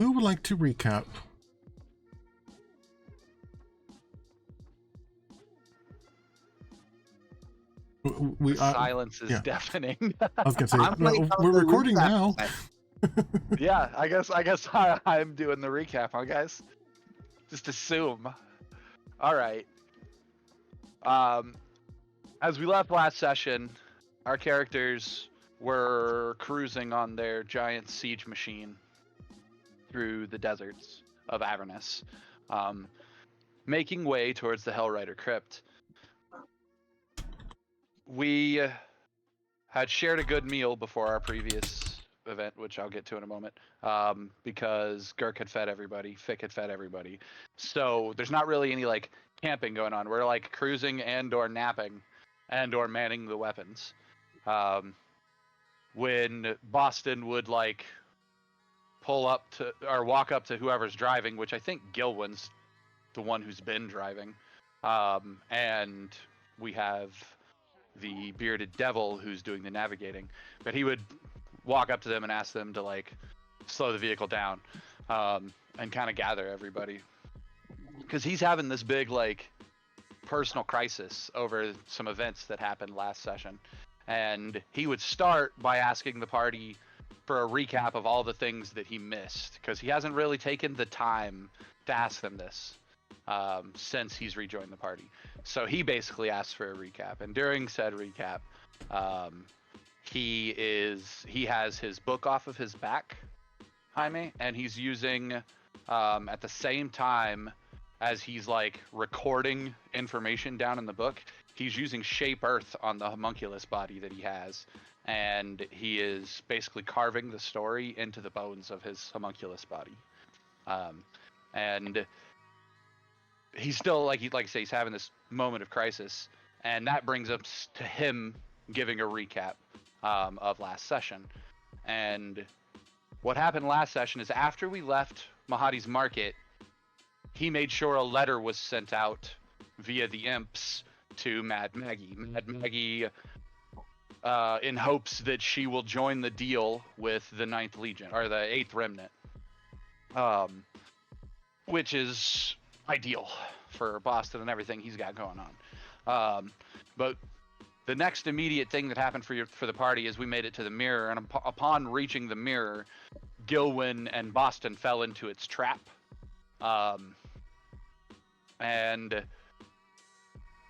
Who would like to recap? Silence is deafening. I was gonna say, no, we're recording now. Yeah, I guess I'm doing the recap, huh, guys? Just assume. All right. As we left last session, our characters were cruising on their giant siege machine through the deserts of Avernus, making way towards the Hellrider Crypt. We had shared a good meal before our previous event, which I'll get to in a moment, because Girk had fed everybody, Fick had fed everybody. So there's not really any like camping going on. We're like cruising and or napping and or manning the weapons. When Boston would like pull up to or walk up to whoever's driving, which I think Gilwin's the one who's been driving, and we have the bearded devil who's doing the navigating, but he would walk up to them and ask them to like slow the vehicle down, and kind of gather everybody, because he's having this big like personal crisis over some events that happened last session, and he would start by asking the party for a recap of all the things that he missed, because he hasn't really taken the time to ask them this since he's rejoined the party. So he basically asked for a recap, and during said recap, he has his book off of his back, Jaime, and he's using at the same time as he's like recording information down in the book, he's using shape earth on the homunculus body that he has, and he is basically carving the story into the bones of his homunculus body. And he's still like I say, he's having this moment of crisis, and that brings us to him giving a recap of last session. And what happened last session is after we left Mahadi's market, he made sure a letter was sent out via the imps to Mad Maggie. Mad Maggie, in hopes that she will join the deal with the 9th Legion, or the 8th Remnant, which is ideal for Boston and everything he's got going on. But the next immediate thing that happened for the party is we made it to the mirror, and upon reaching the mirror, Gilwin and Boston fell into its trap. And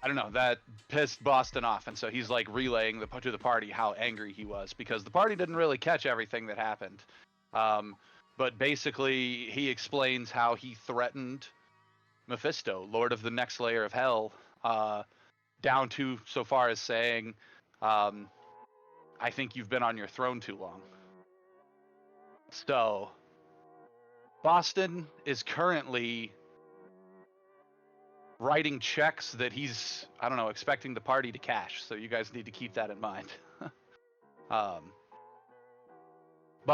I don't know, that pissed Boston off, and so he's like relaying to the party how angry he was, because the party didn't really catch everything that happened. But basically, he explains how he threatened Mephisto, Lord of the next layer of hell, down to so far as saying, I think you've been on your throne too long. So Boston is currently writing checks that he's, I don't know, expecting the party to cash. So you guys need to keep that in mind. But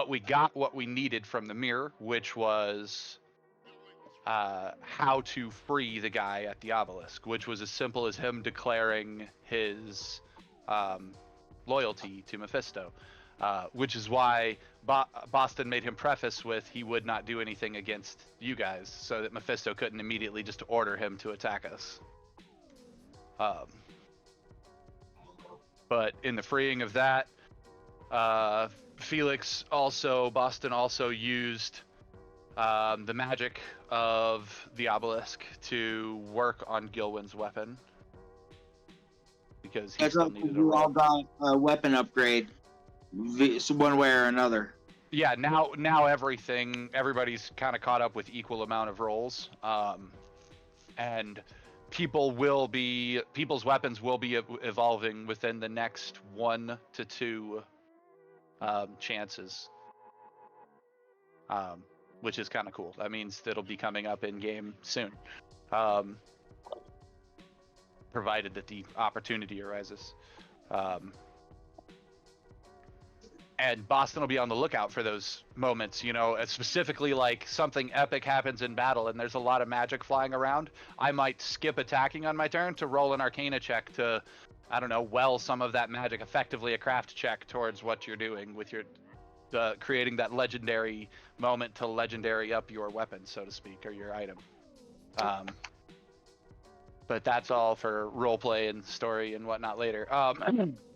we got what we needed from the mirror, which was how to free the guy at the obelisk, which was as simple as him declaring his loyalty to Mephisto, which is why Boston made him preface with he would not do anything against you guys, so that Mephisto couldn't immediately just order him to attack us. But in the freeing of that, Boston also used the magic of the obelisk to work on Gilwin's weapon, because he still needed a roll. all got a weapon upgrade, one way or another. Yeah, now everybody's kind of caught up with equal amount of rolls, and people's weapons will be evolving within the next 1 to 2 chances, which is kind of cool. That means that'll be coming up in game soon, provided that the opportunity arises. And Boston will be on the lookout for those moments, specifically like something epic happens in battle and there's a lot of magic flying around. I might skip attacking on my turn to roll an Arcana check to, I don't know, well some of that magic, effectively a craft check towards what you're doing with your creating that legendary moment to legendary up your weapon, so to speak, or your item. But that's all for roleplay and story and whatnot later.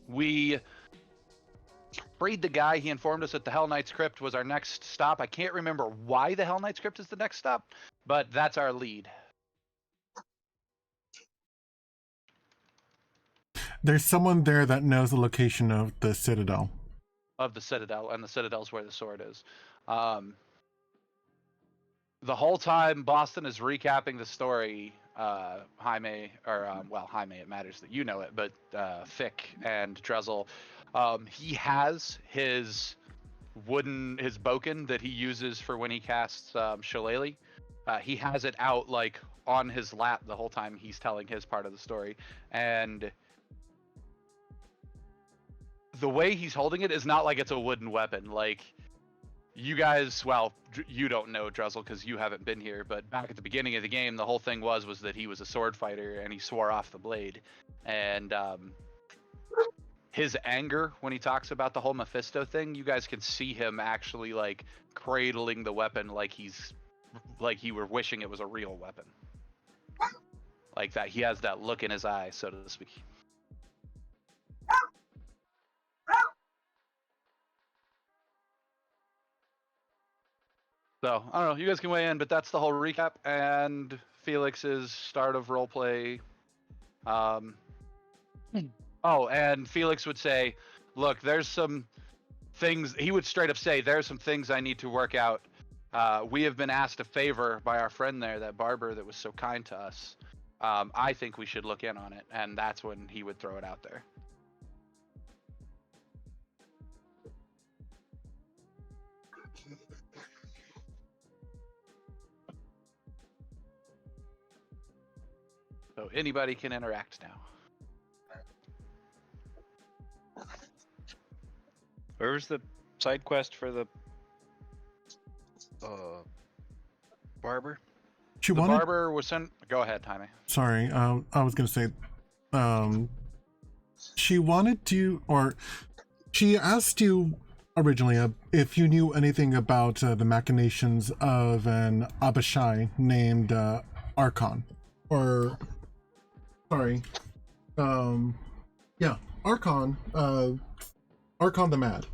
We freed the guy. He informed us that the Hell Knight's Crypt was our next stop. I can't remember why the Hell Knight's Crypt is the next stop, but that's our lead. There's someone there that knows the location of the Citadel. Of the Citadel, and the Citadel's where the sword is. The whole time Boston is recapping the story, Jaime, it matters that you know it, but Fick and Druzzl, he has his boken that he uses for when he casts Shillelagh. He has it out like on his lap the whole time he's telling his part of the story, and the way he's holding it is not like it's a wooden weapon. Like, you guys, well, you don't know Druzzl because you haven't been here, but back at the beginning of the game, the whole thing was that he was a sword fighter and he swore off the blade. And his anger when he talks about the whole Mephisto thing, you guys can see him actually like cradling the weapon like he were wishing it was a real weapon. Like that, he has that look in his eye, so to speak. So, I don't know, you guys can weigh in, but that's the whole recap, and Felix's start of roleplay. Oh, and Felix would say, look, there's some things, he would straight up say, there's some things I need to work out. We have been asked a favor by our friend there, that barber that was so kind to us. I think we should look in on it, and that's when he would throw it out there. So anybody can interact now. Where was the side quest for the barber? The barber was sent. Go ahead, Jaime. Sorry, I was gonna say, she wanted to, or she asked you originally if you knew anything about the machinations of an Abishai named Arkhan, or sorry, yeah, Arkhan, Arkhan the Mad.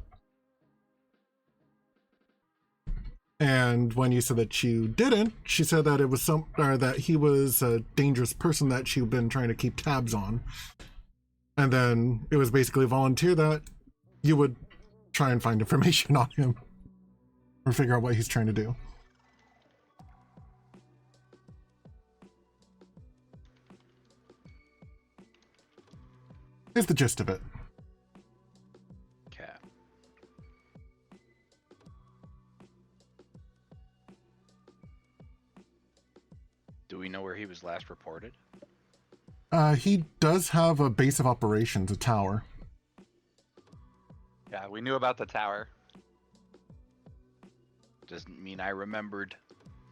And when you said that you didn't, she said that it was that he was a dangerous person that she'd been trying to keep tabs on. And then it was basically volunteer that you would try and find information on him or figure out what he's trying to do. Is the gist of it. Okay. Do we know where he was last reported? He does have a base of operations, a tower. Yeah, we knew about the tower. Doesn't mean I remembered.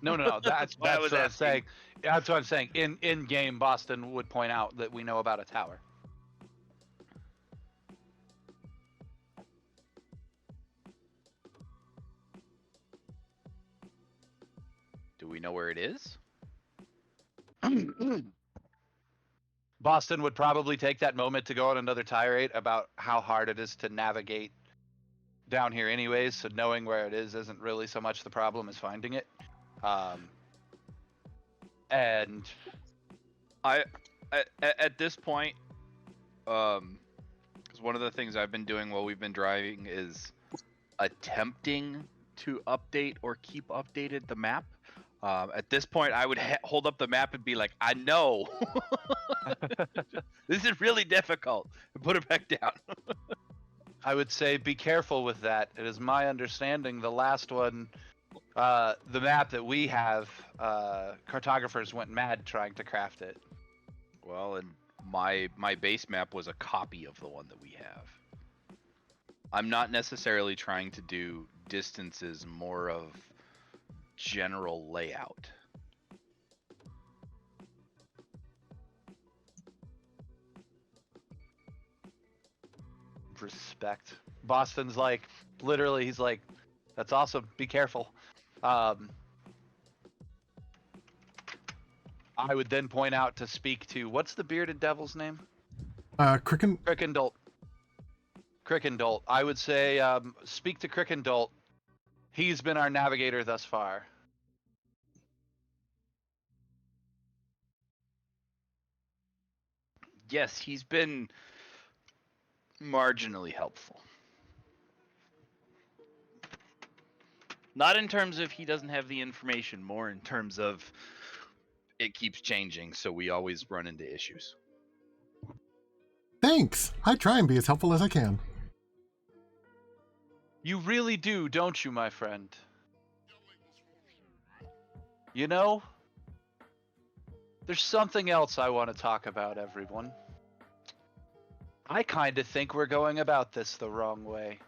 No. That's what I'm saying. That's what I'm saying. In game, Boston would point out that we know about a tower. Do we know where it is? Boston would probably take that moment to go on another tirade about how hard it is to navigate down here anyways, so knowing where it is isn't really so much the problem as finding it. And I at this point, because one of the things I've been doing while we've been driving is attempting to update or keep updated the map. At this point, I would hold up the map and be like, I know. This is really difficult. And put it back down. I would say be careful with that. It is my understanding the last one, the map that we have, cartographers went mad trying to craft it. Well, and my base map was a copy of the one that we have. I'm not necessarily trying to do distances, more of general layout. Respect. Boston's like, literally, he's like, "That's awesome. Be careful." I would then point out to speak to what's the bearded devil's name? Cricken. Crickendolt. Crickendolt. I would say speak to Crickendolt. He's been our navigator thus far. Yes, he's been marginally helpful. Not in terms of he doesn't have the information, more in terms of it keeps changing, so we always run into issues. Thanks. I try and be as helpful as I can. You really do, don't you, my friend? You know, there's something else I want to talk about, everyone. I kind of think we're going about this the wrong way.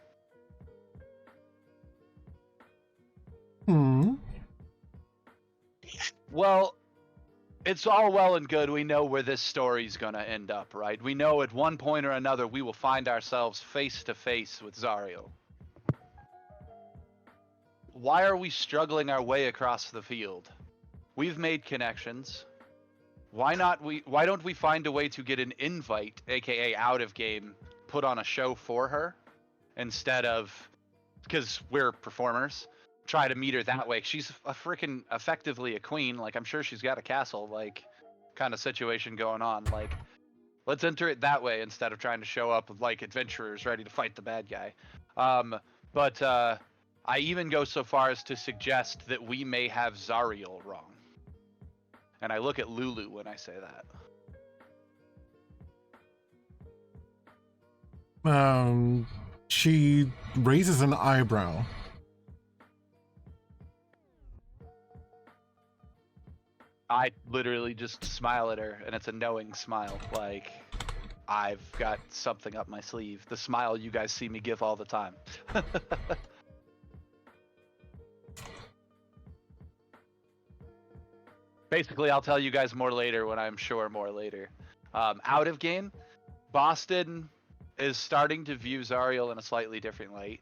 Well, it's all well and good. We know where this story's gonna end up, right? We know at one point or another we will find ourselves face to face with Zariel. Why are we struggling our way across the field? We've made connections. Why don't we find a way to get an invite, aka out of game, put on a show for her instead of, because we're performers, try to meet her that way. She's a freaking effectively a queen. Like, I'm sure she's got a castle, like, kind of situation going on. Like, let's enter it that way instead of trying to show up with like adventurers ready to fight the bad guy. But I even go so far as to suggest that we may have Zariel wrong. And I look at Lulu when I say that. She raises an eyebrow. I literally just smile at her, and it's a knowing smile. Like, I've got something up my sleeve. The smile you guys see me give all the time. Basically, I'll tell you guys more later when I'm sure more later. Out of game, Boston is starting to view Zariel in a slightly different light.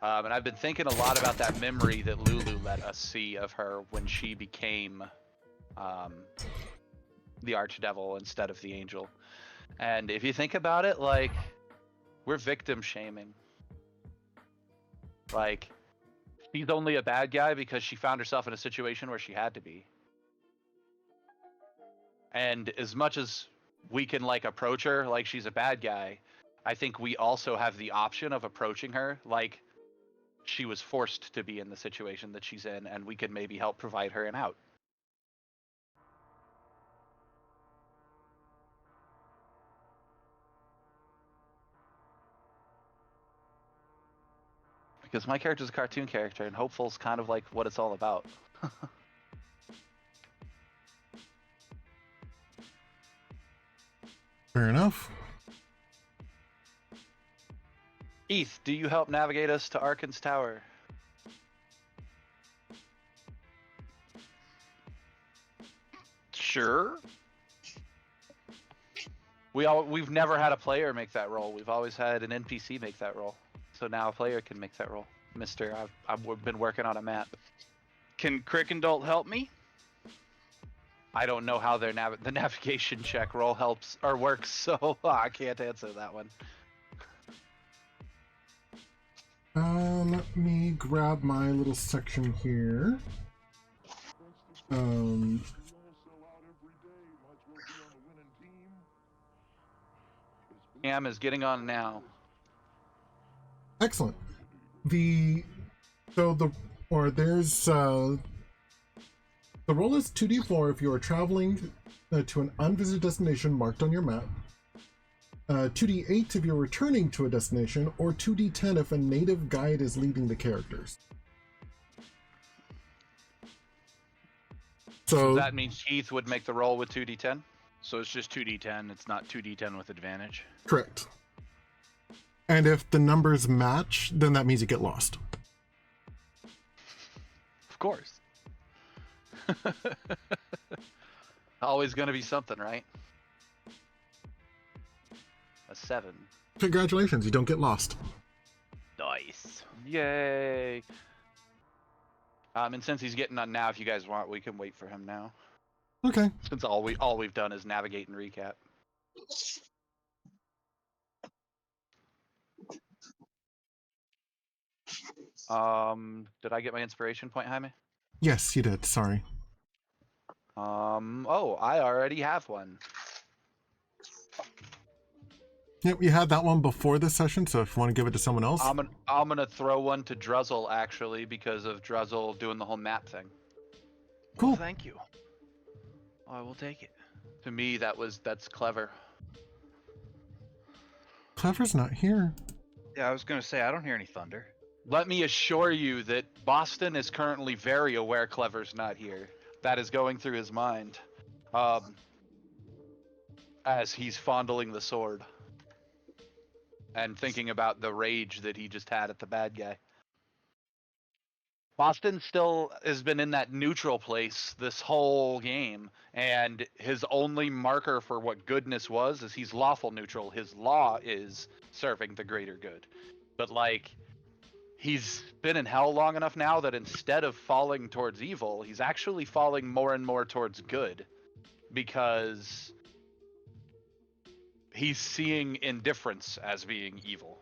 And I've been thinking a lot about that memory that Lulu let us see of her when she became the archdevil instead of the angel. And if you think about it, like, we're victim shaming. Like, she's only a bad guy because she found herself in a situation where she had to be. And as much as we can, like, approach her like she's a bad guy, I think we also have the option of approaching her like she was forced to be in the situation that she's in, and we could maybe help provide her an out. Because my character's a cartoon character, and hopeful's kind of like what it's all about. Fair enough. Heath, do you help navigate us to Arkhan's tower? Sure. We've never had a player make that role. We've always had an NPC make that role. So now a player can make that role. Mister, I've been working on a map. Can Crickendolt help me? I don't know how the navigation check roll helps or works, so I can't answer that one. Let me grab my little section here. Cam is getting on now. Excellent. The roll is 2d4 if you are traveling to an unvisited destination marked on your map. 2d8 if you're returning to a destination, or 2d10 if a native guide is leading the characters. So that means Heath would make the roll with 2d10? So it's just 2d10, it's not 2d10 with advantage? Correct. And if the numbers match, then that means you get lost. Of course. Always gonna be something, right? A 7. Congratulations, you don't get lost. Nice. Yes. Yay! And since he's getting on now, if you guys want, we can wait for him now. Okay. Since all we've done is navigate and recap. Did I get my inspiration point, Jaime? Yes, you did. Sorry. Oh, I already have one. Yep, you had that one before this session, so if you want to give it to someone else. I'm gonna throw one to Druzzl actually because of Druzzl doing the whole map thing. Cool. Well, thank you. I will take it. To me, that's clever. Clever's not here. Yeah, I was gonna say I don't hear any thunder. Let me assure you that Boston is currently very aware Clever's not here. That is going through his mind, as he's fondling the sword and thinking about the rage that he just had at the bad guy. Boston still has been in that neutral place this whole game, and his only marker for what goodness was is he's lawful neutral. His law is serving the greater good. But, like, he's been in hell long enough now that instead of falling towards evil, he's actually falling more and more towards good. Because he's seeing indifference as being evil.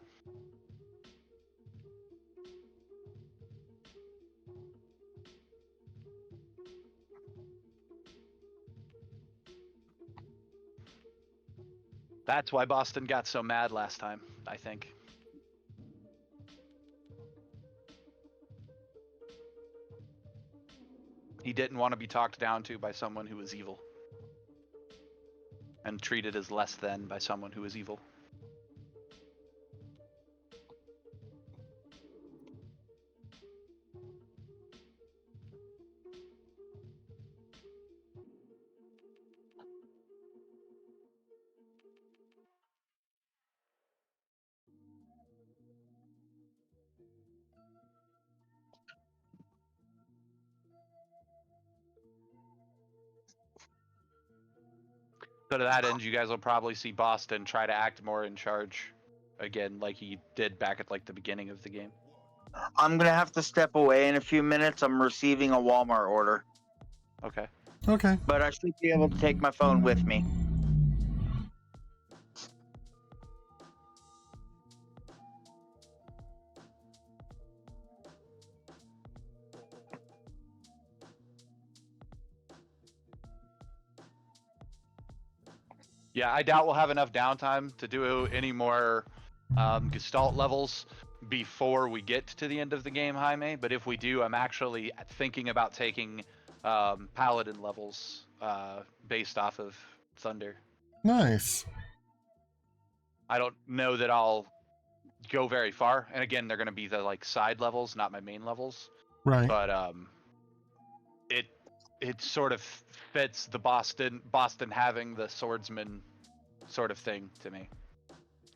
That's why Boston got so mad last time, I think. He didn't want to be talked down to by someone who was evil. And treated as less than by someone who is evil. So to that end, you guys will probably see Boston try to act more in charge again, like he did back at like the beginning of the game. I'm gonna have to step away in a few minutes. I'm receiving a Walmart order, Okay. Okay. but I should be able to take my phone with me. Yeah, I doubt we'll have enough downtime to do any more Gestalt levels before we get to the end of the game, Jaime. But if we do, I'm actually thinking about taking Paladin levels based off of Thunder. Nice. I don't know that I'll go very far, and again, they're going to be the like side levels, not my main levels. Right. But it sort of fits the Boston having the swordsman sort of thing to me,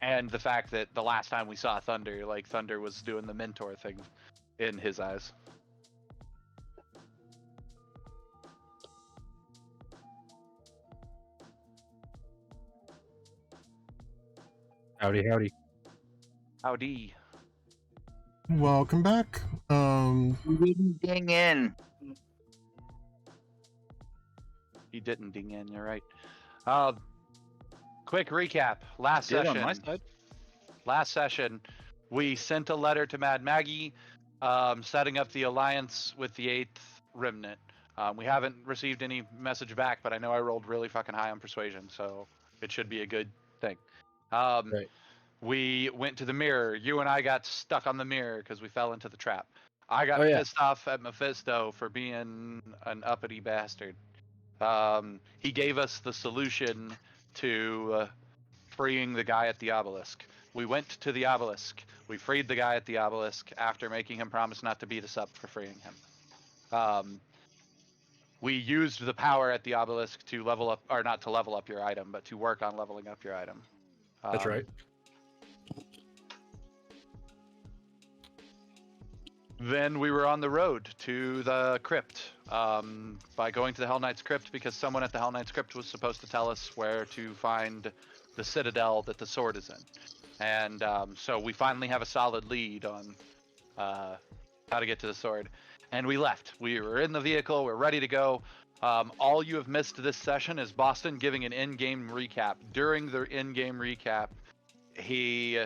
and the fact that the last time we saw Thunder, like Thunder was doing the mentor thing in his eyes. Howdy, howdy. Howdy. Welcome back. You didn't ding in. He didn't ding in. You're right. Quick recap. Last Did session. on my side. Last session, we sent a letter to Mad Maggie, setting up the alliance with the 8th Remnant. We haven't received any message back, but I know I rolled really fucking high on persuasion, so it should be a good thing. Right. We went to the mirror. You and I got stuck on the mirror because we fell into the trap. I got Oh, yeah. pissed off at Mephisto for being an uppity bastard. He gave us the solution to freeing the guy at the obelisk. We went to the obelisk. We freed the guy at the obelisk after making him promise not to beat us up for freeing him. We used the power at the obelisk to level up, or not to level up your item, but to work on leveling up your item. That's right. Then we were on the road to the crypt by going to the Hell Knight's crypt because someone at the Hell Knight's crypt was supposed to tell us where to find the citadel that the sword is in. And so we finally have a solid lead on how to get to the sword. And we left. We were in the vehicle. We're ready to go. All you have missed this session is Boston giving an in-game recap. During the in-game recap, he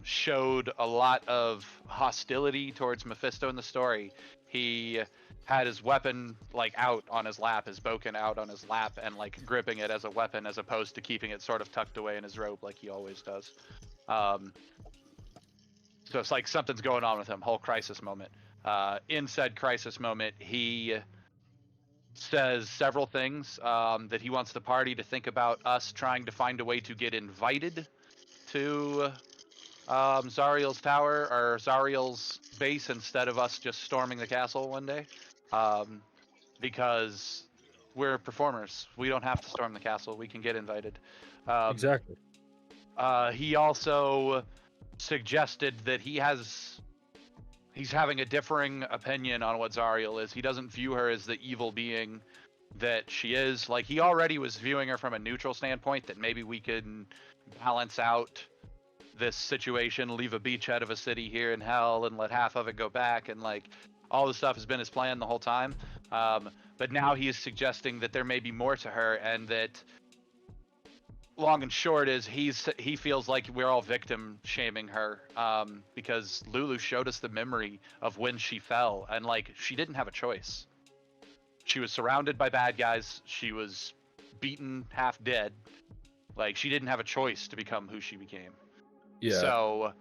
showed a lot of hostility towards Mephisto in the story. He had his weapon like out on his lap, his boken out on his lap, and like gripping it as a weapon, as opposed to keeping it sort of tucked away in his robe like he always does. So it's like something's going on with him. Whole crisis moment. In said crisis moment, he says several things that he wants the party to think about us trying to find a way to get invited to Zariel's tower or Zariel's base instead of us just storming the castle one day, because we're performers. We don't have to storm the castle. We can get invited. Exactly. He also suggested that he's having a differing opinion on what Zariel is. He doesn't view her as the evil being that she is. Like, he already was viewing her from a neutral standpoint, that maybe we can balance out this situation, leave a beachhead of a city here in hell and let half of it go back, and like all this stuff has been his plan the whole time. But now he is suggesting that there may be more to her, and that long and short is he feels like we're all victim shaming her, because Lulu showed us the memory of when she fell, and like she didn't have a choice. She was surrounded by bad guys. She was beaten half dead. Like, she didn't have a choice to become who she became. Yeah. So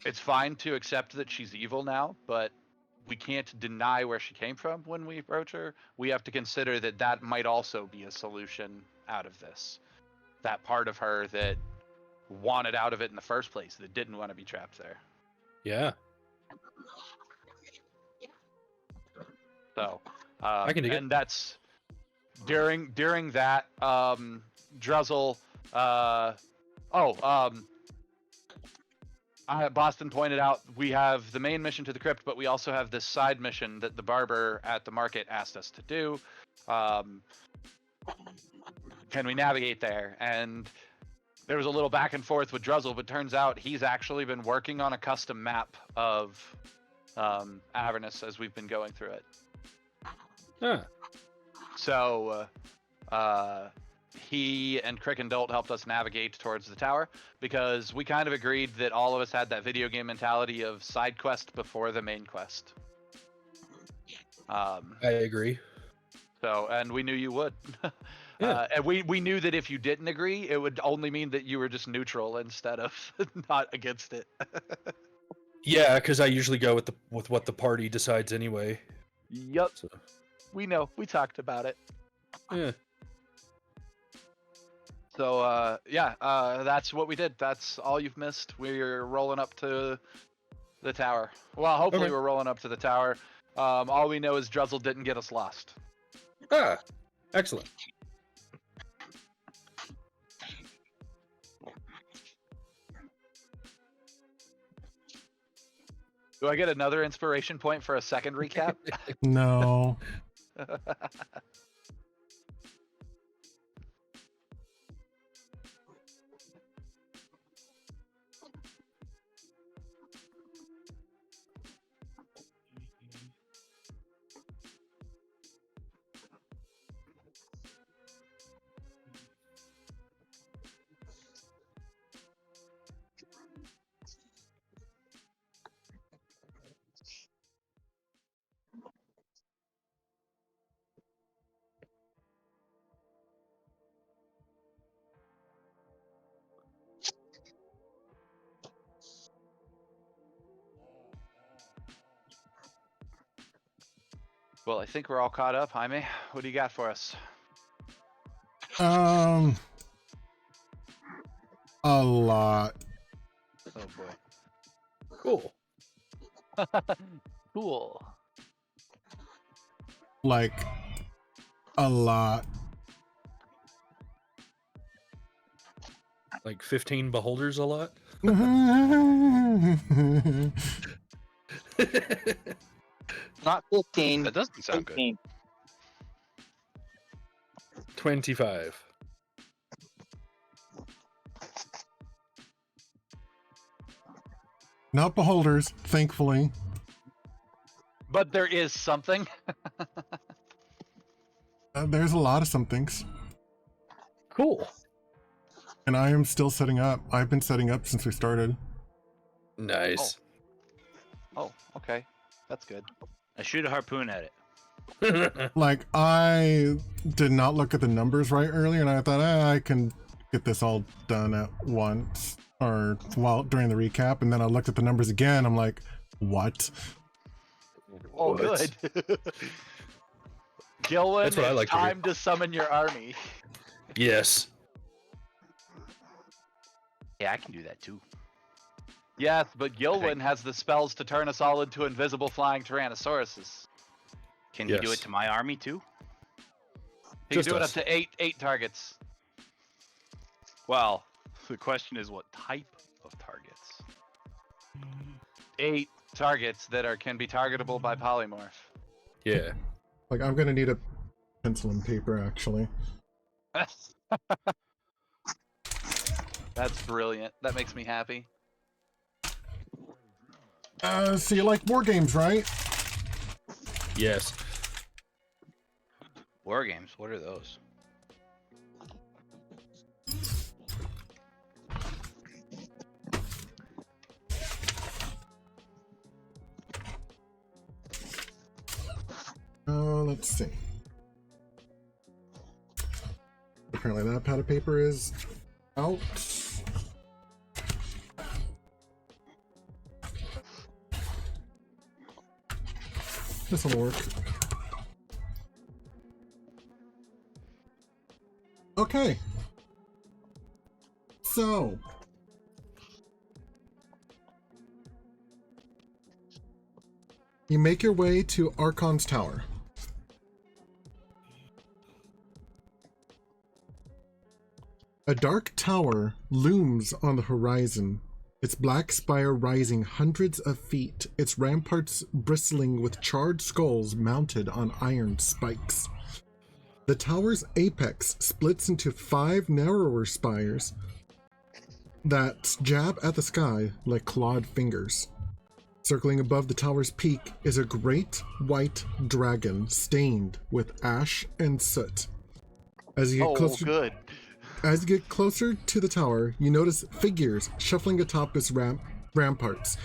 it's fine to accept that she's evil now, but we can't deny where she came from when we approach her. We have to consider that that might also be a solution out of this. That part of her that wanted out of it in the first place, that didn't want to be trapped there. Yeah. So, I can dig it. and that's during that, Druzzl, Boston pointed out we have the main mission to the crypt, but we also have this side mission that the barber at the market asked us to do. Can we navigate there? And there was a little back and forth with Druzzl, but turns out he's actually been working on a custom map of Avernus as we've been going through it. Huh. So he and Crick and Dolt helped us navigate towards the tower, because we kind of agreed that all of us had that video game mentality of side quest before the main quest. I agree. So, and we knew you would. Yeah. And we knew that if you didn't agree, it would only mean that you were just neutral instead of not against it. Yeah, because I usually go with what the party decides anyway. Yep. So. We know. We talked about it. Yeah. So, that's what we did. That's all you've missed. We're rolling up to the tower. Well, hopefully Okay. we're rolling up to the tower. All we know is Druzzl didn't get us lost. Ah, excellent. Do I get another inspiration point for a second recap? No. Well, I think we're all caught up. Jaime, what do you got for us? A lot. Oh boy. Cool. Cool. Like, a lot. Like 15 beholders a lot? Not 15. That doesn't sound good. 15. 25. Not beholders, thankfully. But there is something. There's a lot of somethings. Cool. And I am still setting up. I've been setting up since we started. Nice. Oh, okay. That's good. I shoot a harpoon at it. Like, I did not look at the numbers right earlier, and I thought, I can get this all done at once, or during the recap, and then I looked at the numbers again, I'm like, what? Oh, What? good. Gilwin, That's what I it's like to hear. time to summon your army. Yes. Yeah, I can do that too. Yes, but Gilwin has the spells to turn us all into invisible flying Tyrannosauruses. Can he do Yes. it to my army too? He Just can do it us. up to eight targets. Well, the question is what type of targets? 8 targets that can be targetable by polymorph. Yeah. Like, I'm gonna need a pencil and paper, actually. That's brilliant. That makes me happy. So you like war games, right? Yes. War games, what are those? Let's see. Apparently that pad of paper is out. This will work. Okay. So. You make your way to Arkhan's tower. A dark tower looms on the horizon, its black spire rising hundreds of feet, its ramparts bristling with charred skulls mounted on iron spikes. The tower's apex splits into 5 narrower spires that jab at the sky like clawed fingers. Circling above the tower's peak is a great white dragon stained with ash and soot. As you get closer, good. As you get closer to the tower, you notice figures shuffling atop its ramparts,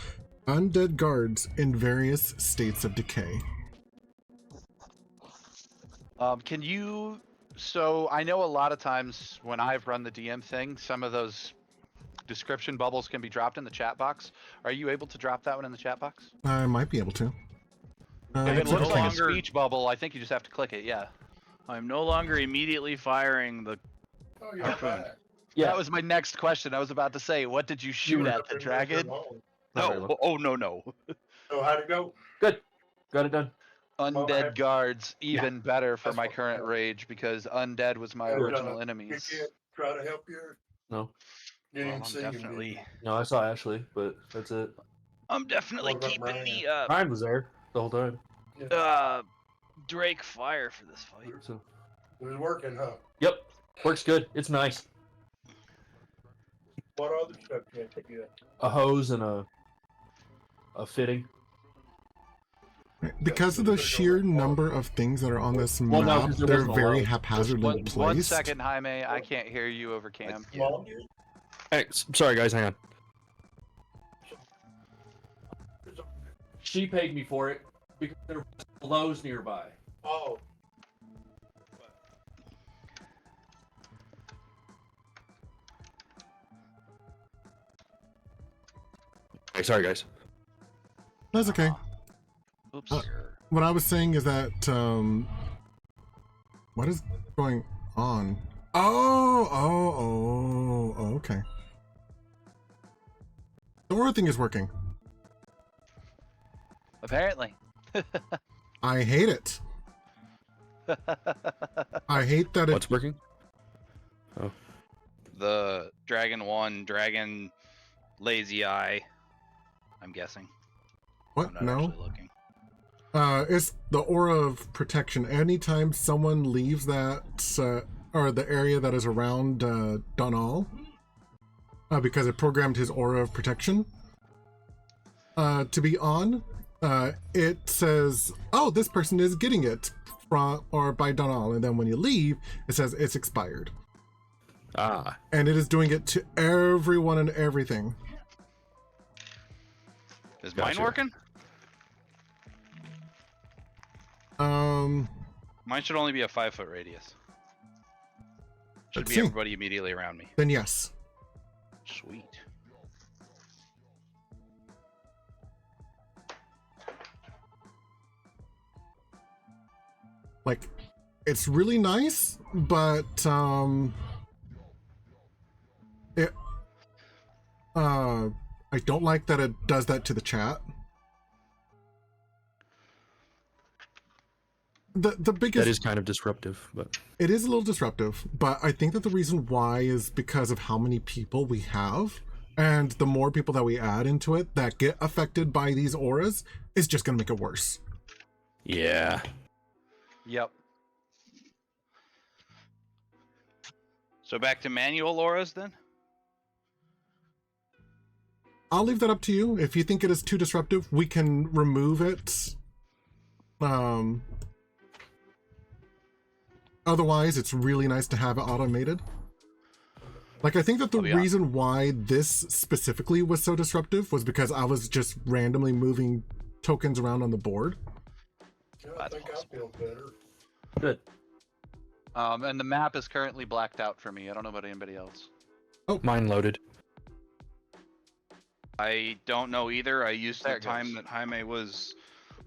undead guards in various states of decay. Can you... So, I know a lot of times when I've run the DM thing, some of those description bubbles can be dropped in the chat box. Are you able to drop that one in the chat box? I might be able to. If it It's looks okay. like a speech bubble, I think you just have to click it, yeah. I'm no longer immediately firing the harpoon. That was my next question. I was about to say, what did you shoot at, the dragon? No, oh no. So how'd it go? Good. Got it done. Undead guards, even better for my current rage, because undead was my original You enemies. can't try to help you. No. You Well, didn't see him, did you? No, I saw Ashley, but that's it. I'm definitely What about keeping Brian? Ryan was there the whole time. the Drake fire for this fight. So. It was working, huh? Yep. Works good. It's nice. What other stuff can't you get? A hose and a fitting. Because of the sheer number of things that are on this Well, no, map, 'cause there they're wasn't a very lot. haphazardly One placed. second, Jaime. I can't hear you over cam. Small? Hey, sorry guys, hang on. She paid me for it because there was Lowe's nearby. Oh. Hey, sorry guys. That's okay. Oops. What I was saying is that, what is going on? Oh, okay. The aura thing is working. Apparently. I hate it. I hate that What's working? The Dragon 1, Dragon Lazy Eye, I'm guessing. What? I'm not No? actually looking. It's the aura of protection. Anytime someone leaves that, or the area that is around Donal, because it programmed his aura of protection, to be on, it says, "Oh, this person is getting it from or by Donal," and then when you leave, it says it's expired. Ah. And it is doing it to everyone and everything. Is Gotcha. mine working? Mine should only be a 5-foot radius. Should Let's be see. everybody immediately around me. Then yes. Sweet. Like, it's really nice, but it I don't like that it does that to the chat. The biggest That is kind of disruptive, but it is a little disruptive, but I think that the reason why is because of how many people we have, and the more people that we add into it that get affected by these auras is just gonna make it worse. yeah. Yep. So back to manual auras then? I'll leave that up to you. If you think it is too disruptive, we can remove it. Otherwise, it's really nice to have it automated. Like, I think that the I'll be honest. reason why this specifically was so disruptive was because I was just randomly moving tokens around on the board. Yeah, I That's think I possible. feel better. Good. And the map is currently blacked out for me. I don't know about anybody else. Mine loaded. I don't know either. I used There the it time goes. that Jaime was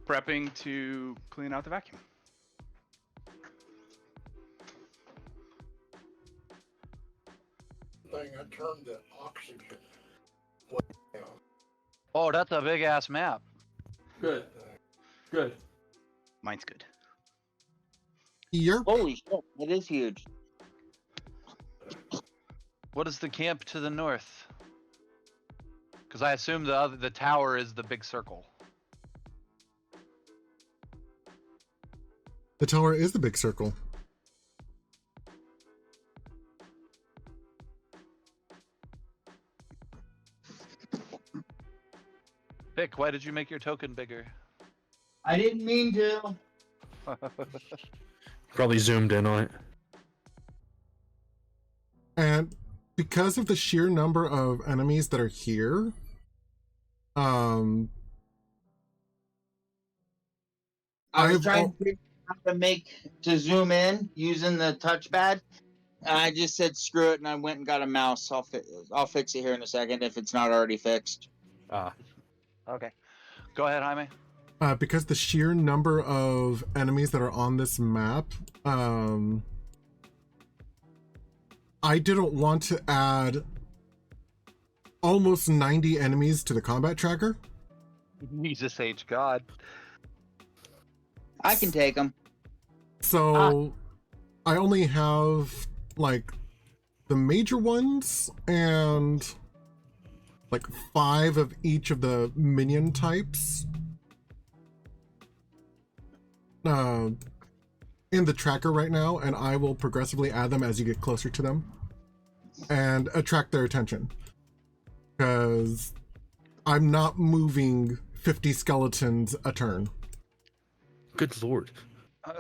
prepping to clean out the vacuum. Thing I turned the oxygen way down. Oh, that's a big ass map. Good. Good. Mine's good. Here, Holy shit, it is huge. What is the camp to the north? Because I assume the tower is the big circle. the tower is the big circle. Vic, why did you make your token bigger? I didn't mean to. Probably zoomed in on it. And because of the sheer number of enemies that are here, I was I've trying al- to figure out how to zoom in using the touchpad. And I just said screw it, and I went and got a mouse. I'll fix it here in a second if it's not already fixed. Ah. Okay. Go ahead, Jaime. because the sheer number of enemies that are on this map, I didn't want to add almost 90 enemies to the combat tracker. Jesus H. God. I can take them. So I only have like the major ones and like 5 of each of the minion types in the tracker right now, and I will progressively add them as you get closer to them and attract their attention, because I'm not moving 50 skeletons a turn. Good lord.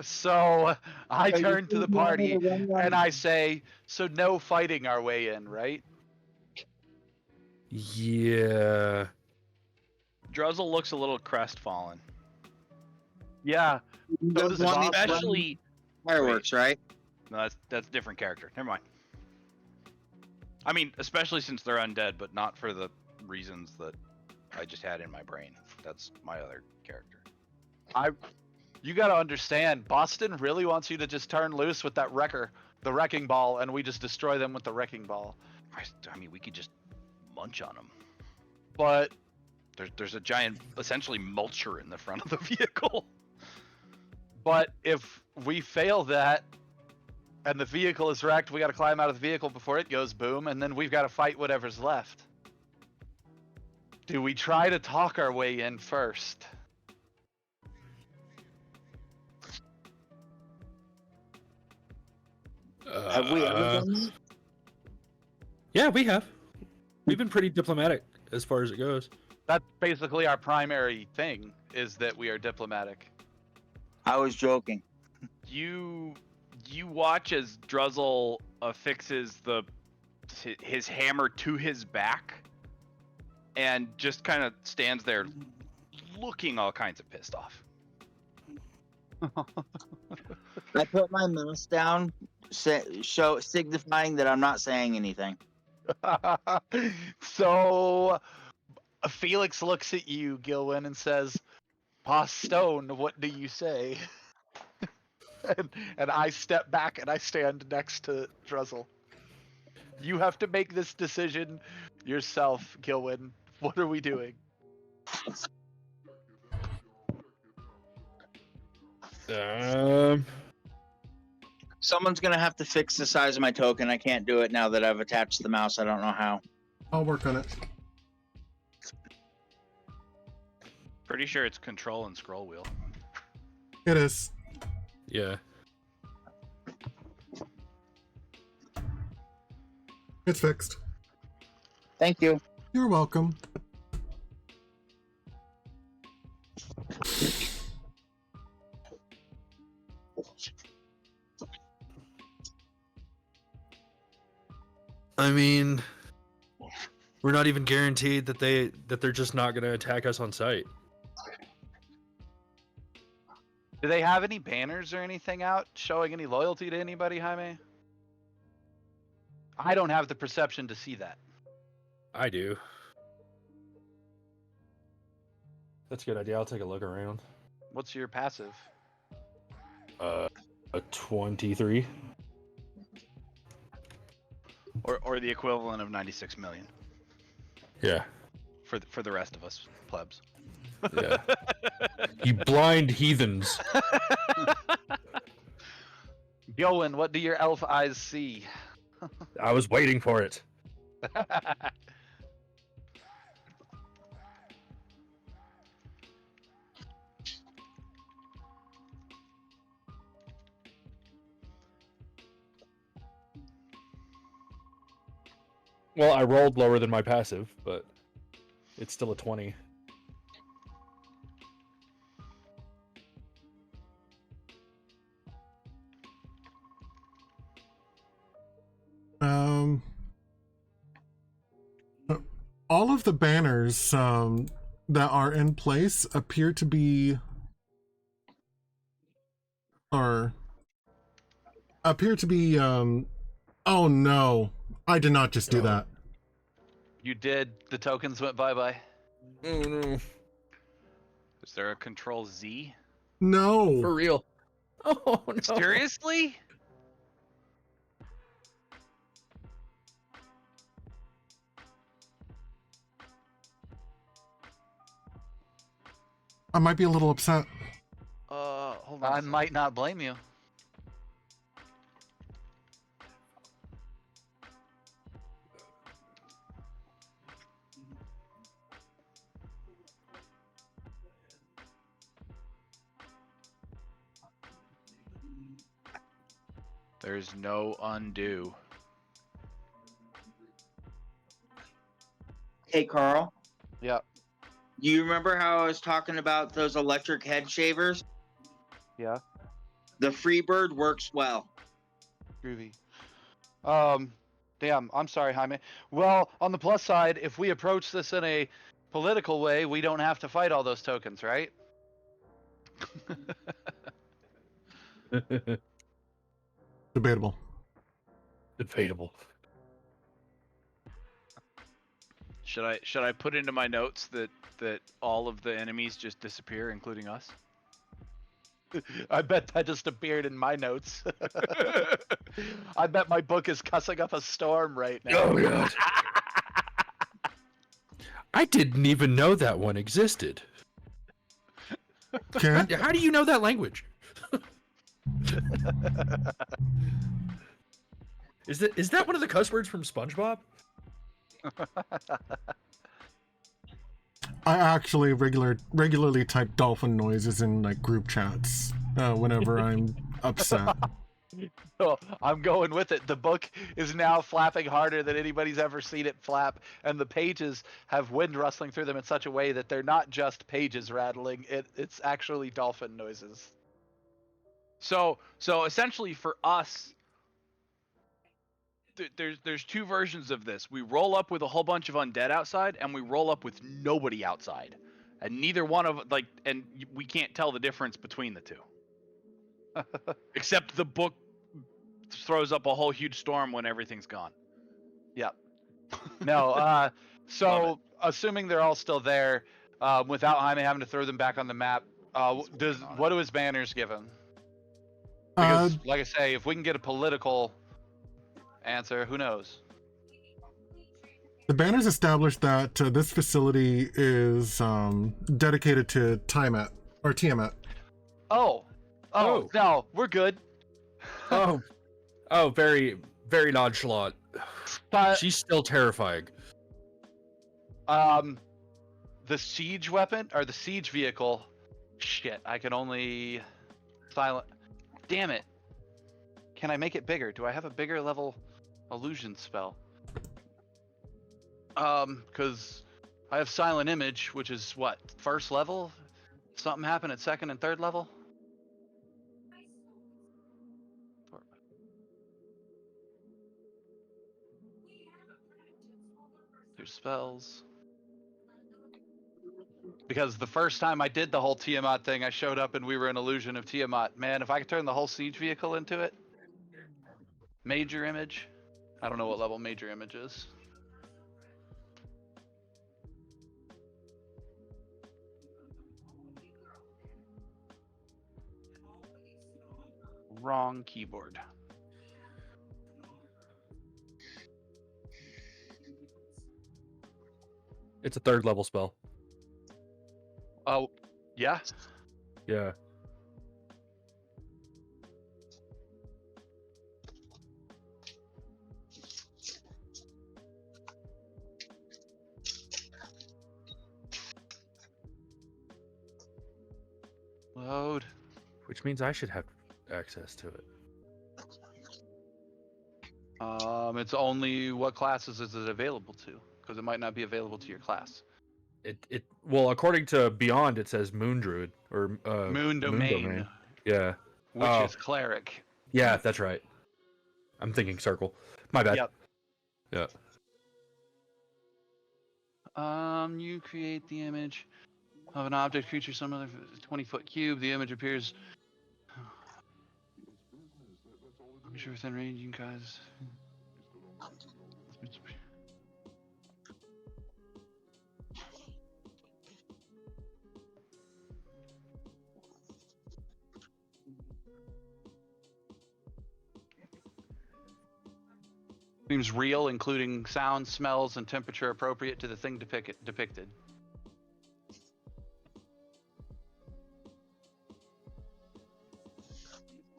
So I So you turn to the think you want me party to run one? and I say, so no fighting our way in, right? Yeah. Druzzle looks a little crestfallen. Yeah. You So don't does want me to run Especially, fireworks, right? no, that's a different character. Never mind. I mean, especially since they're undead, but not for the reasons that I just had in my brain. That's my other character. You got to understand, Boston really wants you to just turn loose with that the wrecking ball, and we just destroy them with the wrecking ball. I mean, we could just munch on them. But There's a giant, essentially, mulcher in the front of the vehicle. if we fail that and the vehicle is wrecked, we got to climb out of the vehicle before it goes boom, and then we've got to fight whatever's left. Do we try to talk our way in first? Have we ever done that? Yeah, we have. We've been pretty diplomatic as far as it goes. That's basically our primary thing, is that we are diplomatic. I was joking. You watch as Druzzl affixes his hammer to his back, and just kind of stands there, looking all kinds of pissed off. I put my mouse down, signifying that I'm not saying anything. So Felix looks at you, Gilwin, and says, "Boss Stone, what do you say?" and I step back and I stand next to Druzzl. You have to make this decision yourself, Gilwin. What are we doing? Someone's gonna have to fix the size of my token. I can't do it now that I've attached the mouse. I don't know how. I'll work on it. Pretty sure it's control and scroll wheel. It is. Yeah. It's fixed. Thank you. You're welcome. I mean, we're not even guaranteed that they're just not going to attack us on sight. Do they have any banners or anything out showing any loyalty to anybody, Jaime? I don't have the perception to see that. I do. That's a good idea. I'll take a look around. What's your passive? A 23. Or the equivalent of 96 million Yeah. for the rest of us plebs. Yeah. You blind heathens. Gilwin, what do your elf eyes see? I was waiting for it. Well, I rolled lower than my passive, but it's still a 20. All of the banners that are in place appear to be, oh no, I did not just do that. You did. The tokens went bye-bye. Oh no. Is there a control Z? No. For real. Oh no. Seriously? I might be a little upset. Hold I on. might not blame you. There's no undo. Hey, Carl. Yeah. You remember how I was talking about those electric head shavers? Yeah. The Freebird works well. Groovy. Damn, I'm sorry, Jaime. Well, on the plus side, if we approach this in a political way, we don't have to fight all those tokens, right? Debatable. Debatable. Should I put into my notes that all of the enemies just disappear, including us? I bet that just appeared in my notes. I bet my book is cussing up a storm right now. Oh god. I didn't even know that one existed. Okay. How do you know that language? Is that one of the cuss words from SpongeBob? I actually regularly type dolphin noises in like group chats whenever I'm upset. So I'm going with it. The book is now flapping harder than anybody's ever seen it flap, and the pages have wind rustling through them in such a way that they're not just pages rattling. It's actually dolphin noises. So essentially for us, there's two versions of this. We roll up with a whole bunch of undead outside, and we roll up with nobody outside, and neither one of and we can't tell the difference between the two. Except the book throws up a whole huge storm when everything's gone. Yep. No. So assuming they're all still there, without Jaime having to throw them back on the map, what do his banners give him? Because, like I say, if we can get a political answer, who knows? The banners established that this facility is dedicated to Tiamat or Tiamat. Oh, no, we're good. Oh, very, very nonchalant. But She's still terrifying. the siege weapon or the siege vehicle. Shit, I can only silent. Damn it. Can I make it bigger? Do I have a bigger level illusion spell? Because I have silent image, which is what, first level? Something happened at second and third level? There's spells. Because the first time I did the whole Tiamat thing, I showed up and we were an illusion of Tiamat. Man, if I could turn the whole siege vehicle into it. Major image. I don't know what level major image is. Wrong keyboard. It's a third level spell. Oh, yeah? Yeah. Load. Which means I should have access to it. It's only what classes is it available to? Because it might not be available to your class. Well, according to Beyond, it says Moon Druid or Moon Domain, Yeah. which Oh. is cleric. Yeah, that's right. I'm thinking circle. My bad. Yep. Yeah. You create the image of an object, creature, some other 20-foot cube. The image appears. I'm sure within range, you guys. Seems real, including sound, smells, and temperature appropriate to the thing depicted.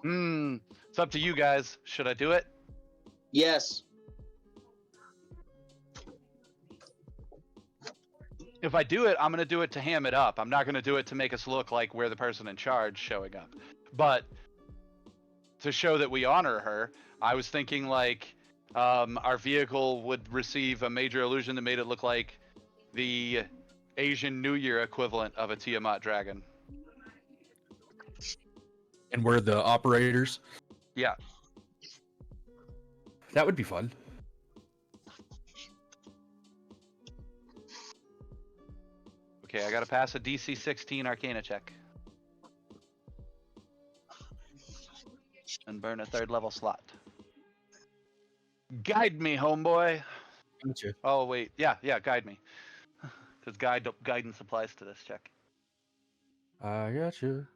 It's up to you guys. Should I do it? Yes. If I do it, I'm going to do it to ham it up. I'm not going to do it to make us look like we're the person in charge showing up. But to show that we honor her, I was thinking like our vehicle would receive a major illusion that made it look like the Asian New Year equivalent of a Tiamat dragon. And we're the operators. Yeah. That would be fun. Okay, I gotta pass a DC 16 Arcana check. And burn a third level slot. Guide me, homeboy. Gotcha. Oh, wait. Yeah, guide me. Because guidance applies to this check. I got you.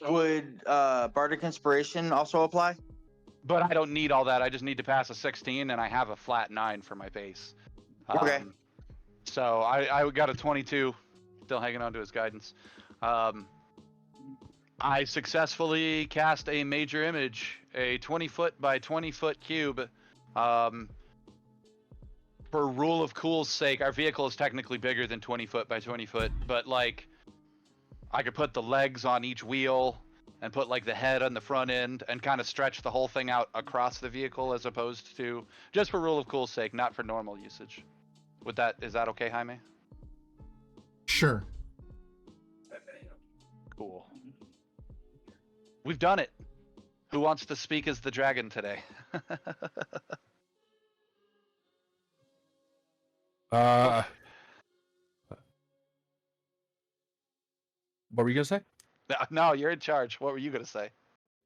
Would Bardic Inspiration also apply? But I don't need all that. I just need to pass a 16, and I have a flat 9 for my base. Okay. So I got a 22, still hanging on to his guidance. I successfully cast a major image, a 20-foot by 20-foot cube. For rule of cool's sake, our vehicle is technically bigger than 20 foot by 20 foot, but like I could put the legs on each wheel. and put like the head on the front end and kind of stretch the whole thing out across the vehicle as opposed to just for rule of cool's sake, not for normal usage. Is that okay, Jaime? Sure. Cool. We've done it. Who wants to speak as the dragon today? What were you gonna say? No, you're in charge. What were you gonna say?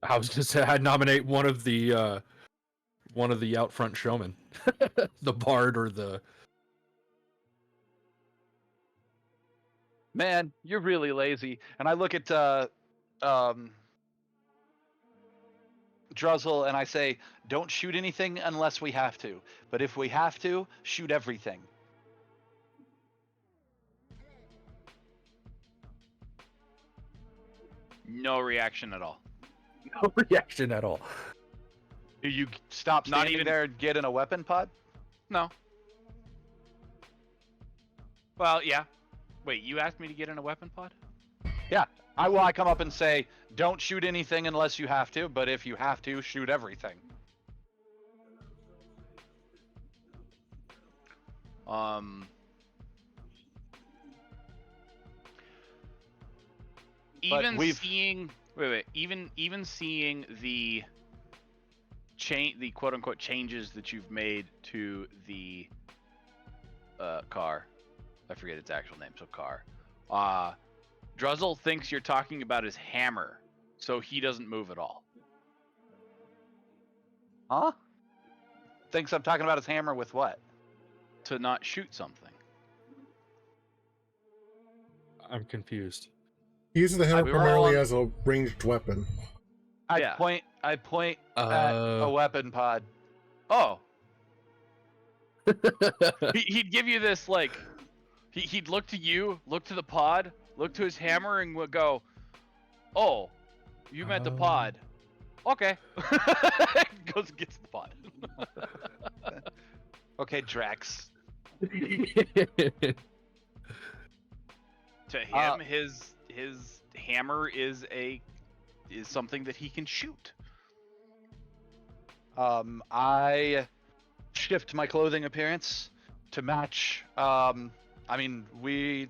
I was gonna say I'd nominate one of the out front showmen, the bard or the. Man, you're really lazy. And I look at Druzzl and I say, don't shoot anything unless we have to. But if we have to, shoot everything. No reaction at all. No reaction at all. Do you stop Not standing even- there and get in a weapon pod? No. Well, yeah. Wait, you asked me to get in a weapon pod? I come up and say, don't shoot anything unless you have to, but if you have to, shoot everything. Even we've- seeing even seeing the quote unquote changes that you've made to the car. I forget its actual name, so car. Druzzl thinks you're talking about his hammer, so he doesn't move at all. Huh? Thinks I'm talking about his hammer with what? To not shoot something. I'm confused. He uses the hammer we were primarily all- as a ranged weapon. I point at a weapon pod. Oh. He'd give you this like he'd look to you, look to the pod, look to his hammer, and would go, "Oh, you meant the pod." Okay. Goes and gets the pod. Okay, Drax. To him, his hammer is something that he can shoot. I shift my clothing appearance to match. We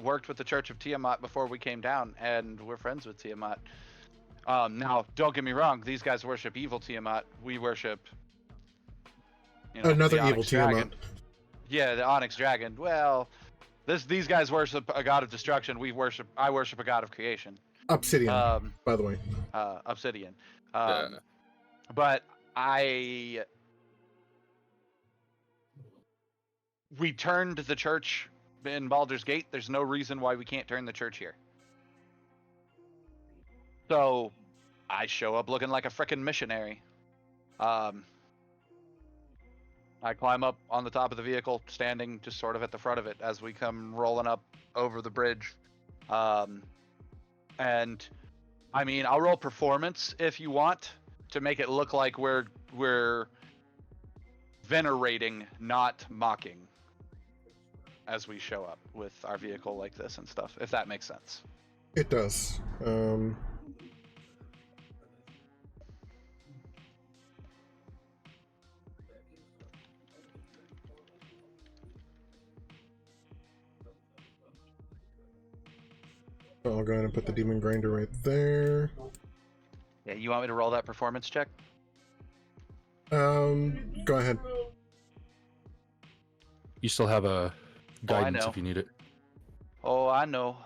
worked with the Church of Tiamat before we came down, and we're friends with Tiamat. Now, don't get me wrong; these guys worship evil Tiamat. We worship Another the evil Onyx Tiamat. Dragon. Yeah, the Onyx Dragon. Well, these guys worship a god of destruction. I worship a god of creation. Obsidian, by the way. Obsidian. Yeah. But we turned the church in Baldur's Gate. There's no reason why we can't turn the church here. So I show up looking like a frickin' missionary. I climb up on the top of the vehicle, standing just sort of at the front of it as we come rolling up over the bridge. And I mean, I'll roll performance if you want to make it look like we're venerating, not mocking, as we show up with our vehicle like this and stuff, if that makes sense. It does. I'll go ahead and put the demon grinder right there. Yeah, you want me to roll that performance check? Go ahead. You still have a guidance know. if you need it. Oh, I know.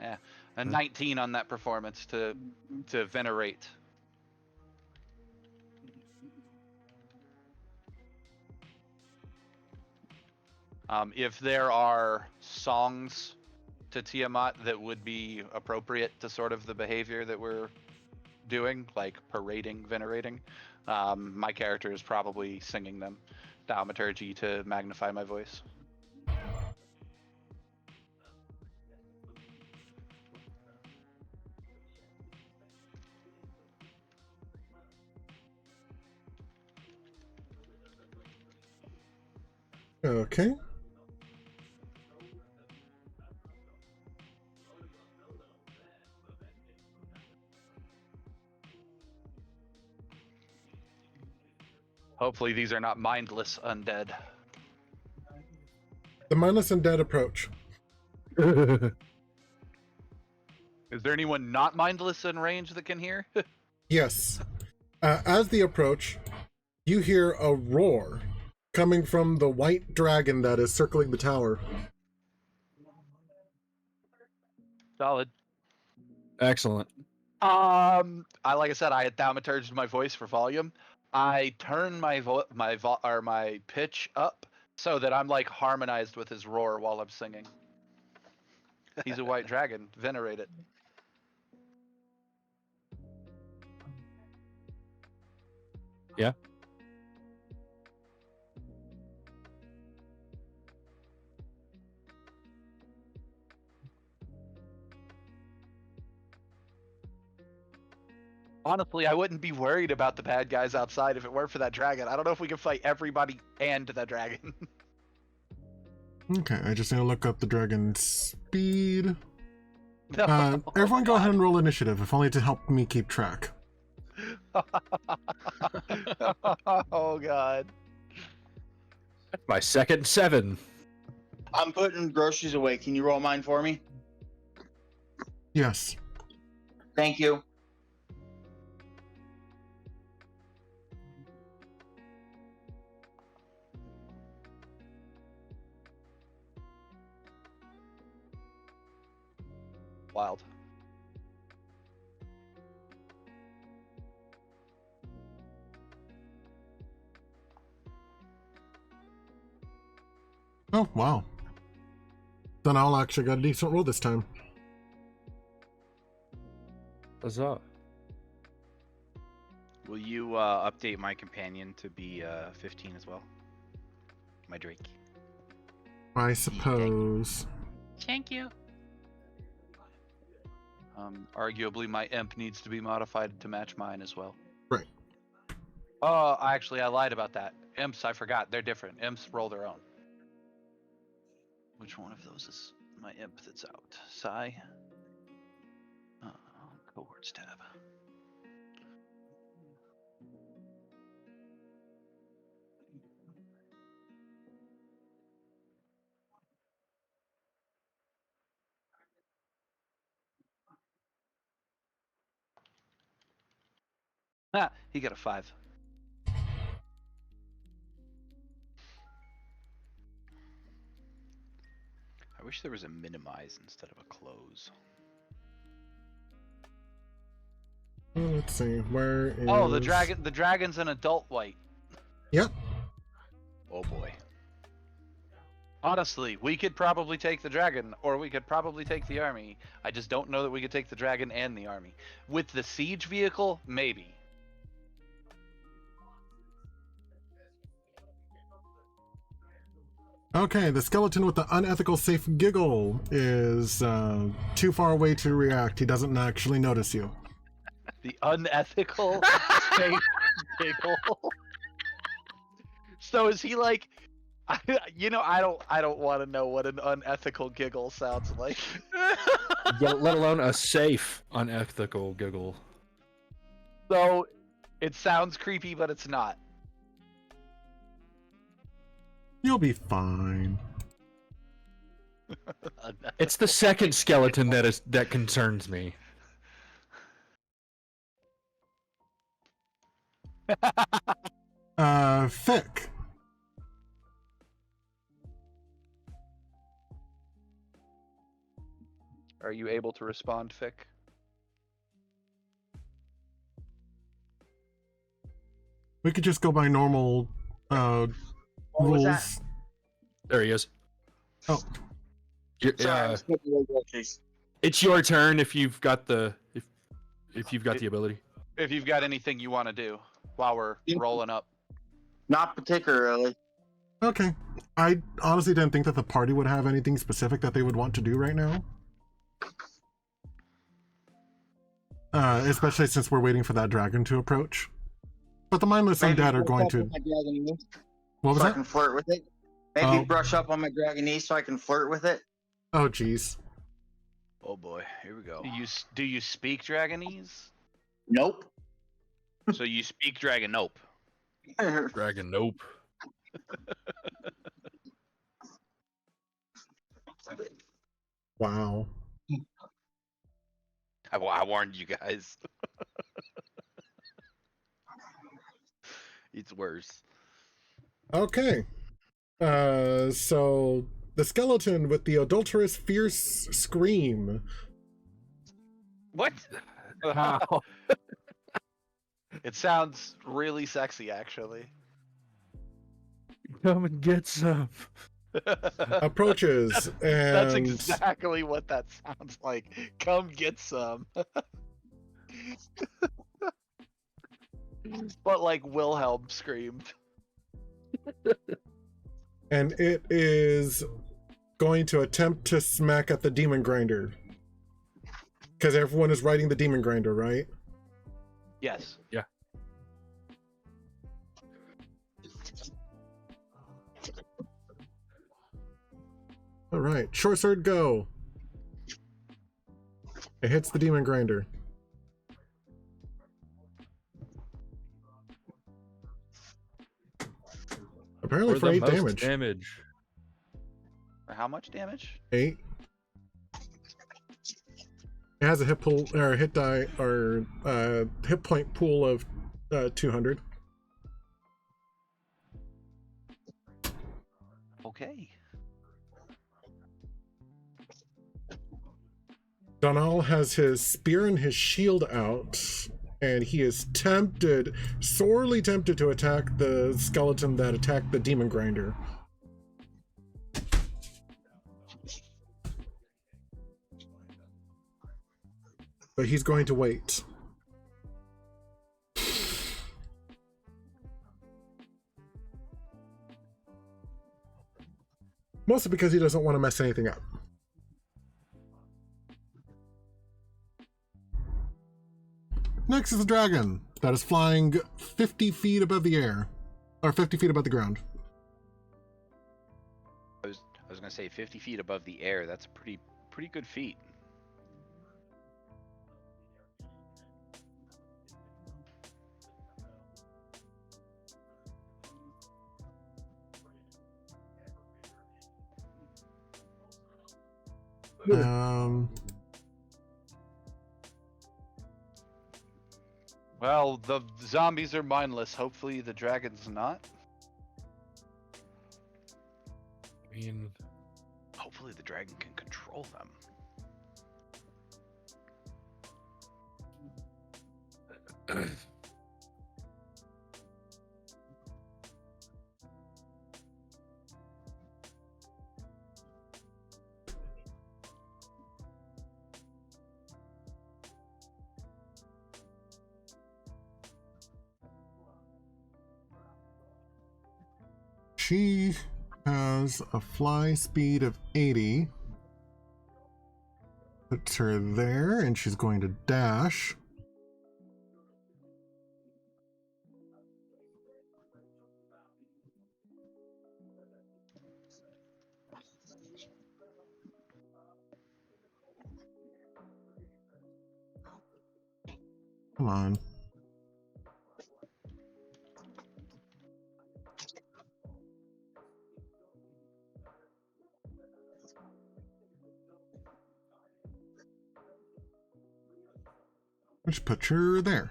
Yeah, a 19 on that performance to venerate. If there are songs to Tiamat that would be appropriate to sort of the behavior that we're doing, like parading, venerating, my character is probably singing them. Thaumaturgy to magnify my voice. Okay. Hopefully these are not mindless undead. The mindless undead approach. Is there anyone not mindless in range that can hear? Yes. As they approach, you hear a roar coming from the white dragon that is circling the tower. Solid. Excellent. Like I said, I had thaumaturged my voice for volume. I turn my pitch up so that I'm like harmonized with his roar while I'm singing. He's a white dragon. Venerate it. Yeah. Honestly, I wouldn't be worried about the bad guys outside if it weren't for that dragon. I don't know if we can fight everybody and the dragon. Okay, I just need to look up the dragon's speed. No. Everyone go ahead and roll initiative, if only to help me keep track. Oh, God. That's my second 7. I'm putting groceries away. Can you roll mine for me? Yes. Thank you. Wild. Oh, wow. Then I'll actually got a decent roll this time. Huzzah. Will you update my companion to be 15 as well? My Drake. I suppose. Thank you. Arguably, my imp needs to be modified to match mine as well. Right. Oh, actually, I lied about that. Imps, I forgot. They're different. Imps roll their own. Which one of those is my imp that's out? Psi? Cohorts tab. Ah, he got a 5. I wish there was a minimize instead of a close. Let's see, where is... Oh, the dragon's an adult white. Yep. Oh boy. Honestly, we could probably take the dragon, or we could probably take the army. I just don't know that we could take the dragon and the army. With the siege vehicle, maybe. Okay, the skeleton with the unethical safe giggle is too far away to react. He doesn't actually notice you. The unethical safe giggle. So is he like... I don't want to know what an unethical giggle sounds like. Yeah, let alone a safe unethical giggle. So it sounds creepy, but it's not. You'll be fine. It's the second skeleton that concerns me. Fick. Are you able to respond, Fick? We could just go by normal What was rules. that? There he is. Oh, Sorry, I was putting away groceries. it's your turn if you've got the if you've got the ability. If you've got anything you want to do while we're rolling up. Not particularly. okay. I honestly didn't think that the party would have anything specific that they would want to do right now. Especially since we're waiting for that dragon to approach. But the mindless undead are going to... What was so I that? can flirt with it. Maybe Oh. brush up on my dragonese so I can flirt with it. Oh, jeez. Oh boy, here we go. Do you speak Dragonese? Nope. So you speak Dragon Nope. Dragon, nope. Wow. I warned you guys. It's worse. Okay. So the skeleton with the adulterous fierce scream. What? How? It sounds really sexy, actually. Come and get some. Approaches and That's exactly what that sounds like. Come get some. But like Wilhelm screamed. and it is going to attempt to smack at the demon grinder. Because everyone is riding the demon grinder, right? Yes. Yeah. All right, short sword, go. It hits the demon grinder. Apparently for 8 damage. For how much damage? 8. It has a hit pool or hit die or hit point pool of 200. Okay. Donal has his spear and his shield out, and he is tempted, sorely tempted to attack the skeleton that attacked the demon grinder. But he's going to wait. Mostly because he doesn't want to mess anything up. Next is the dragon that is flying 50 feet above the air, or 50 feet above the ground. I was gonna say 50 feet above the air. That's a pretty good feat. Well, the zombies are mindless. Hopefully the dragon's not. I mean, Hopefully the dragon can control them. She has a fly speed of 80. Puts her there, and she's going to dash. Come on. Just put her there.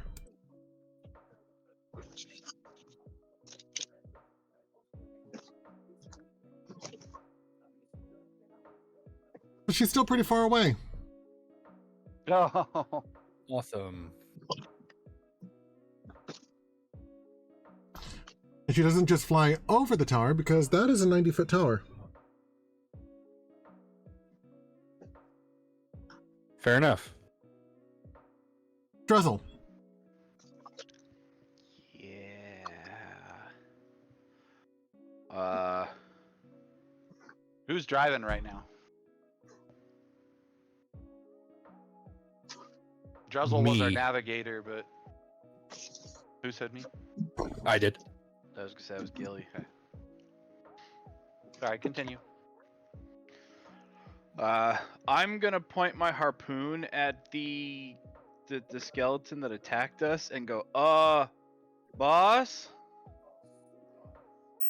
But she's still pretty far away. Oh. awesome. And she doesn't just fly over the tower, because that is a 90-foot tower. Fair enough. Druzzl. Yeah. Who's driving right now? Druzzl was our Me. navigator, but who said me? I did. I was gonna say it was Gilly. Okay. All right, continue. I'm gonna point my harpoon at the skeleton that attacked us and go, boss?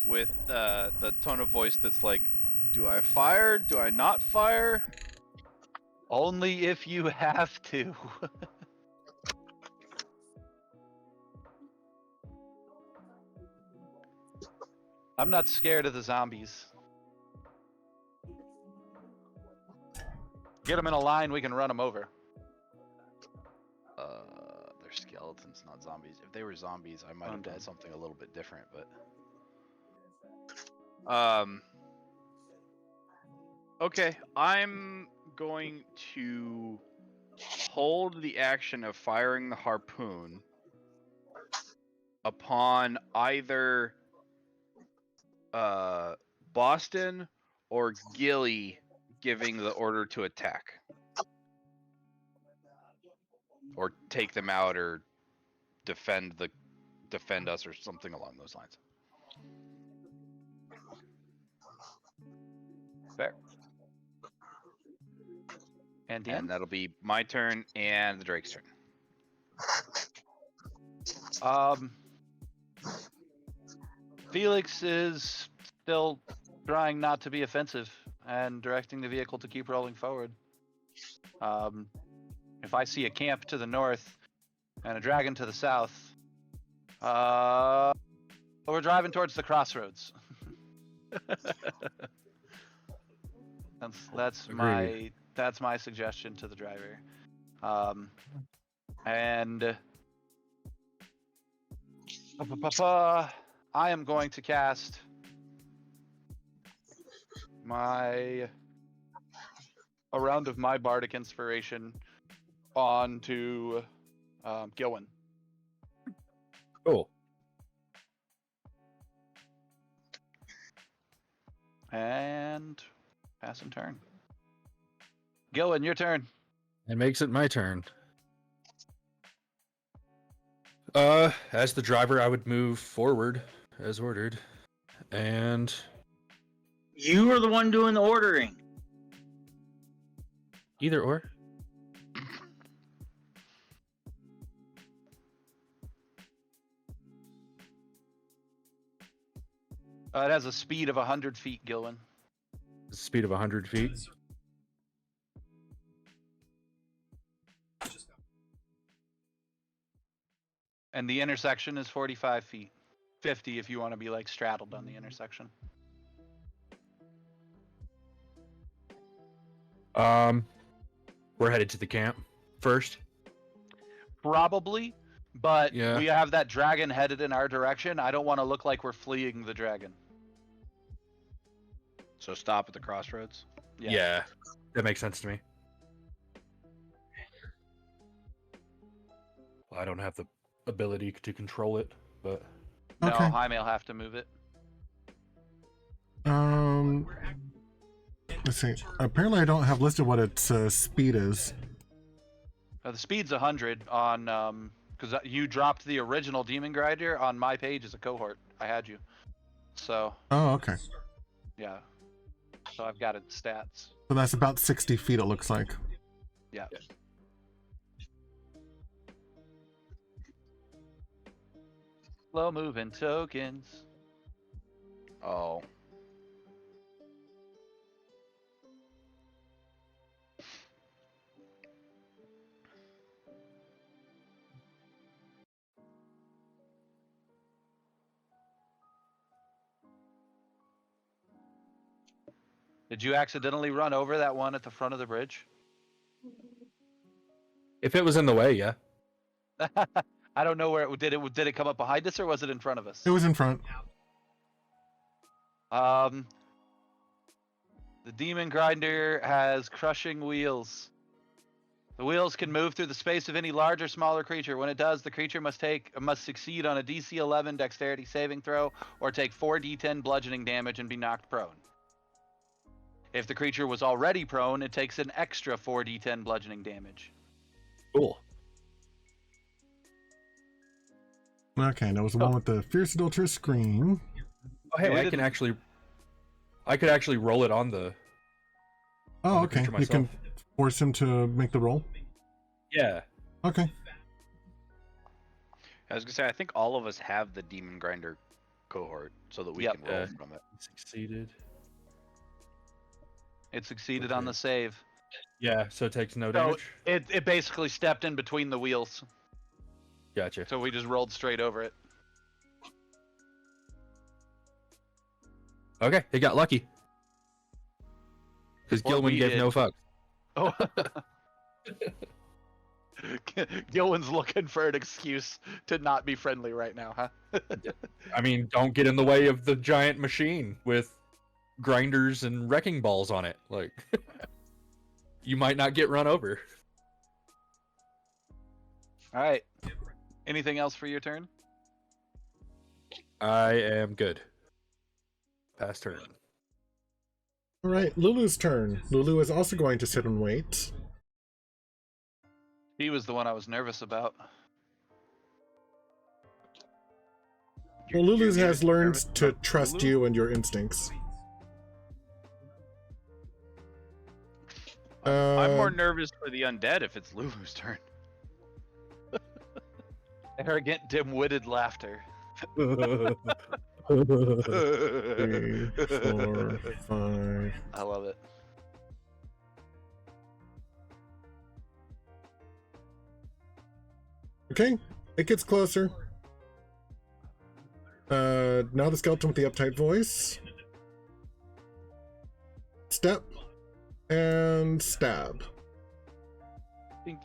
with the tone of voice that's like, do I fire? Do I not fire? Only if you have to. I'm not scared of the zombies. Get them in a line, we can run them over. They're skeletons, not zombies. If they were zombies, I might have done something a little bit different, but okay, I'm going to hold the action of firing the harpoon upon either Boston or Gilly giving the order to attack. Or take them out or defend us or something along those lines. Fair. And Dan? And that'll be my turn and the Drake's turn. Felix is still trying not to be offensive and directing the vehicle to keep rolling forward. If I see a camp to the north and a dragon to the south, we're driving towards the crossroads. that's my suggestion to the driver. I am going to cast a round of my bardic inspiration onto Gilwin. Cool. And pass and turn. Gilwin, your turn. It makes it my turn. As the driver, I would move forward as ordered, and You were the one doing the ordering. either or. It has a speed of 100 feet, Gilwin. Speed of 100 feet. And the intersection is 45 feet. 50 if you want to be like straddled on the intersection. We're headed to the camp first. Probably, but Yeah. we have that dragon headed in our direction. I don't want to look like we're fleeing the dragon. So stop at the crossroads. Yeah, that makes sense to me. Well, I don't have the ability to control it, but No, Okay. Jaime will have to move it. Let's see. Apparently, I don't have listed what its speed is. The speed's 100 on because you dropped the original demon grinder on my page as a cohort. I had you, so Oh, okay. yeah. So I've got its stats. So that's about 60 feet, it looks like. Yeah. Slow moving tokens. Oh. Did you accidentally run over that one at the front of the bridge? if it was in the way, yeah. I don't know where it did. Did it come up behind us or was it in front of us? It was in front. The demon grinder has crushing wheels. The wheels can move through the space of any large or smaller creature. When it does, the creature must succeed on a DC 11 dexterity saving throw or take 4d10 bludgeoning damage and be knocked prone. If the creature was already prone, it takes an extra 4d10 bludgeoning damage. Cool. Okay, that was the one with the fierce adulterous scream. Oh, hey, We I didn't- could actually roll it on the. Oh, the okay. creature You can myself. force him to make the roll. Yeah. Okay. I was gonna say, I think all of us have the demon grinder cohort so that we Yep. can roll from it. Succeeded. It succeeded on Okay. the save. Yeah, so it takes no So damage. it basically stepped in between the wheels. Gotcha. So we just rolled straight over it. Okay, it got lucky. Because Or we Gilwin gave did. no fucks. Oh. Gilwin's looking for an excuse to not be friendly right now, huh? I mean, don't get in the way of the giant machine with grinders and wrecking balls on it. Like, you might not get run over. All right. Anything else for your turn? I am good. Pass turn. All right, Lulu's turn. Lulu is also going to sit and wait. He was the one I was nervous about. Well, Lulu You're has nervous learned to about trust Lulu? you and your instincts. I'm more nervous for the undead if it's Lulu's turn. Arrogant, dim-witted laughter. 3, 4, 5. I love it. Okay, it gets closer. Now the skeleton with the uptight voice. Step and stab. Ding.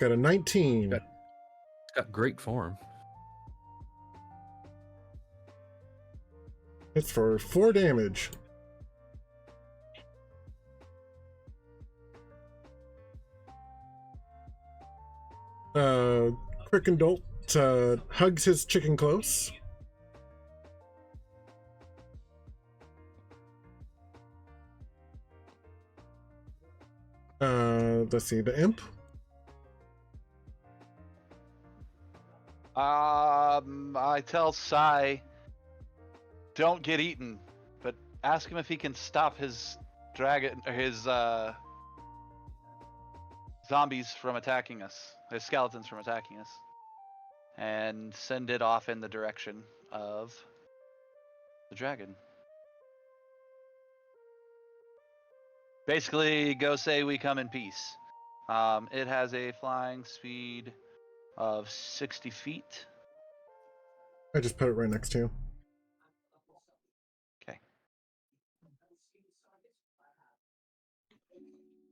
Got a 19. Got- It's got great form. It's for 4 damage. Crickendolt hugs his chicken close. Let's see, the imp. I tell Sai, don't get eaten, but ask him if he can stop his dragon or his zombies from attacking us, his skeletons from attacking us, and send it off in the direction of the dragon. Basically, go say we come in peace. It has a flying speed of 60 feet. I just put it right next to you. Okay.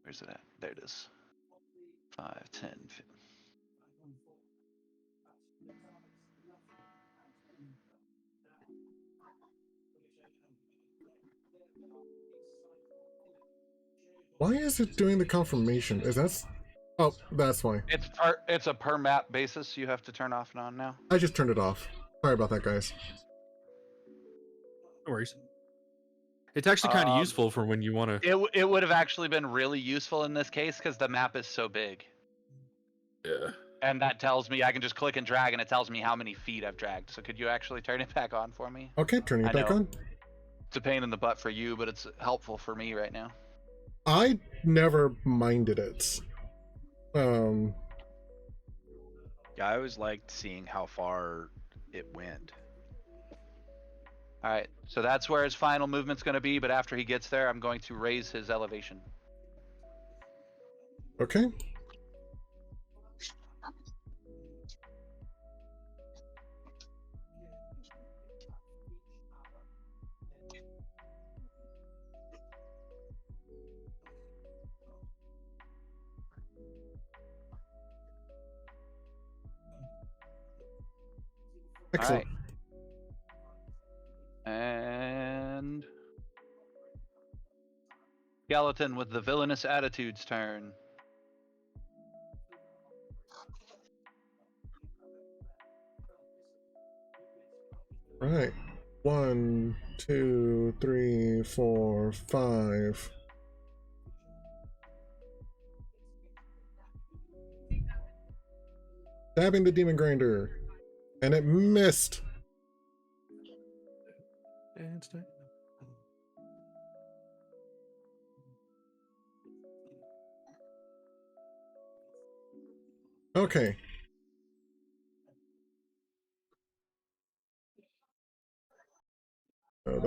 Where's it at? There it is. 5, 10, 15. Why is it doing the confirmation? Is that... Oh, that's why. It's a per map basis. You have to turn off and on now. I just turned it off. Sorry about that, guys. No worries. It's actually kind of Um, useful for when you want to. It would have actually been really useful in this case because the map is so big, Yeah. and that tells me I can just click and drag, and it tells me how many feet I've dragged. So could you actually turn it back on for me? Okay, turning it I back know. on. It's a pain in the butt for you, but it's helpful for me right now. I never minded it. Yeah, I always liked seeing how far it went. All right, so that's where his final movement's going to be. But after he gets there, I'm going to raise his elevation. Okay. Excellent. And skeleton with the villainous attitudes turn. Right. 1, 2, 3, 4, 5. Stabbing the demon grinder. And it missed. Okay.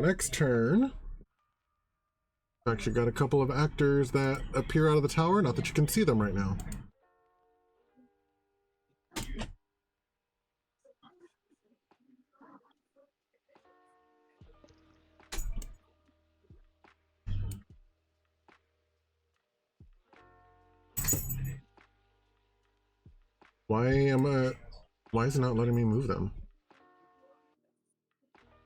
next turn, actually got a couple of actors that appear out of the tower. Not that you can see them right now. Why is it not letting me move them?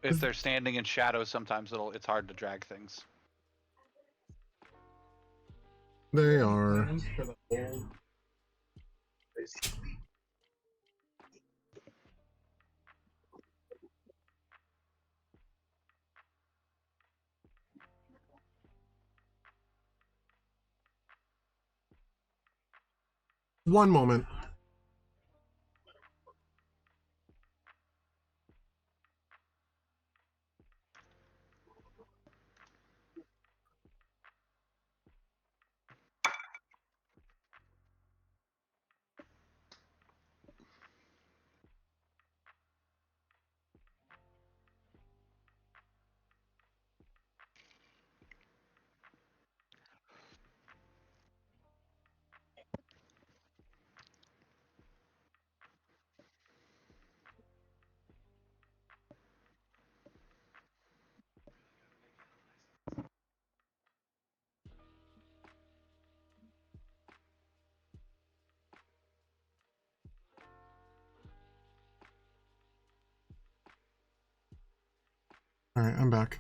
If they're standing in shadow, sometimes it's hard to drag things. They are. One moment. All right, I'm back.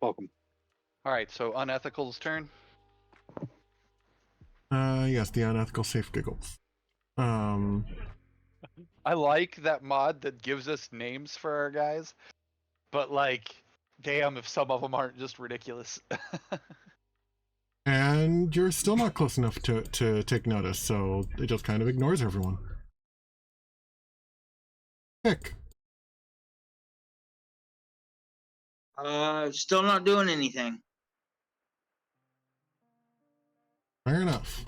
Welcome. All right, so Unethical's turn. Yes, the unethical safe giggles. I like that mod that gives us names for our guys, but like, damn if some of them aren't just ridiculous. And you're still not close enough to take notice, so it just kind of ignores everyone. Pick. Still not doing anything. Fair enough.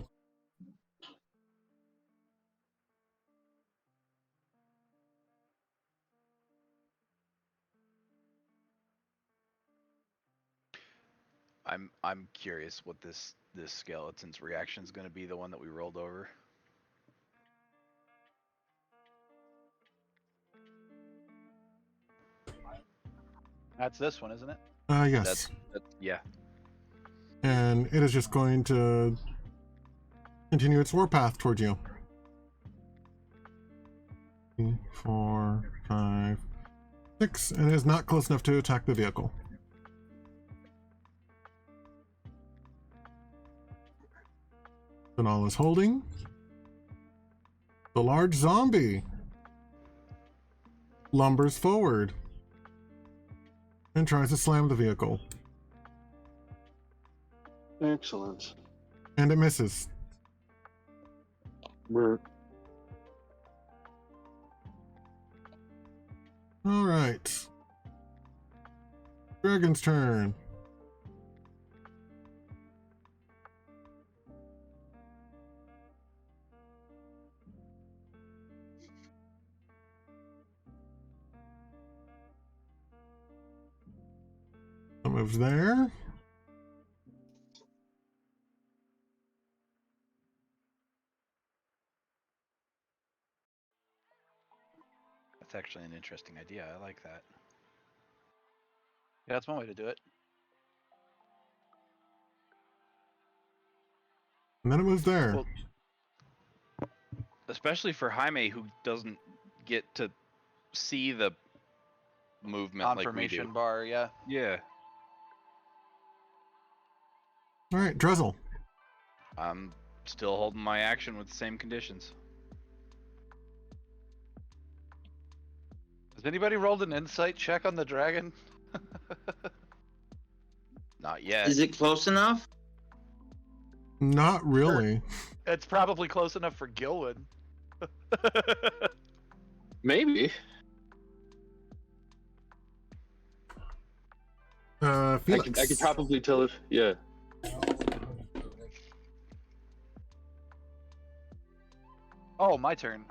I'm curious what this skeleton's reaction is going to be, the one that we rolled over. That's this one, isn't it? Yes. Yeah. And it is just going to continue its warpath towards you. 3, 4, 5, 6, and it is not close enough to attack the vehicle. Banal is holding. The large zombie lumbers forward and tries to slam the vehicle. Excellent. And it misses. We're All right. Dragon's turn. That moves there. That's actually an interesting idea. I like that. Yeah, that's one way to do it. And then it moves there. Well, Especially for Jaime, who doesn't get to see the movement like we confirmation do. bar, yeah. Yeah. All right, Druzzl. I'm still holding my action with the same conditions. Has anybody rolled an insight check on the dragon? Not yet. Is it close enough? Not really. It's probably close enough for Gilwin. maybe. Felix. I could probably tell if yeah. Oh, my turn.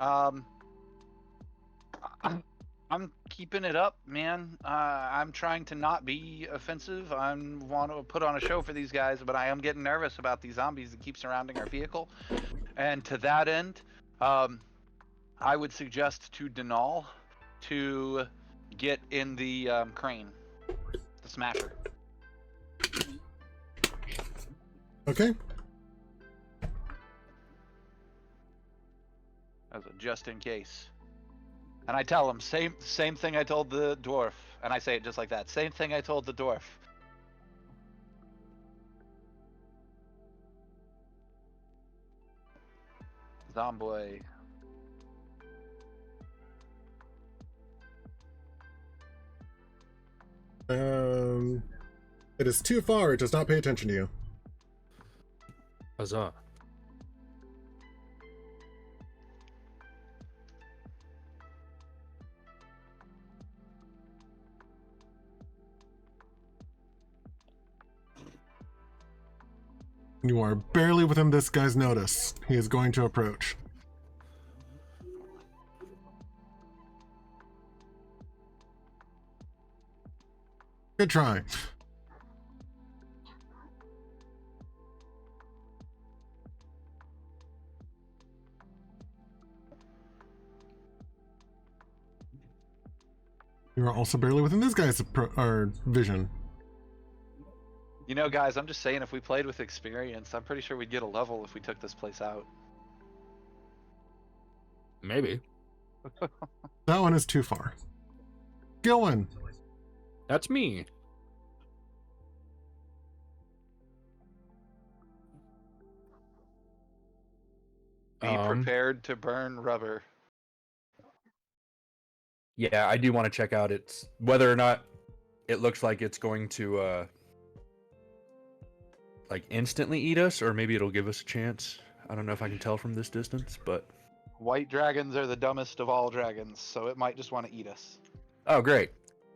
I'm keeping it up, man. I'm trying to not be offensive. I want to put on a show for these guys, but I am getting nervous about these zombies that keep surrounding our vehicle. And to that end, I would suggest to Denal to get in the crane, the smasher. Okay. As a just in case. And I tell him, same thing I told the dwarf. And I say it just like that. Same thing I told the dwarf. Zomboy. It is too far. It does not pay attention to you. Huzzah. You are barely within this guy's notice. He is going to approach. Good try. You are also barely within this guy's vision. You know, guys, I'm just saying, if we played with experience, I'm pretty sure we'd get a level if we took this place out. Maybe. That one is too far. Gillen. That's me. Be prepared to burn rubber. Yeah, I do want to check out its whether or not it looks like it's going to like instantly eat us, or maybe it'll give us a chance. I don't know if I can tell from this distance, but White dragons are the dumbest of all dragons, so it might just want to eat us. oh great.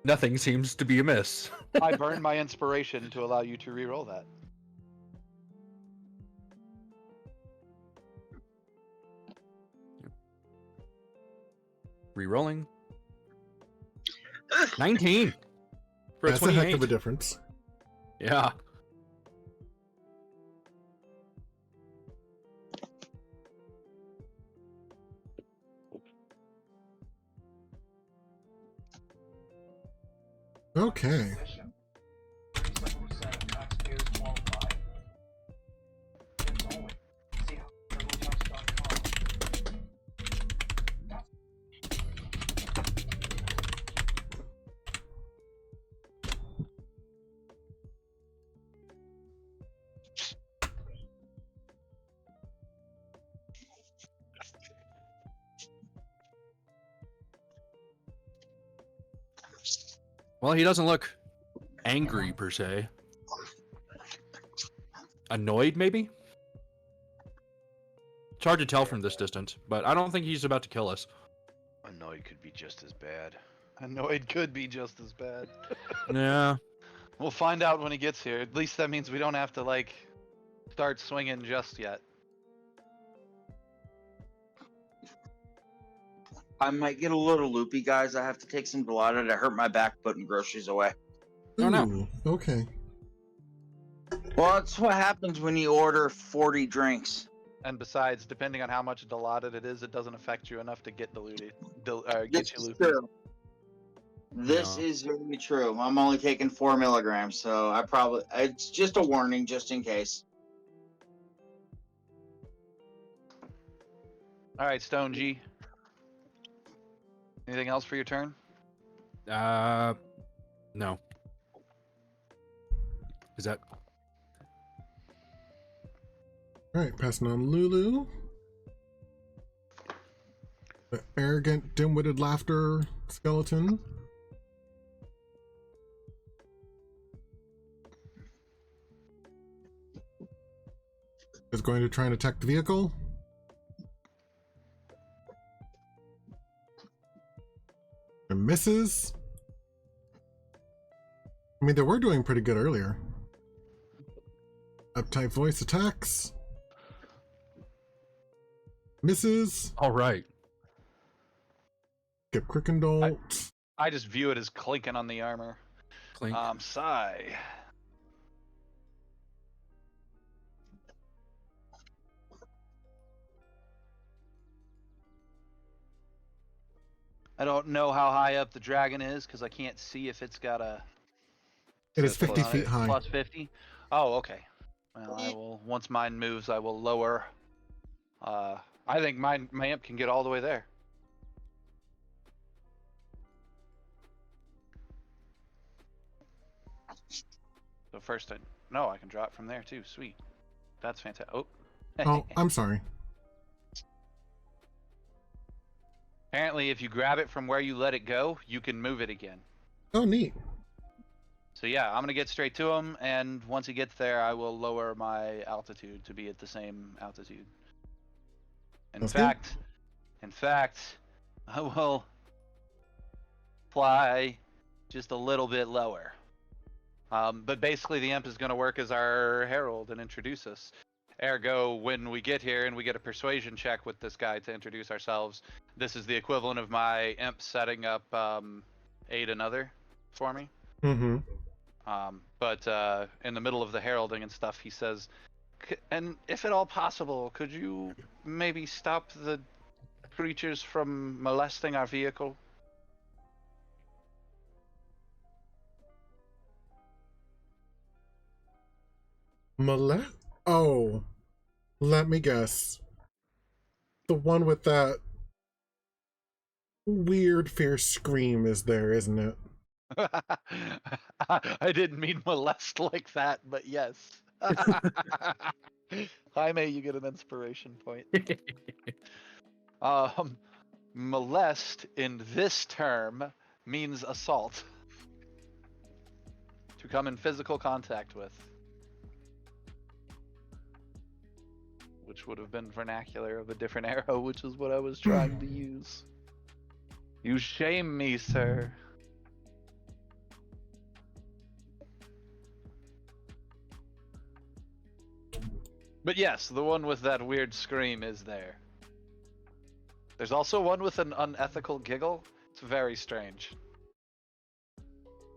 Nothing seems to be amiss. I burned my inspiration to allow you to re-roll that. Rerolling. 19 for a That's a heck 28. of a difference. Yeah. Okay. Well, he doesn't look angry per se. Annoyed, maybe? It's hard to tell from this distance, but I don't think he's about to kill us. Annoyed could be just as bad. Annoyed could be just as bad. Yeah. We'll find out when he gets here. At least that means we don't have to, like, start swinging just yet. I might get a little loopy, guys. I have to take some Dilaudid to hurt my back putting groceries away. Oh, no. Ooh, okay. Well, that's what happens when you order 40 drinks. And besides, depending on how much dilaudid it is, it doesn't affect you enough to get diluted. Get This you is loopy. true. This No. is very true. I'm only taking 4 milligrams, so it's just a warning, just in case. All right, Stone G. Anything else for your turn? No. Is that... Alright, passing on Lulu. The arrogant, dim-witted laughter skeleton. Is going to try and attack the vehicle. And misses. I mean, they were doing pretty good earlier. Uptight voice attacks. Misses. All right. Skip Crickendolt. I just view it as clinking on the armor. Clink. Sigh. I don't know how high up the dragon is because I can't see if it's got a. It is says 50 plus- feet high. Plus 50. Oh, okay. Well, I will. Once mine moves, I will lower. I think my imp can get all the way there. So first, I can drop from there too. Sweet. That's fantastic. Oh. Oh, I'm sorry. Apparently, if you grab it from where you let it go, you can move it again. Oh, neat. So yeah, I'm gonna get straight to him, and once he gets there, I will lower my altitude to be at the same altitude. In That's fact, I will fly just a little bit lower. But basically, the imp is gonna work as our herald and introduce us. Ergo, when we get here and we get a persuasion check with this guy to introduce ourselves, this is the equivalent of my imp setting up aid another for me. Mm-hmm. But in the middle of the heralding and stuff, he says, and if at all possible, could you maybe stop the creatures from molesting our vehicle? Oh, let me guess. The one with that weird, fierce scream is there, isn't it? I didn't mean molest like that, but yes. Jaime, you get an inspiration point. Molest in this term means assault. To come in physical contact with. Which would have been vernacular of a different arrow, which is what I was trying to use. You shame me, sir. But yes, the one with that weird scream is there. There's also one with an unethical giggle. It's very strange.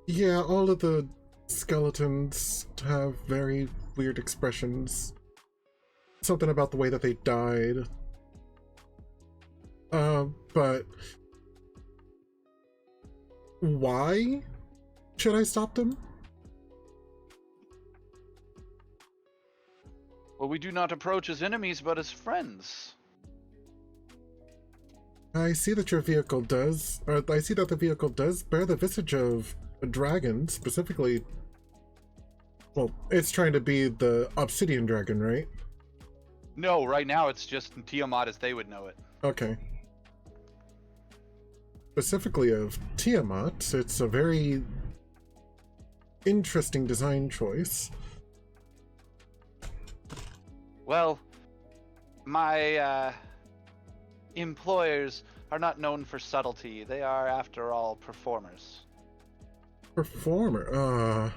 Yeah, all of the skeletons have very weird expressions. Something about the way that they died. But why should I stop them? Well, we do not approach as enemies, but as friends. I see that your vehicle does, or I see that the vehicle does bear the visage of a dragon, specifically. Well, it's trying to be the obsidian dragon, right? No, right now it's just Tiamat as they would know it. Okay. Specifically of Tiamat, it's a very interesting design choice. Well, my employers are not known for subtlety. They are, after all, performers. Performer? Are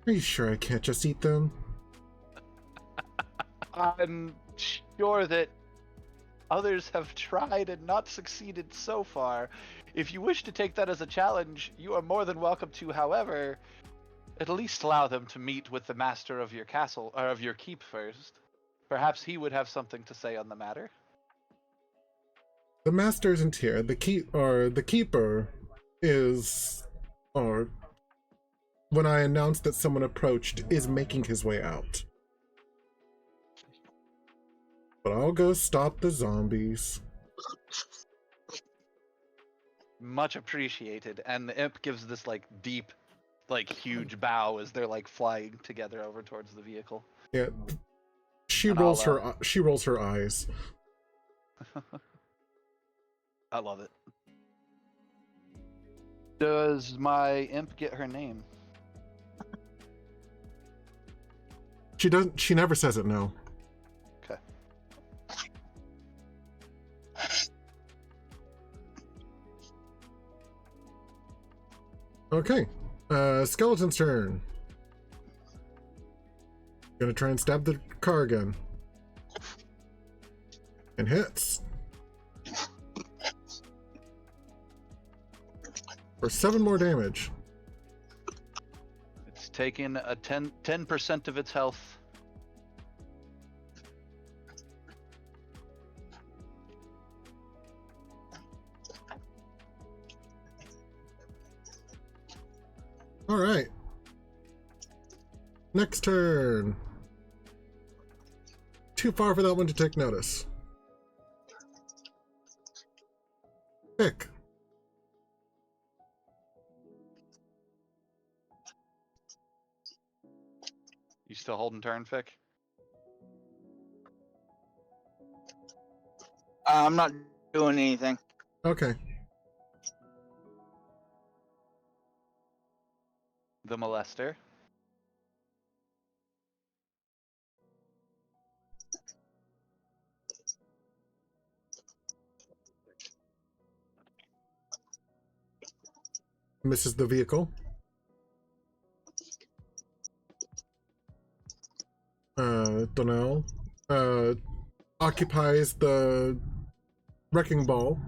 you sure I can't just eat them? I'm sure that others have tried and not succeeded so far. If you wish to take that as a challenge, you are more than welcome to. However, at least allow them to meet with the master of your castle, or of your keep first. Perhaps he would have something to say on the matter. The master isn't here. The keeper is, or when I announced that someone approached, is making his way out. But I'll go stop the zombies. Much appreciated. And the imp gives this like deep, like huge bow as they're like flying together over towards the vehicle. Yeah, she And rolls I'll, her eyes. I love it. Does my imp get her name? She doesn't. She never says it. No. Okay. Okay. Skeleton's turn. Gonna try and stab the car again. And hits. For 7 more damage. It's taking a 10% of its health. All right. Next turn. Too far for that one to take notice. Pick. You still holding turn, Fick? I'm not doing anything. Okay. The molester. Misses the vehicle. Don't know. Occupies the wrecking ball,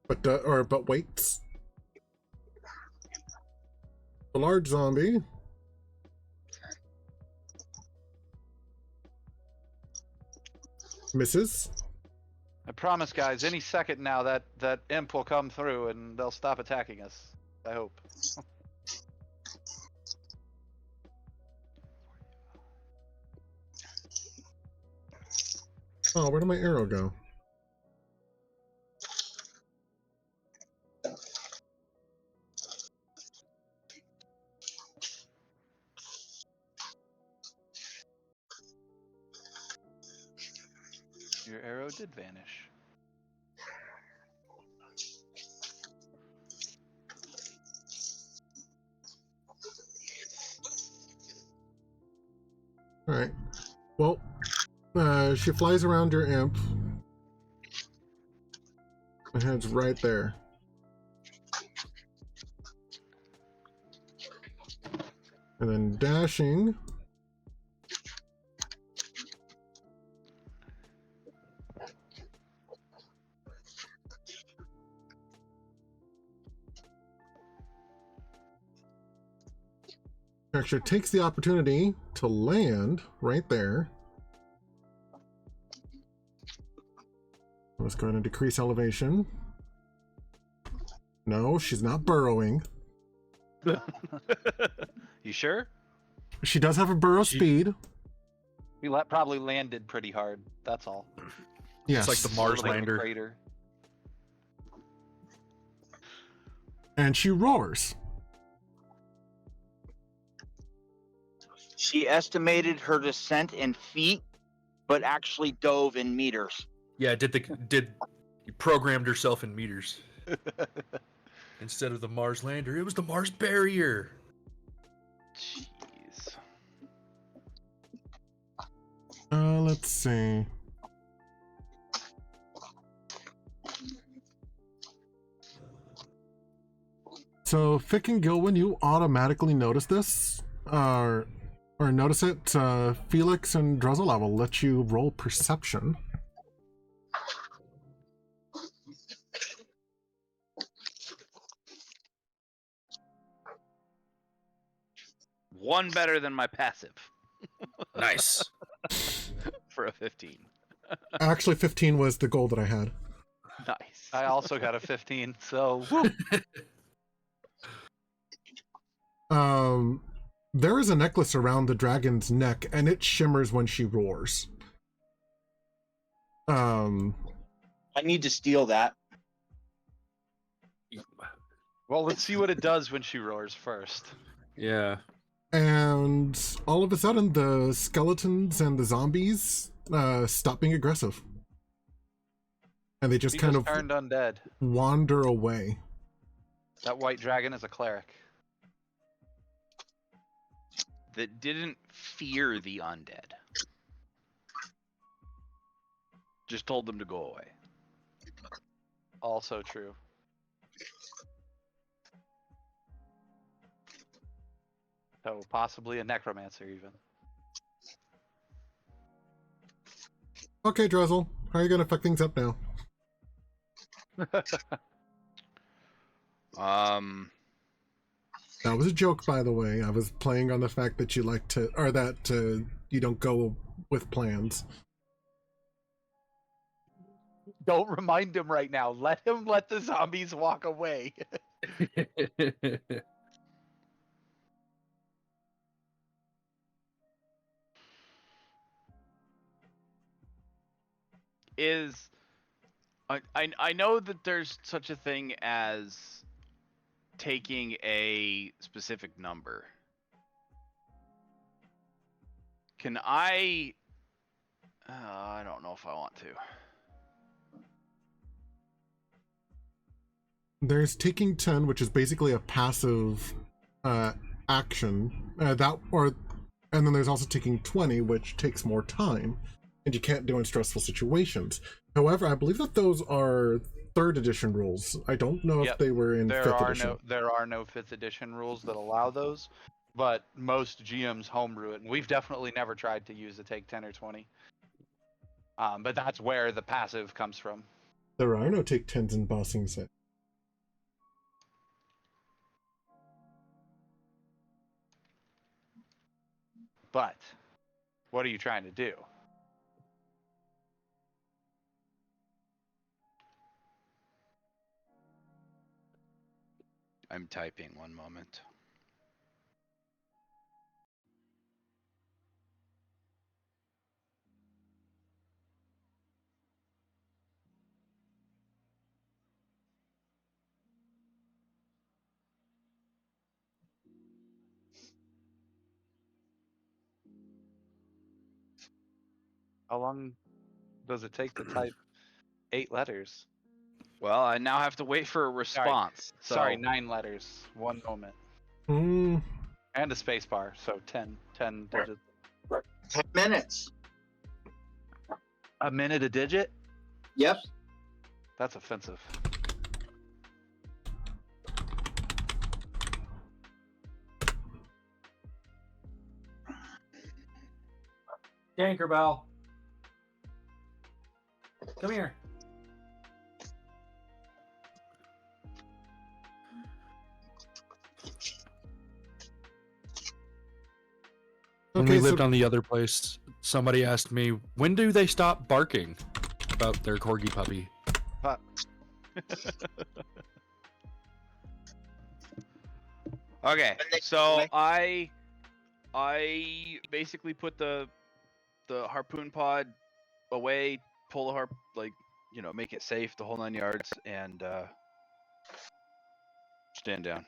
but waits. The large zombie misses. I promise, guys, any second now that imp will come through and they'll stop attacking us. I hope. Oh, where did my arrow go? Your arrow did vanish. All right. Well, she flies around your imp. And heads right there. And then dashing. Actually takes the opportunity to land right there. Let's go ahead and decrease elevation. No, she's not burrowing. You sure? She does have a burrow speed. We probably landed pretty hard. That's all. Yes. It's like the Mars Like a lander. crater. And she roars. She estimated her descent in feet, but actually dove in meters. Yeah, you programmed herself in meters. Instead of the Mars lander, it was the Mars barrier. Jeez. Let's see. So, Fick and Gilwin, you automatically notice this, or notice it. Felix and Druzzl, I will let you roll perception. One better than my passive Nice. for a 15. Actually, 15 was the goal that I had. Nice. I also got a 15, so There is a necklace around the dragon's neck, and it shimmers when she roars. I need to steal that. well, let's see what it does when she roars first. Yeah. And all of a sudden, the skeletons and the zombies stop being aggressive. And they just He kind just of turned undead. wander away. That white dragon is a cleric. That didn't fear the undead. Just told them to go away. Also true. So possibly a necromancer even. Okay, Druzzl, how are you going to fuck things up now? That was a joke, by the way. I was playing on the fact that you like to, or that you don't go with plans. Don't remind him right now. Let him let the zombies walk away. Is I know that there's such a thing as taking a specific number. Can I don't know if I want to. There's taking 10, which is basically a passive action. And then there's also taking 20, which takes more time, and you can't do in stressful situations. However, I believe that those are 3rd edition rules. I don't know if they were in 5th edition. There are no 5th edition rules that allow those, but most GMs homebrew it, and we've definitely never tried to use a take 10 or 20. But that's where the passive comes from. There are no take 10s in bossing set. But what are you trying to do? I'm typing, one moment. How long does it take to type 8 letters? Well, I now have to wait for a response. Sorry, 9 letters. 1 moment. Mm. And a space bar, so 10 digits. 10 minutes. A minute a digit? Yep. That's offensive. Tinkerbell. Come here. When Okay, we lived on the other place, somebody asked me, when do they stop barking about their corgi puppy? Okay, When they so go I basically put the harpoon pod away, pull the make it safe, the whole 9 yards, and stand down.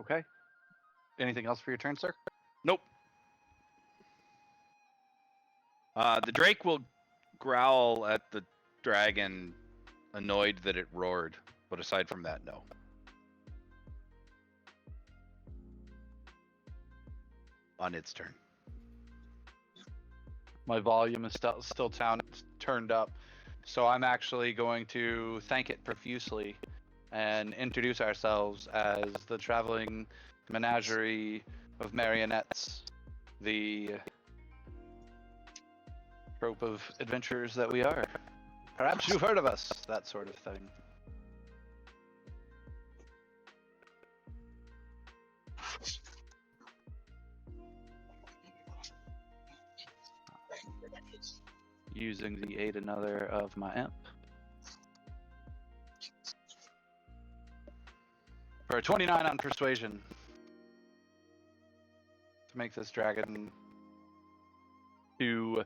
Okay. Anything else for your turn, sir? Nope. The Drake will growl at the dragon, annoyed that it roared, but aside from that, no. On its turn. My volume is still turned up, so I'm actually going to thank it profusely and introduce ourselves as the traveling menagerie of Marionettes, the trope of adventurers that we are. Perhaps you've heard of us, that sort of thing. Using the aid another of my imp. For a 29 on persuasion. To make this dragon to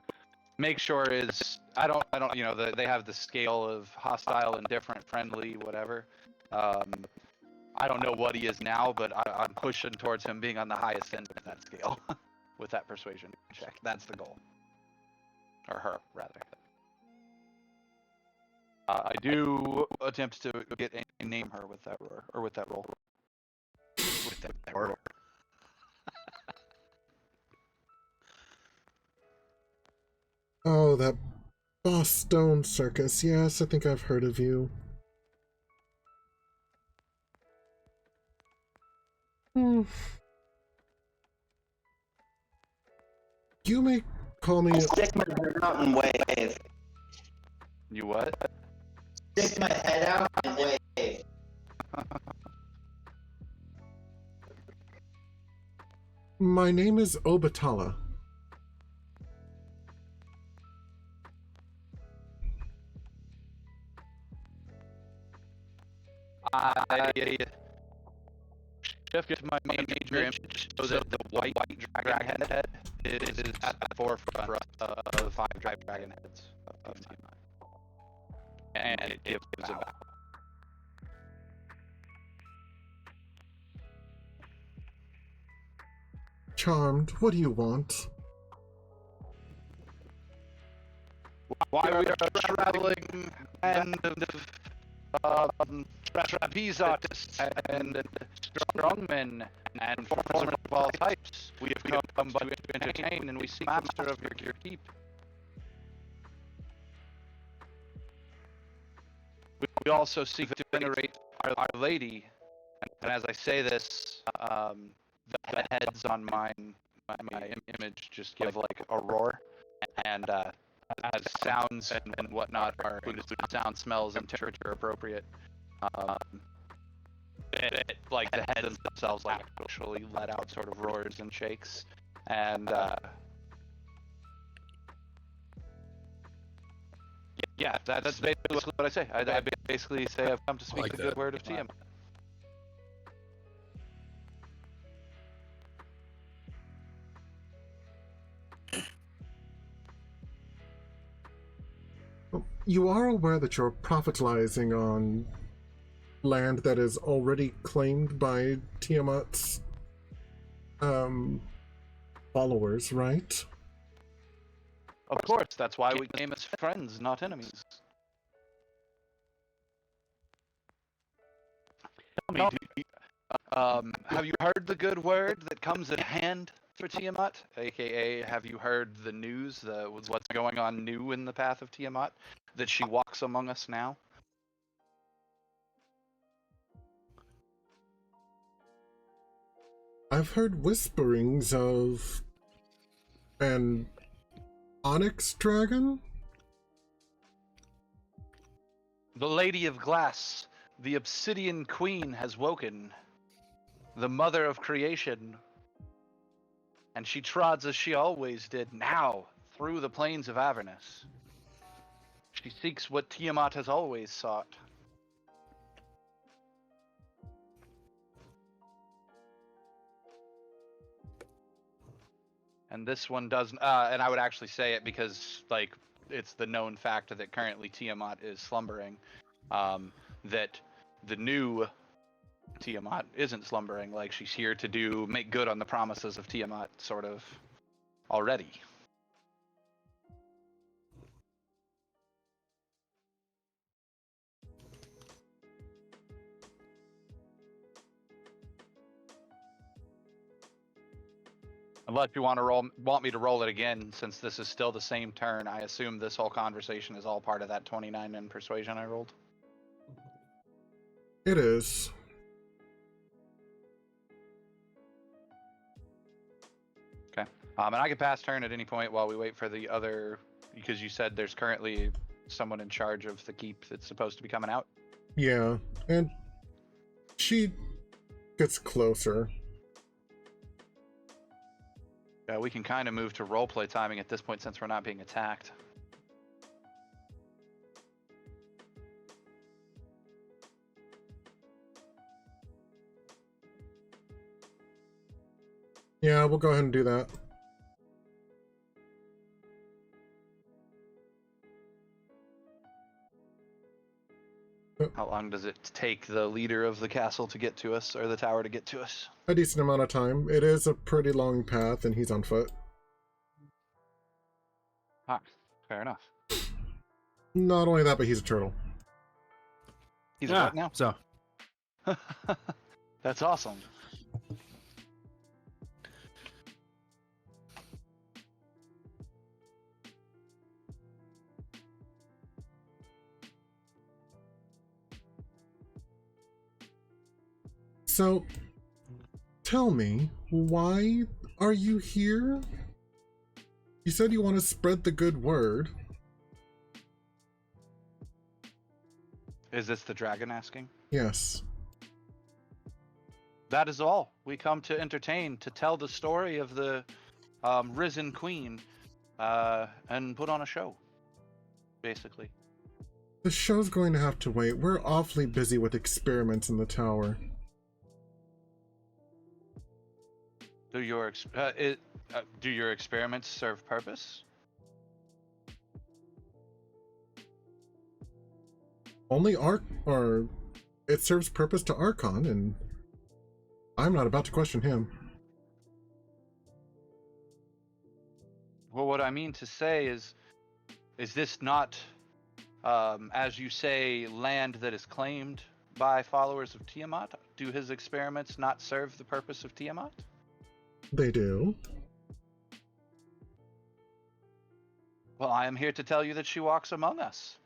make sure is I don't they have the scale of hostile, indifferent, friendly, whatever. I don't know what he is now, but I'm pushing towards him being on the highest end of that scale with that persuasion check. That's the goal. Or her, rather. I do attempt to name her with that roar, or with that roll. With that roar. Oh, that Boss Stone Circus. Yes, I think I've heard of you. You may call me. I'll stick my head out and wave. You what? Stick my head out and wave. My name is Obatala. I shifted my major image so that the white dragon head is at the forefront of the 5 dragon heads of Tiamat. And it gives a bow. Charmed, what do you want? Why we are traveling and trapeze artists and strongmen and performers of all types. We have come but to entertain, and we seek master of your keep. We also seek to venerate our lady, and as I say this, the heads on my image just give like a roar, and as sounds and whatnot are sound, smells, and temperature appropriate. Like the heads themselves like actually let out sort of roars and shakes, and yeah, that's basically what I say. I basically say I've come to speak the good word of Tiamat. You are aware that you're profitalizing on land that is already claimed by Tiamat's followers, right? Of course, that's why we came as friends, not enemies. Tell me, have you heard the good word that comes in hand for Tiamat? AKA, have you heard the news, what's going on new in the path of Tiamat? That she walks among us now? I've heard whisperings of an onyx dragon? The Lady of Glass, the Obsidian Queen, has woken. The Mother of Creation. And she trods as she always did, now, through the plains of Avernus. She seeks what Tiamat has always sought. And this one doesn't, and I would actually say it because, like, it's the known fact that currently Tiamat is slumbering. That the new Tiamat isn't slumbering, like she's here to make good on the promises of Tiamat, sort of, already. Unless you want me to roll it again, since this is still the same turn, I assume this whole conversation is all part of that 29 in persuasion I rolled. It is. Okay. And I can pass turn at any point while we wait for the other, because you said there's currently someone in charge of the keep that's supposed to be coming out. Yeah, and she gets closer. Yeah, we can kind of move to roleplay timing at this point since we're not being attacked. Yeah, we'll go ahead and do that. How long does it take the leader of the castle to get to us, or the tower to get to us? A decent amount of time. It is a pretty long path, and he's on foot. Ah, fair enough. Not only that, but he's a turtle. He's what now? So, That's awesome. So, tell me, why are you here? You said you want to spread the good word. Is this the dragon asking? Yes. That is all. We come to entertain, to tell the story of the risen queen, and put on a show, basically. The show's going to have to wait. We're awfully busy with experiments in the tower. Do your experiments serve purpose? Only it serves purpose to Arkhan, and I'm not about to question him. Well, what I mean to say is this not, as you say, land that is claimed by followers of Tiamat? Do his experiments not serve the purpose of Tiamat? They do. Well, I am here to tell you that she walks among us.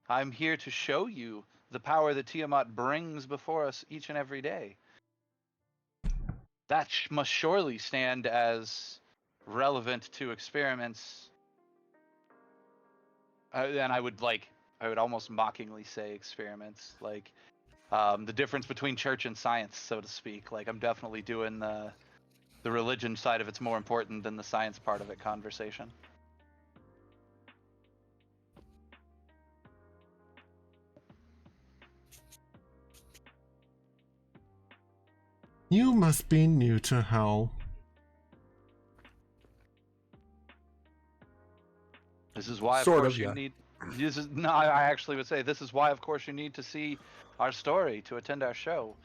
I'm here to show you the power that Tiamat brings before us each and every day. That must surely stand as relevant to experiments. And I would almost mockingly say experiments, like the difference between church and science, so to speak. Like, I'm definitely doing the religion side of it's more important than the science part of it conversation. You must be new to hell. This is why, of Sort course, of, you yeah. need. No, I actually would say this is why, of course, you need to see our story to attend our show.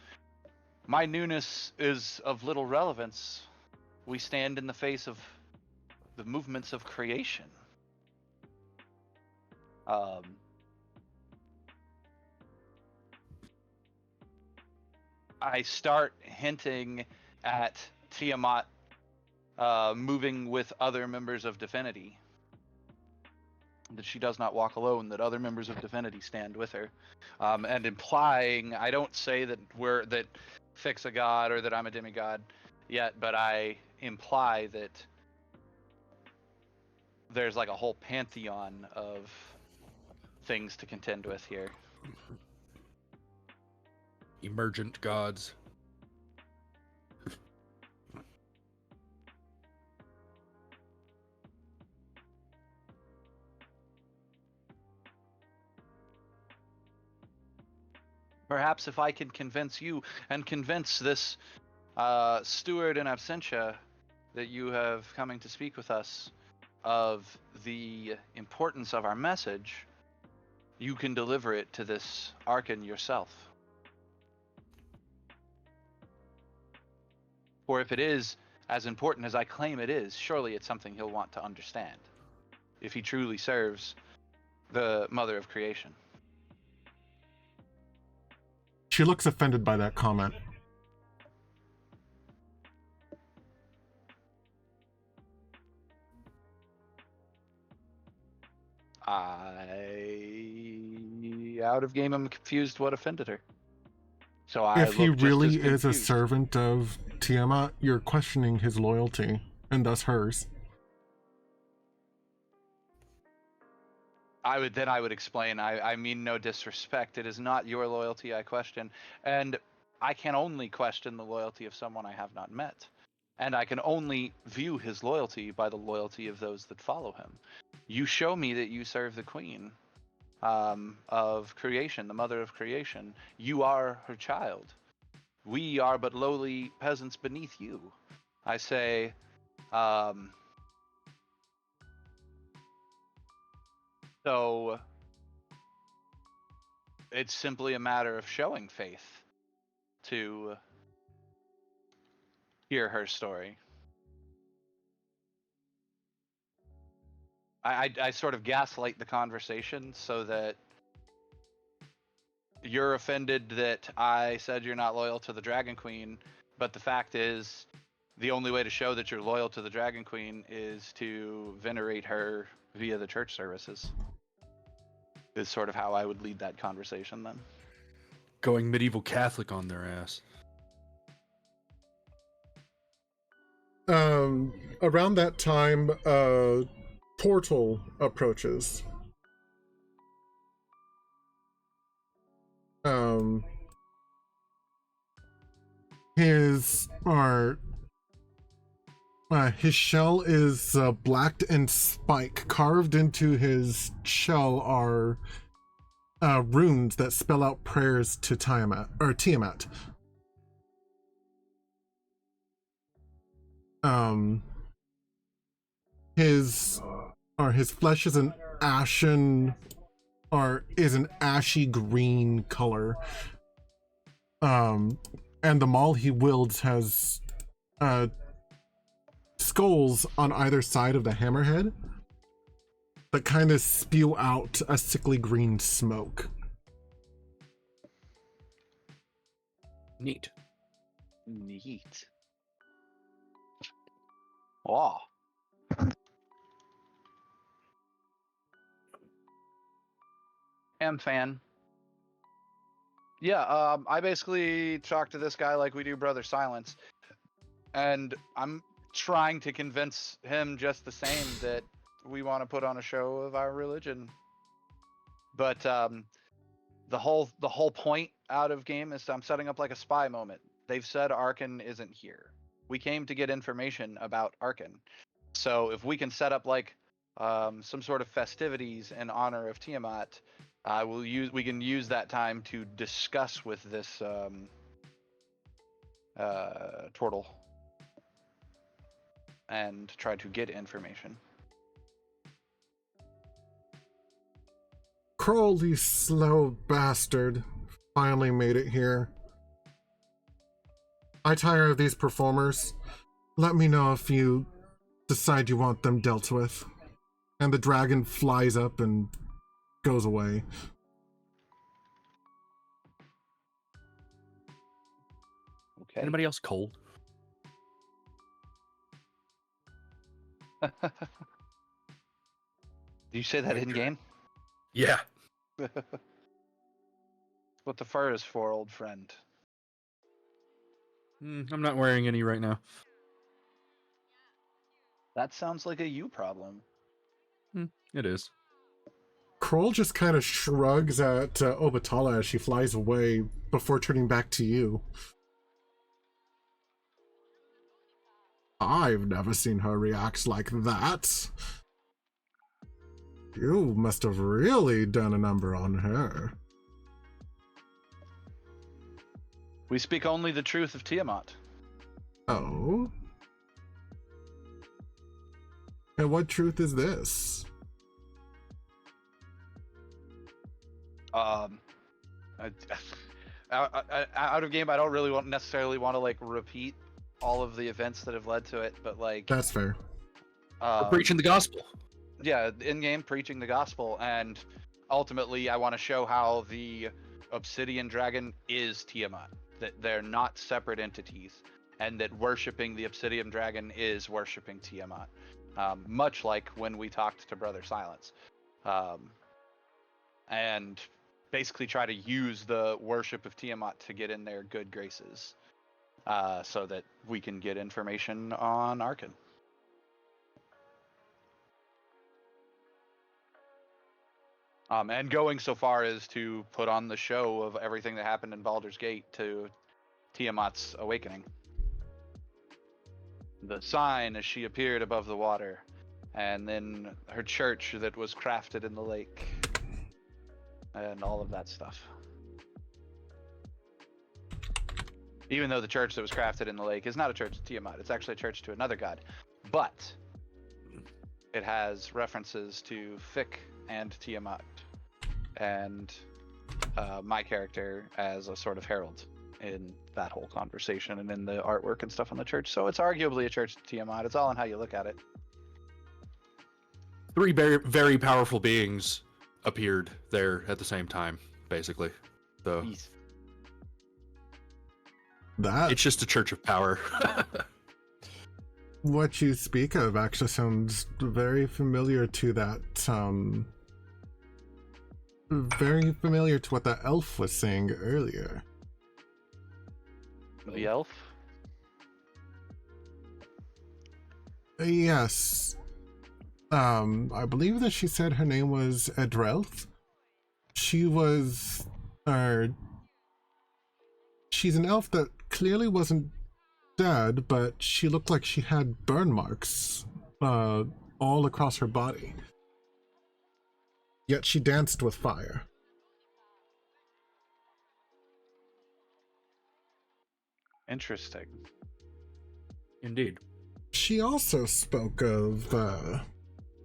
My newness is of little relevance. We stand in the face of the movements of creation. I start hinting at Tiamat moving with other members of Divinity. That she does not walk alone, that other members of Divinity stand with her. And implying, I don't say that Fix a god or that I'm a demigod yet, but I imply that there's like a whole pantheon of things to contend with here. Emergent gods. Perhaps if I can convince you and convince this steward in absentia that you have coming to speak with us of the importance of our message, you can deliver it to this Arkhan yourself. For if it is as important as I claim it is, surely it's something he'll want to understand, if he truly serves the Mother of Creation. She looks offended by that comment. Out of game, I'm confused what offended her. So I If he look just really as is a confused. servant of Tiamat, you're questioning his loyalty, and thus hers. I would explain, I mean no disrespect. It is not your loyalty I question. And I can only question the loyalty of someone I have not met. And I can only view his loyalty by the loyalty of those that follow him. You show me that you serve the queen of creation, the mother of creation. You are her child. We are but lowly peasants beneath you. I say, so it's simply a matter of showing faith to hear her story. I sort of gaslight the conversation so that you're offended that I said you're not loyal to the Dragon Queen, but the fact is the only way to show that you're loyal to the Dragon Queen is to venerate her via the church services. Is sort of how I would lead that conversation then. Going medieval Catholic on their ass. Around that time, portal approaches. His shell is blacked and spike. Carved into his shell are runes that spell out prayers to Tiamat. His flesh is an ashy green color. And the maul he wields has skulls on either side of the hammerhead that kind of spew out a sickly green smoke. Neat. Neat. Wow. Fan. Yeah, I basically talked to this guy like we do Brother Silence, and I'm trying to convince him just the same that we want to put on a show of our religion. But the whole point out of game is I'm setting up like a spy moment. They've said Arkhan isn't here. We came to get information about Arkhan. So if we can set up like some sort of festivities in honor of Tiamat, we can use that time to discuss with this turtle and try to get information. Kroll, you slow bastard, finally made it here. I tire of these performers. Let me know if you decide you want them dealt with. And the dragon flies up and goes away. Okay. Anybody else cold? Do you say that in game? Yeah. What the fur is for, old friend. I'm not wearing any right now. That sounds like a you problem. It is. Kroll just kind of shrugs at Obatala as she flies away before turning back to you. I've never seen her react like that. You must have really done a number on her. We speak only the truth of Tiamat. Oh? And what truth is this? Out of game, I don't really necessarily want to like repeat all of the events that have led to it, but like That's fair. We're preaching the gospel. Yeah, in game preaching the gospel, and ultimately, I want to show how the Obsidian Dragon is Tiamat. That they're not separate entities, and that worshiping the Obsidian Dragon is worshiping Tiamat. Much like when we talked to Brother Silence. And basically try to use the worship of Tiamat to get in their good graces, so that we can get information on Arkhan. And going so far as to put on the show of everything that happened in Baldur's Gate to Tiamat's awakening. The sign as she appeared above the water, and then her church that was crafted in the lake, and all of that stuff. Even though the church that was crafted in the lake is not a church to Tiamat, it's actually a church to another god. But it has references to Fick and Tiamat, and my character as a sort of herald in that whole conversation and in the artwork and stuff on the church. So it's arguably a church to Tiamat. It's all in how you look at it. 3 very, very powerful beings appeared there at the same time, basically. So That it's just a church of power. what you speak of actually sounds very familiar to that, very familiar to what that elf was saying earlier. The elf? Yes. I believe that she said her name was Edrelth. She was, she's an elf that clearly wasn't dead, but she looked like she had burn marks, all across her body. Yet she danced with fire. Interesting. Indeed. She also spoke of,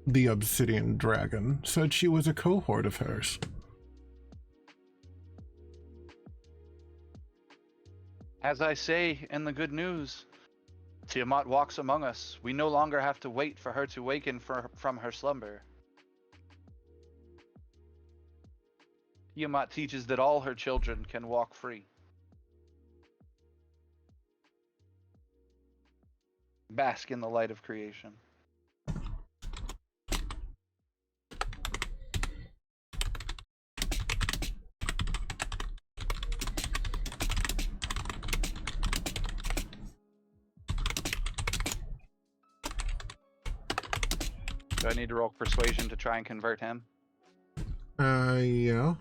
the obsidian dragon, said she was a cohort of hers. As I say in the good news, Tiamat walks among us. We no longer have to wait for her to waken from her slumber. Tiamat teaches that all her children can walk free. Bask in the light of creation. Do I need to roll persuasion to try and convert him? Yeah.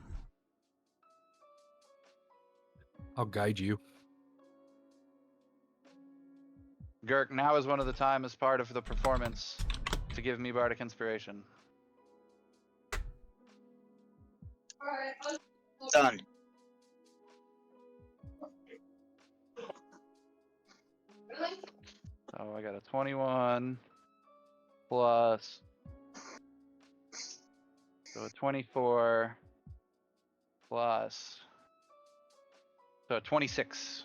I'll guide you. Girk, now is one of the time as part of the performance to give me bardic inspiration. Done. So I got a 21 plus, so a 24 plus, so a 26.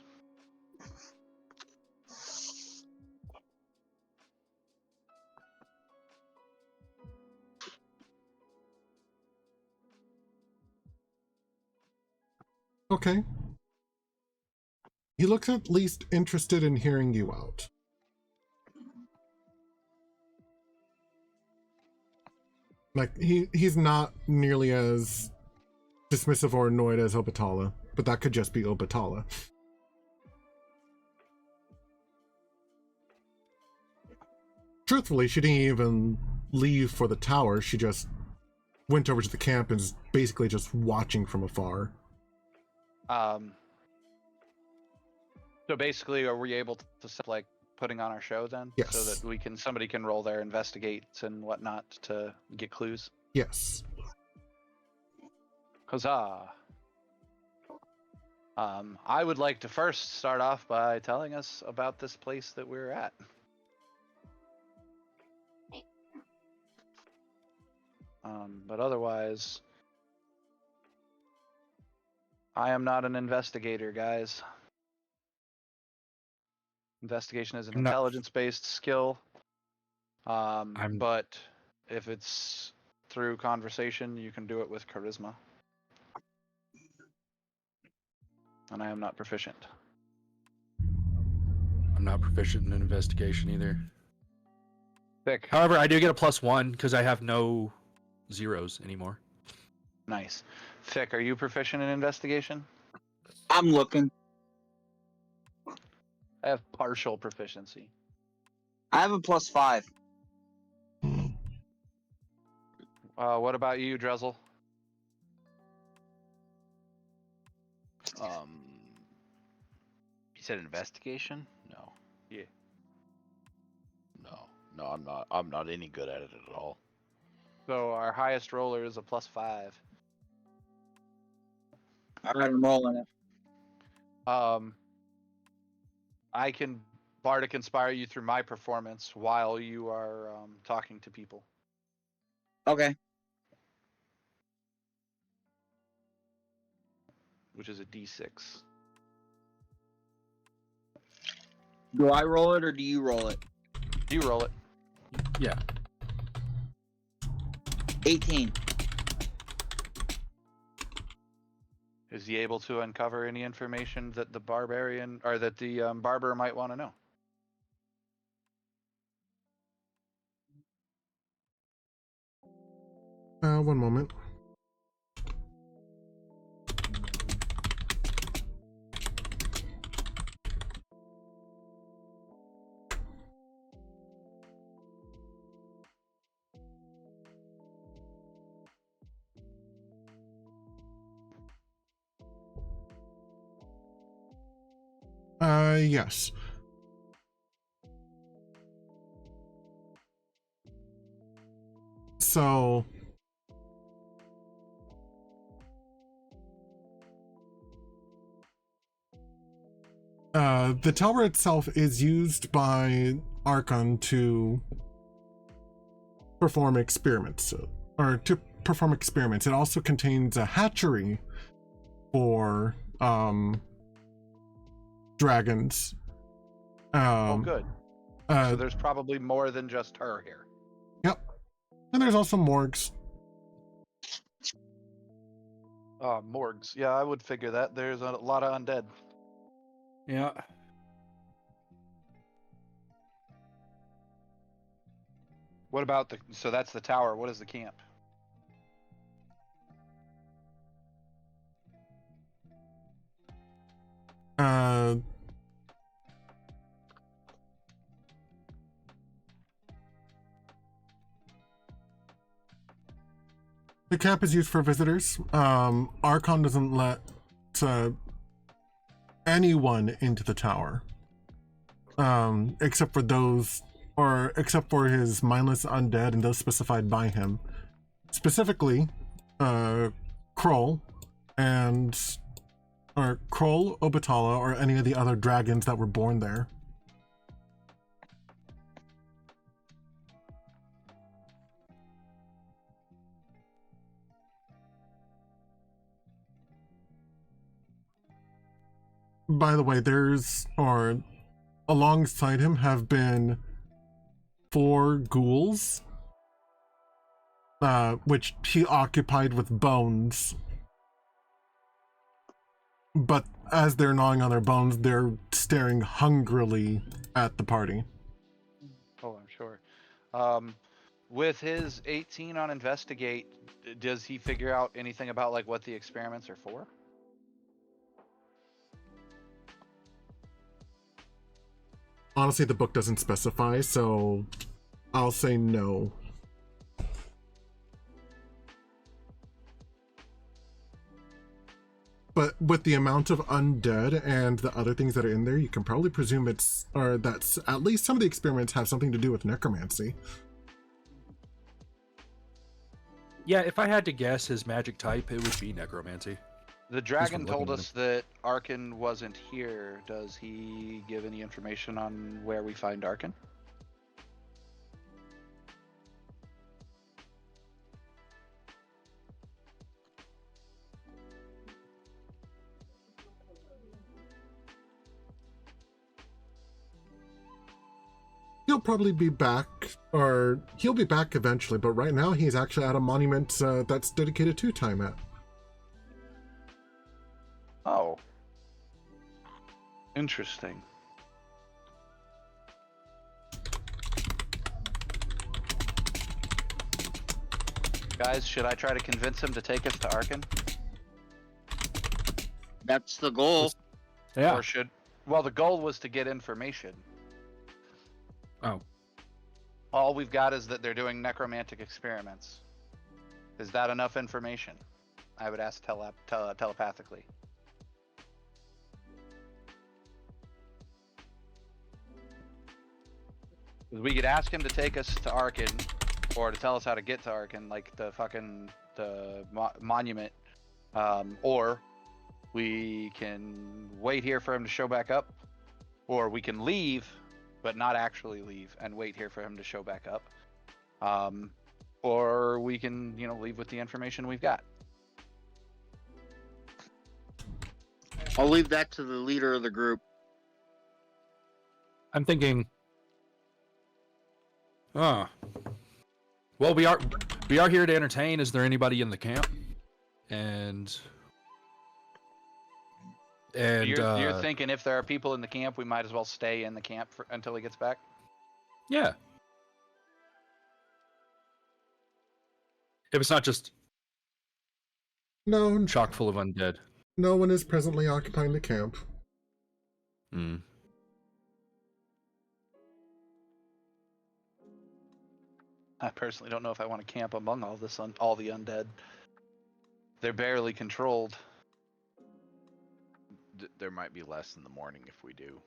Okay. He looks at least interested in hearing you out. Like, he's not nearly as dismissive or annoyed as Obatala, but that could just be Obatala. Truthfully, she didn't even leave for the tower. She just went over to the camp and is basically just watching from afar. So basically, are we able to set, like, putting on our show then? Yes. So that somebody can roll their investigates and whatnot to get clues? Yes. Huzzah. I would like to first start off by telling us about this place that we're at. But otherwise, I am not an investigator, guys. Investigation is an intelligence-based skill. But if it's through conversation, you can do it with charisma. And I am not proficient. I'm not proficient in investigation either. Thick. However, I do get a +1 because I have no zeros anymore. Nice. Thick, are you proficient in investigation? I'm looking. I have partial proficiency. I have a +5. What about you, Druzzl? You said investigation? No. Yeah. No, I'm not. I'm not any good at it at all. So our highest roller is a +5. All right, I'm rolling it. I can bardic inspire you through my performance while you are talking to people. Okay. Which is a D6. Do I roll it or do you roll it? You roll it. Yeah. 18. Is he able to uncover any information that the barbarian or that the barber might want to know? One moment. Yes. So the tower itself is used by Arkhan to perform experiments, It also contains a hatchery for dragons. Oh, good. So Uh, there's probably more than just her here. yep. And there's also morgues. Morgues. Yeah, I would figure that. There's a lot of undead. Yeah. What about the... So that's the tower. What is the camp? The camp is used for visitors. Arkhan doesn't let anyone into the tower, except for his mindless undead and those specified by him. Specifically, Kroll Obatala, or any of the other dragons that were born there. By the way, alongside him have been 4 ghouls, which he occupied with bones. But as they're gnawing on their bones, they're staring hungrily at the party. Oh, I'm sure. With his 18 on investigate, does he figure out anything about like what the experiments are for? Honestly, the book doesn't specify, so I'll say no. But with the amount of undead and the other things that are in there, you can probably presume that's at least some of the experiments have something to do with necromancy. Yeah, if I had to guess his magic type, it would be necromancy. The dragon looking told at us that Arkhan wasn't here. Does he give any information on where we find Arkhan? He'll probably be back, or he'll be back eventually, but right now he's actually at a monument that's dedicated to Tiamat. Oh. Interesting. Guys, should I try to convince him to take us to Arkhan? That's the goal. Yeah. Or should... Well, the goal was to get information. Oh. All we've got is that they're doing necromantic experiments. Is that enough information? I would ask telepathically. We could ask him to take us to Arkhan, or to tell us how to get to Arkhan, like the fucking monument, or we can wait here for him to show back up, or we can leave, but not actually leave, and wait here for him to show back up, or we can, leave with the information we've got. I'll leave that to the leader of the group. I'm thinking. Well, we are here to entertain. Is there anybody in the camp? And you're thinking if there are people in the camp, we might as well stay in the camp until he gets back? Yeah. If it's not just No, chock full of undead. no one is presently occupying the camp. Hmm. I personally don't know if I want to camp among all the undead. They're barely controlled. there might be less in the morning if we do.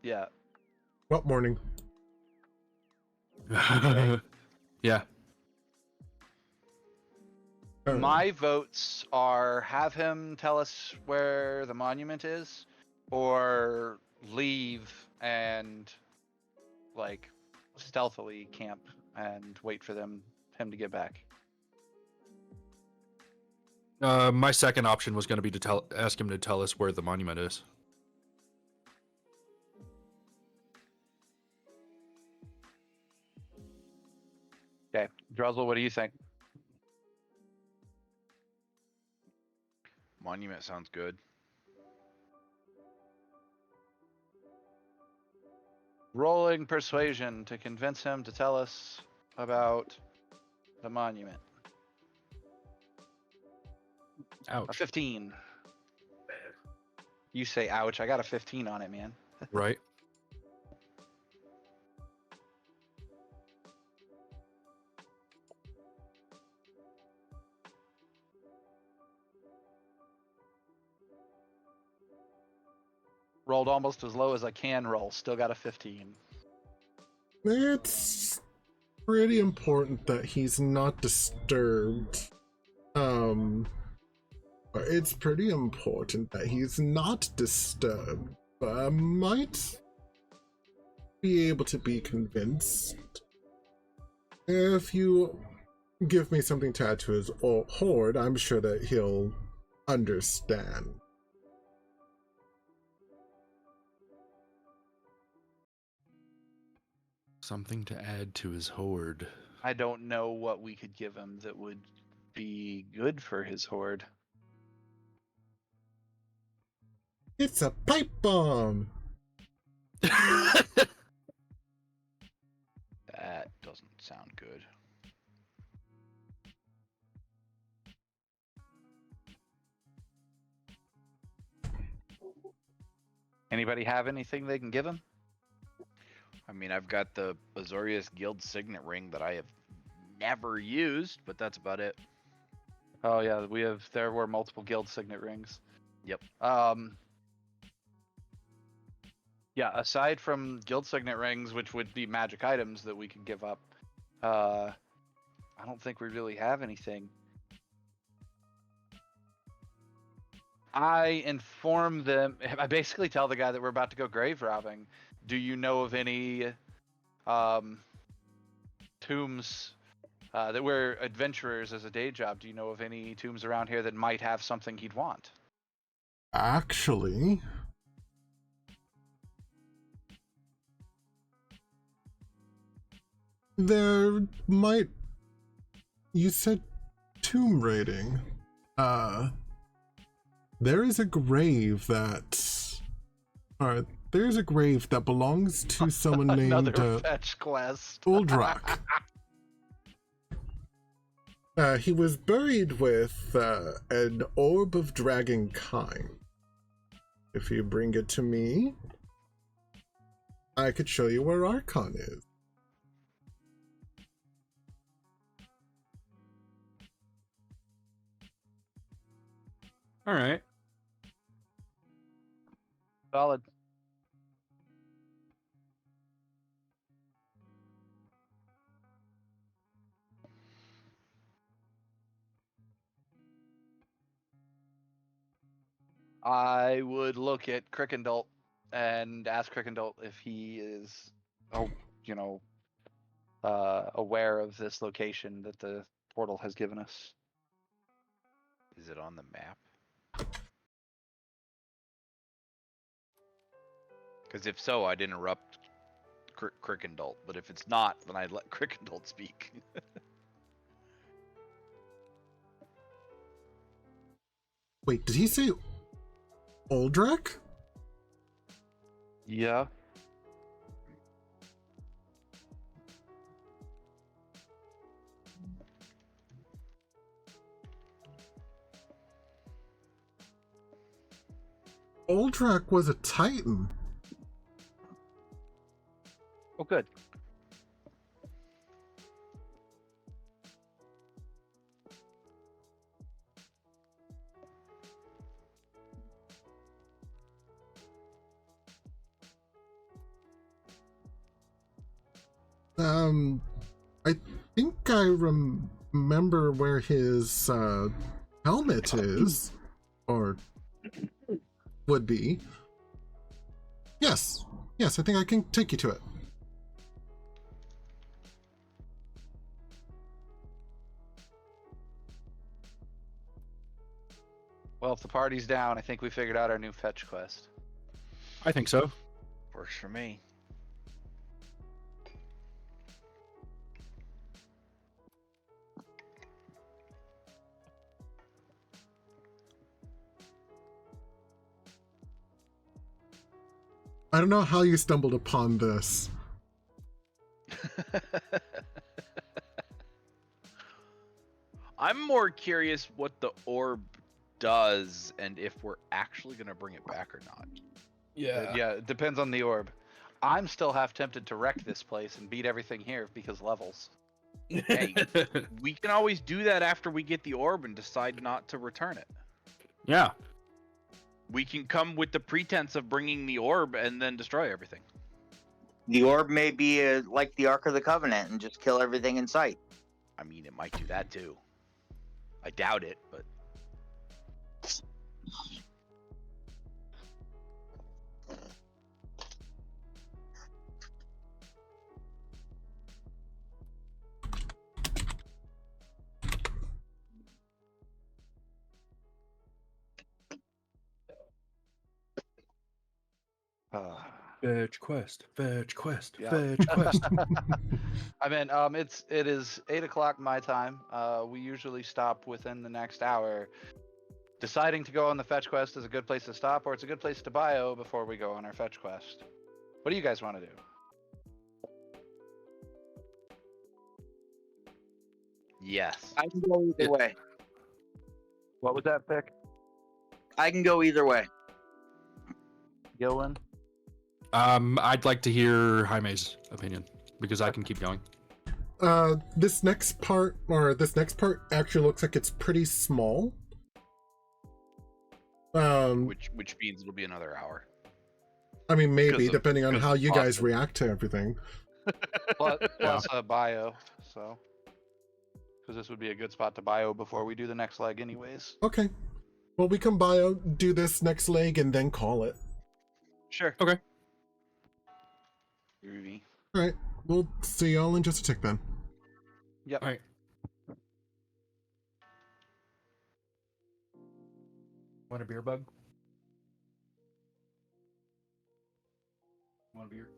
Yeah. What morning? Yeah. My votes are have him tell us where the monument is, or leave and like stealthily camp and wait for him to get back. My second option was going to be to ask him to tell us where the monument is. Okay, Druzzl, what do you think? Monument sounds good. Rolling persuasion to convince him to tell us about the monument. A Ouch. 15. You say ouch. I got a 15 on it, man. Right. Rolled almost as low as I can roll. Still got a 15. It's pretty important that he's not disturbed. It's pretty important that he's not disturbed. But I might be able to be convinced if you give me something to add to his hoard. I'm sure that he'll understand. Something to add to his hoard. I don't know what we could give him that would be good for his hoard. It's a pipe bomb! That doesn't sound good. Anybody have anything they can give him? I mean, I've got the Azorius Guild signet ring that I have never used, but that's about it. Oh yeah, there were multiple guild signet rings. Yep. Yeah, aside from guild signet rings, which would be magic items that we could give up, I don't think we really have anything. I inform them. I basically tell the guy that we're about to go grave robbing. Do you know of any tombs that we're adventurers as a day job? Do you know of any tombs around here that might have something he'd want? Actually, there might... You said tomb raiding. There is a grave that... there's a grave that belongs to someone named Another fetch quest. Uldrak. He was buried with an orb of dragon kind. If you bring it to me, I could show you where Arkhan is. All right. Solid. I would look at Crickendalt and ask Crickendalt if he is, aware of this location that the portal has given us. Is it on the map? Because if so, I'd interrupt Crickendalt. But if it's not, then I'd let Crickendalt speak. Wait, did he say Uldrak? Yeah. Uldrak was a Titan. Oh, good. I think I remember where his helmet is, or would be. Yes, I think I can take you to it. Well, if the party's down, I think we figured out our new fetch quest. I think so. Works for me. I don't know how you stumbled upon this. I'm more curious what the orb does and if we're actually gonna bring it back or not. Yeah, it depends on the orb. I'm still half tempted to wreck this place and beat everything here because levels. Hey, we can always do that after we get the orb and decide not to return it. Yeah. We can come with the pretense of bringing the orb and then destroy everything. The orb may be like the Ark of the Covenant and just kill everything in sight. I mean, it might do that too. I doubt it, but Fetch quest. Yeah. Fetch quest. I mean, it is 8 o'clock my time. We usually stop within the next hour. Deciding to go on the fetch quest is a good place to stop, or it's a good place to bio before we go on our fetch quest. What do you guys want to do? yes. I can go either way. What was that pick? I can go either way. Gilwin? I'd like to hear Jaime's opinion because I can keep going. This next part actually looks like it's pretty small. Which means it'll be another hour. I mean, maybe, Because of- depending on because how of you guys Austin. react to everything. Plus bio, so. Because this would be a good spot to bio before we do the next leg anyways. Okay. Well, we can bio, do this next leg, and then call it. Sure. Okay. Groovy. Alright, we'll see y'all in just a tick then. Yep. All right. Want a beer, bug? Want a beer?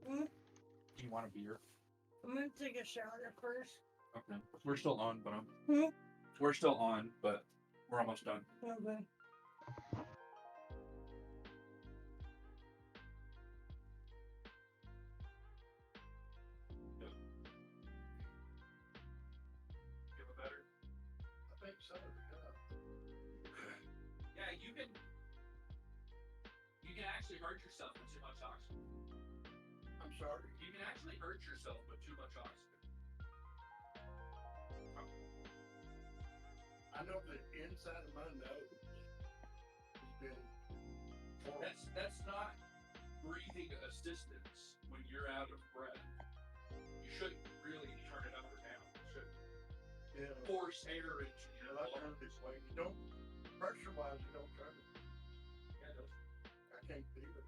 Hmm? Do you want a beer? I'm gonna take a shower first. Okay. We're still on, but Hmm? we're still on, but we're almost done. Okay. Feel better? I think so. Yeah, you can actually hurt yourself with too much oxygen. I'm sorry. You can actually hurt yourself with too much oxygen. I know the inside of my nose has been. That's not breathing assistance when you're out of breath. You shouldn't really turn it up or down. You should Yeah. force air into your I turn lungs. this way. You don't pressure wise. You don't turn it. Yeah, I can't feel it.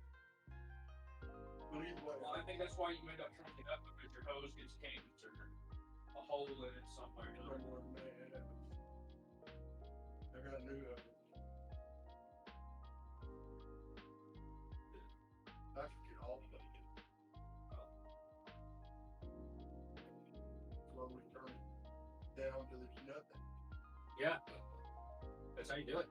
But either way, well, I think that's why you end up turning it up because your hose gets kinked or a hole in it somewhere. I don't want man. I got a new. I should get off of it. Slowly turn it down till there's nothing. Yeah, that's how you do it.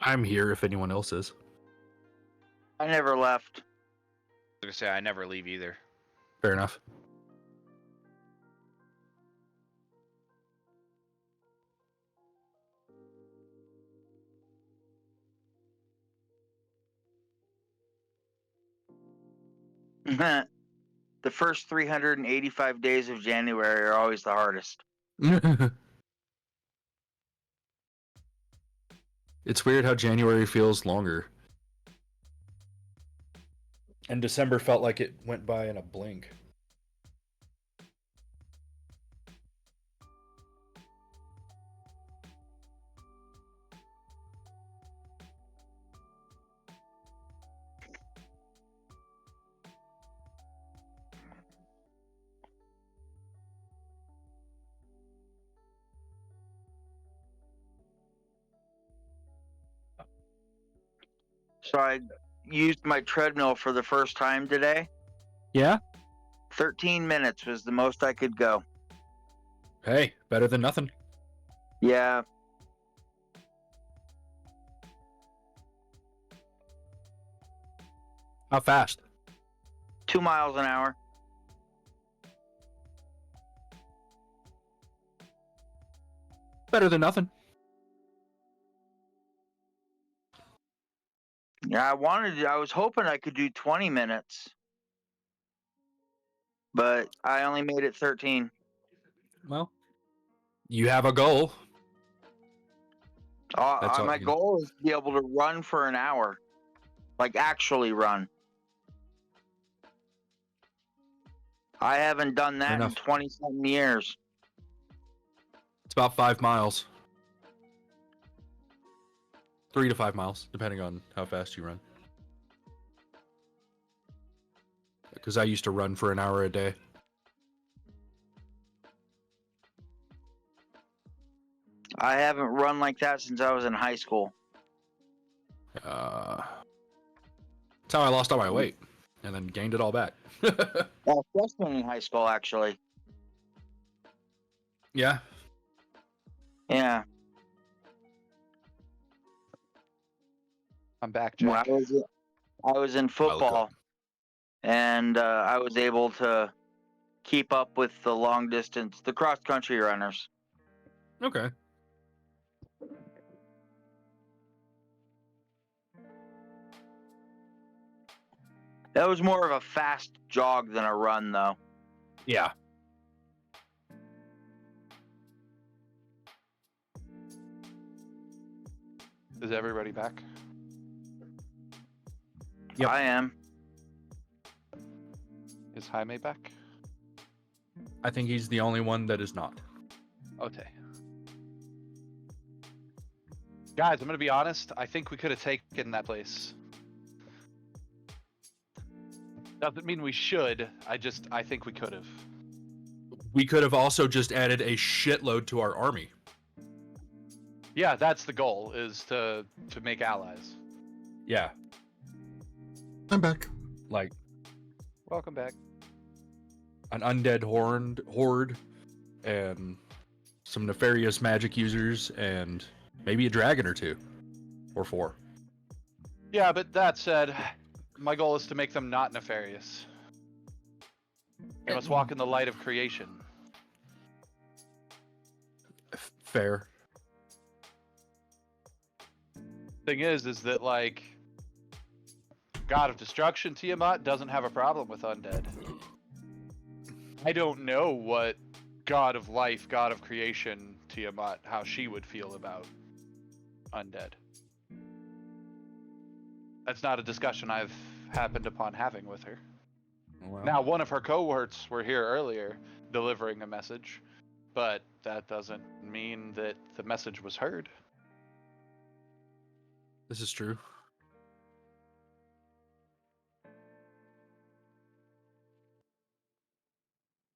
I'm here if anyone else is. I never left. I was gonna say I never leave either. Fair enough. The first 385 days of January are always the hardest. It's weird how January feels longer. And December felt like it went by in a blink. So I used my treadmill for the first time today. Yeah? 13 minutes was the most I could go. Hey, better than nothing. Yeah. How fast? 2 miles an hour. Better than nothing. Yeah, I was hoping I could do 20 minutes. But I only made it 13. Well, you have a goal. That's all My you- goal is to be able to run for an hour. Like, actually run. I haven't done that in enough. 20-something years. It's about 5 miles. 3 to 5 miles, depending on how fast you run. Because I used to run for an hour a day. I haven't run like that since I was in high school. That's how I lost all my weight, and then gained it all back. Freshman in high school, actually. Yeah. Yeah. I'm back, When Jack. I was in football, and I was able to keep up with the long distance, the cross country runners. Okay. That was more of a fast jog than a run, though. Yeah. Is everybody back? Yep. I am. Is Jaime back? I think he's the only one that is not. Okay. Guys, I'm gonna be honest. I think we could have taken that place. Doesn't mean we should. I think we could have. We could have also just added a shitload to our army. Yeah, that's the goal, is to make allies. Yeah. I'm back. Like Welcome back. an undead horde and some nefarious magic users and maybe a dragon or 2 or 4. Yeah, but that said, my goal is to make them not nefarious. They must walk in the light of creation. Fair. Thing is that like God of Destruction Tiamat doesn't have a problem with undead. I don't know what God of Life, God of Creation Tiamat, how she would feel about undead. That's not a discussion I've happened upon having with her. Well, Now, one of her cohorts were here earlier delivering a message, but that doesn't mean that the message was heard. this is true.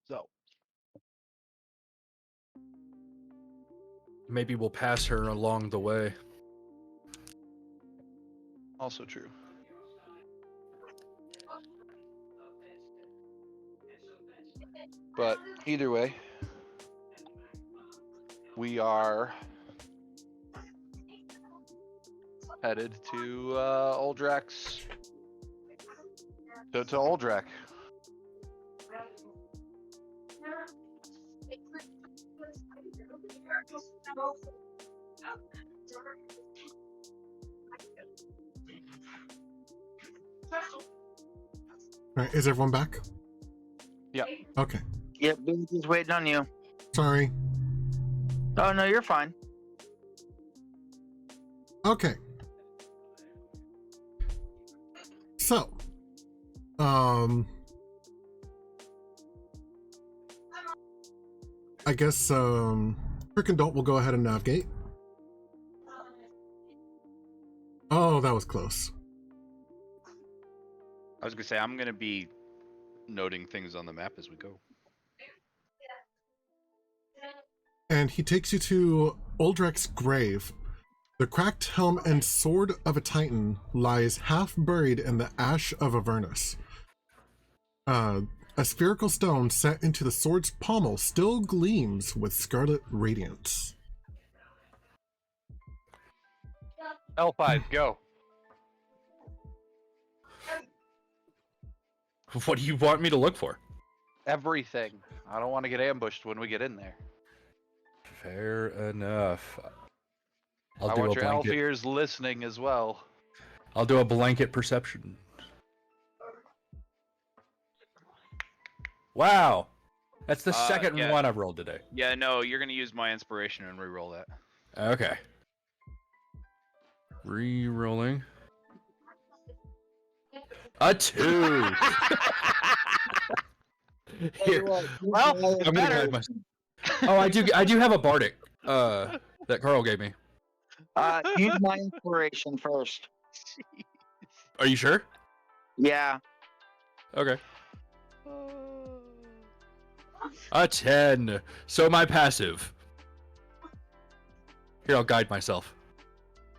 So, Maybe we'll pass her along the way. also true. But either way, we are headed to Uldrek's. To Uldrek. All right, is everyone back? Yep. Okay. Yep, Binky's waiting on you. Sorry. Oh no, you're fine. Okay. So, I guess Crick and Dolt will go ahead and navigate. Oh, that was close. I was gonna say I'm gonna be noting things on the map as we go. And he takes you to Uldrek's grave. The cracked helm and sword of a titan lies half buried in the ash of Avernus. A spherical stone set into the sword's pommel still gleams with scarlet radiance. L5, go. What do you want me to look for? Everything. I don't want to get ambushed when we get in there. Fair enough. I want your elf ears listening as well. I'll do a blanket perception. Wow, that's the second yeah. one I've rolled today. Yeah, no, you're gonna use my inspiration and re-roll that. Okay. Re-rolling. A 2. Here. Well, I'm gonna better. guide myself. Oh, I do have a bardic that Carl gave me. Use my inspiration first. Are you sure? Yeah. Okay. A 10. So my passive. Here, I'll guide myself.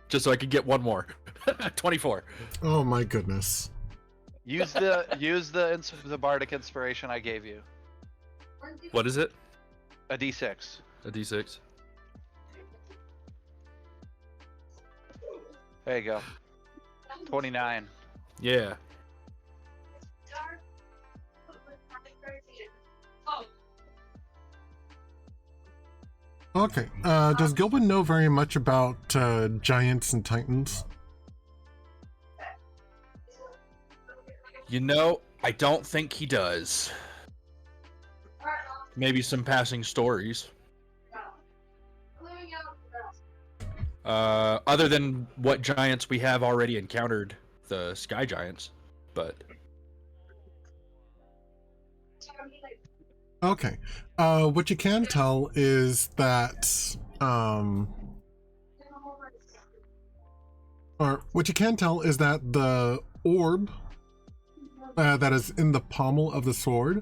Just so I can get one more. 24. Oh my goodness. Use the bardic inspiration I gave you. What is it? A d6. A d6. There you go. 29. Yeah. Okay. Does Gilbin know very much about giants and titans? You know, I don't think he does. Maybe some passing stories. Other than what giants we have already encountered, the sky giants, but... Okay. What you can tell is that, or what you can tell is that the orb that is in the pommel of the sword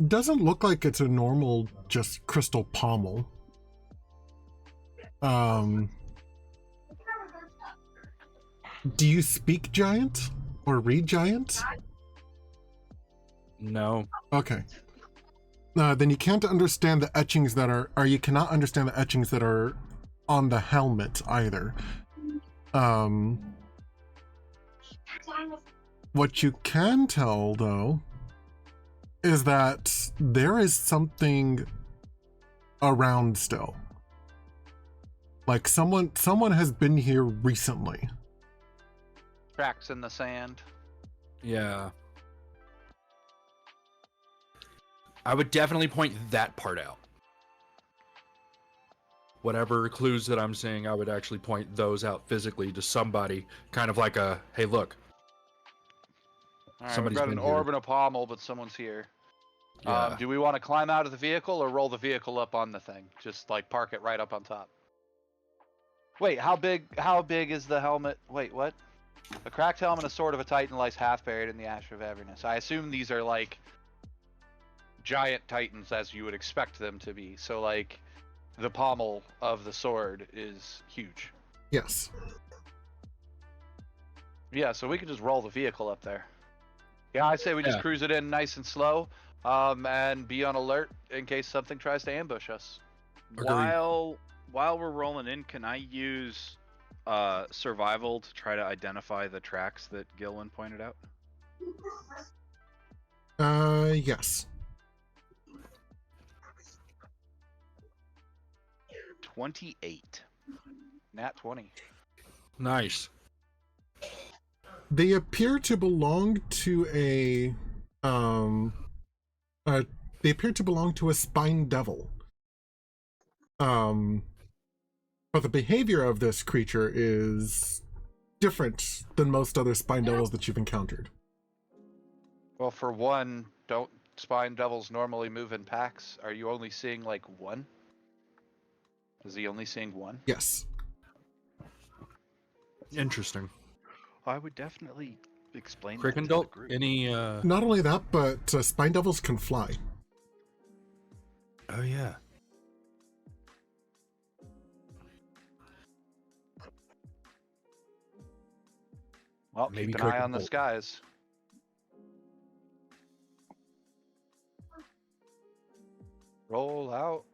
doesn't look like it's a normal, just crystal pommel. Do you speak giant or read giant? No. Okay. Then you can't understand the etchings that are, or you cannot understand the etchings that are on the helmet either. What you can tell, though, is that there is something around still. Like someone has been here recently. Tracks in the sand. Yeah. I would definitely point that part out. Whatever clues that I'm seeing, I would actually point those out physically to somebody, kind of like a, hey, look. All right, Somebody's we've got been an here. orb and a pommel, but someone's here. Yeah. Do we want to climb out of the vehicle or roll the vehicle up on the thing? Just like park it right up on top. Wait, how big is the helmet? Wait, what? A cracked helmet and a sword of a titan lies half buried in the ash of Avernus. I assume these are like giant titans as you would expect them to be. So like the pommel of the sword is huge. Yes. Yeah, so we could just roll the vehicle up there. Yeah, I say we just Yeah. cruise it in nice and slow, and be on alert in case something tries to ambush us. Agreed. While we're rolling in, can I use survival to try to identify the tracks that Gilwin pointed out? Yes. 28. Nat 20. Nice. They appear to belong to a they appear to belong to a spine devil. But the behavior of this creature is different than most other spine devils that you've encountered. Well, for one, don't spine devils normally move in packs? Are you only seeing like one? Is he only seeing one? Yes. Interesting. I would definitely explain that to the Crickendalt, group. any Not only that, but spine devils can fly. Oh yeah. Well, Maybe keep an eye on the Crickendalt. skies. Roll out.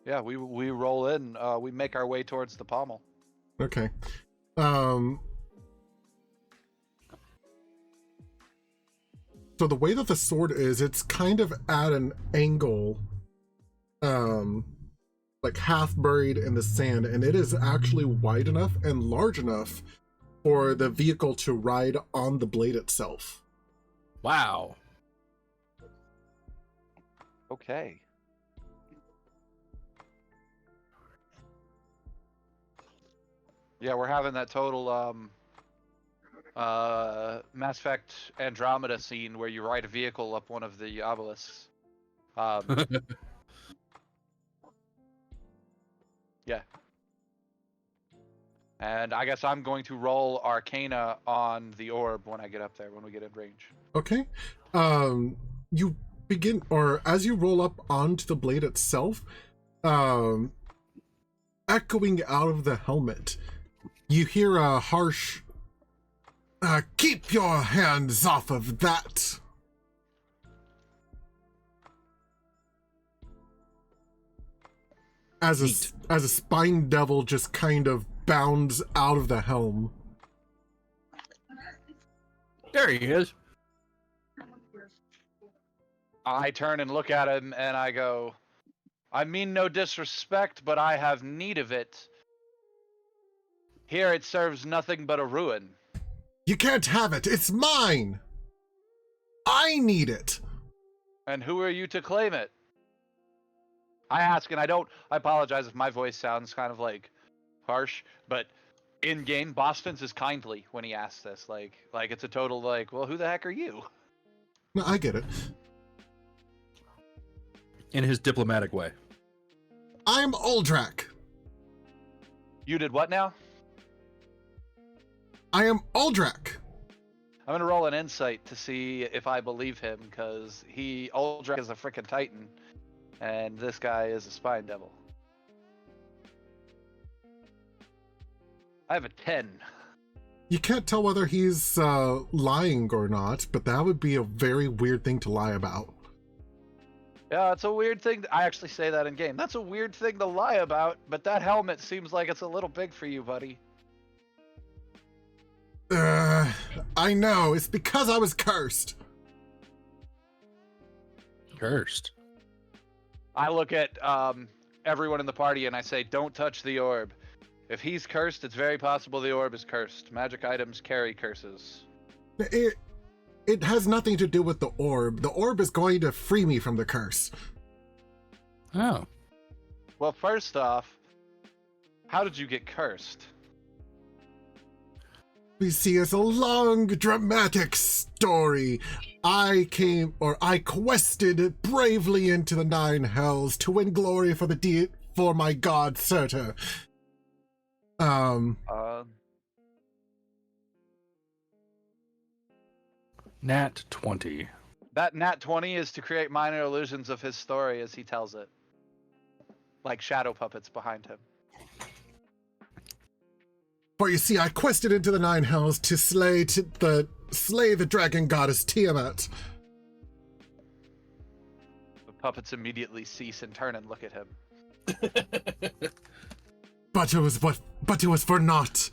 Yeah, we roll in. We make our way towards the pommel. Okay. So the way that the sword is, it's kind of at an angle, like half buried in the sand, and it is actually wide enough and large enough for the vehicle to ride on the blade itself. Wow. Okay. Yeah, we're having that total Mass Effect Andromeda scene where you ride a vehicle up one of the obelisks. Yeah. And I guess I'm going to roll Arcana on the orb when I get up there, when we get in range. Okay. You begin, or as you roll up onto the blade itself, echoing out of the helmet, you hear a harsh, keep your hands off of that. As a spine devil just kind of bounds out of the helm. There he is. I turn and look at him and I go, I mean no disrespect, but I have need of it. Here it serves nothing but a ruin. You can't have it. It's mine. I need it. And who are you to claim it? I ask, and I apologize if my voice sounds kind of like harsh, but in game, Boston's is kindly when he asks this. Like it's a total like, well, who the heck are you? No, I get it. In his diplomatic way. I'm Uldrak. You did what now? I am Uldrak. I'm gonna roll an insight to see if I believe him, because Uldrak is a freaking titan, and this guy is a spine devil. I have a 10. You can't tell whether he's lying or not, but that would be a very weird thing to lie about. Yeah, it's a weird thing. I actually say that in game. That's a weird thing to lie about, but that helmet seems like it's a little big for you, buddy. I know. It's because I was cursed. Cursed. I look at everyone in the party and I say, don't touch the orb. If he's cursed, it's very possible the orb is cursed. Magic items carry curses. It has nothing to do with the orb. The orb is going to free me from the curse. Oh. Well, first off, how did you get cursed? We see, it's a long, dramatic story. I quested bravely into the 9 hells to win glory for my god, Surtur. Nat 20. That Nat 20 is to create minor illusions of his story as he tells it. Like shadow puppets behind him. For you see, I quested into the 9 hells to slay the dragon goddess Tiamat. The puppets immediately cease and turn and look at him. But it was for naught.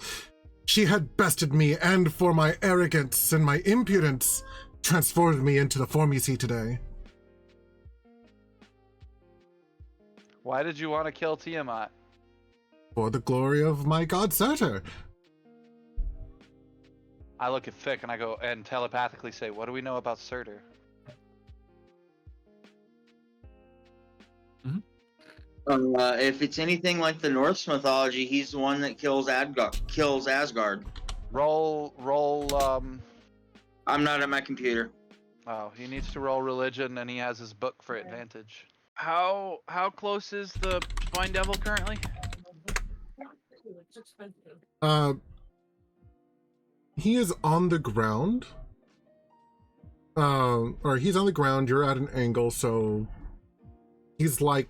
She had bested me, and for my arrogance and my impudence, transformed me into the form you see today. Why did you want to kill Tiamat? For the glory of my god Surtur. I look at Fick and I go and telepathically say, "What do we know about Surtur?" If it's anything like the Norse mythology, he's the one that kills Asgard. Roll. I'm not at my computer. Oh, he needs to roll religion, and he has his book for advantage. How close is the Spine Devil currently? It's expensive. He is on the ground. Or he's on the ground, you're at an angle, so he's like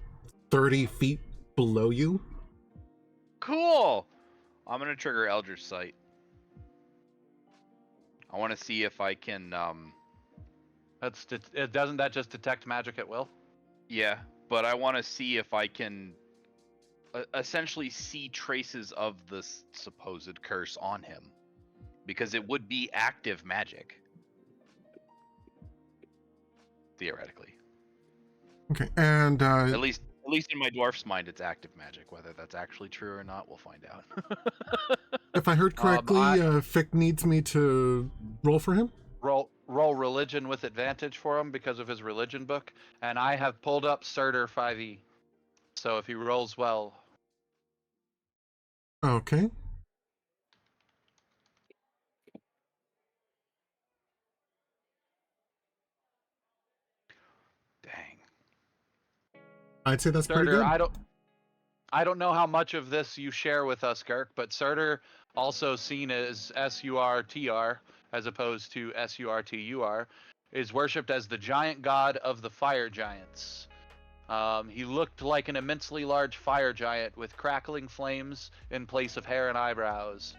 30 feet below you. Cool. I'm gonna trigger Eldritch Sight. I want to see if I can. Doesn't that just detect magic at will? Yeah, but I want to see if I can essentially see traces of this supposed curse on him, because it would be active magic, theoretically. Okay, and At least in my dwarf's mind, it's active magic. Whether that's actually true or not, we'll find out. if I heard correctly, Fick needs me to roll for him? Roll religion with advantage for him because of his religion book, and I have pulled up Surtur 5e. So if he rolls well, Okay. dang. I'd say that's pretty Surtur, good. I don't know how much of this you share with us, Girk, but Surtur, also seen as Surtr as opposed to Surtur, is worshipped as the giant god of the fire giants. He looked like an immensely large fire giant with crackling flames in place of hair and eyebrows.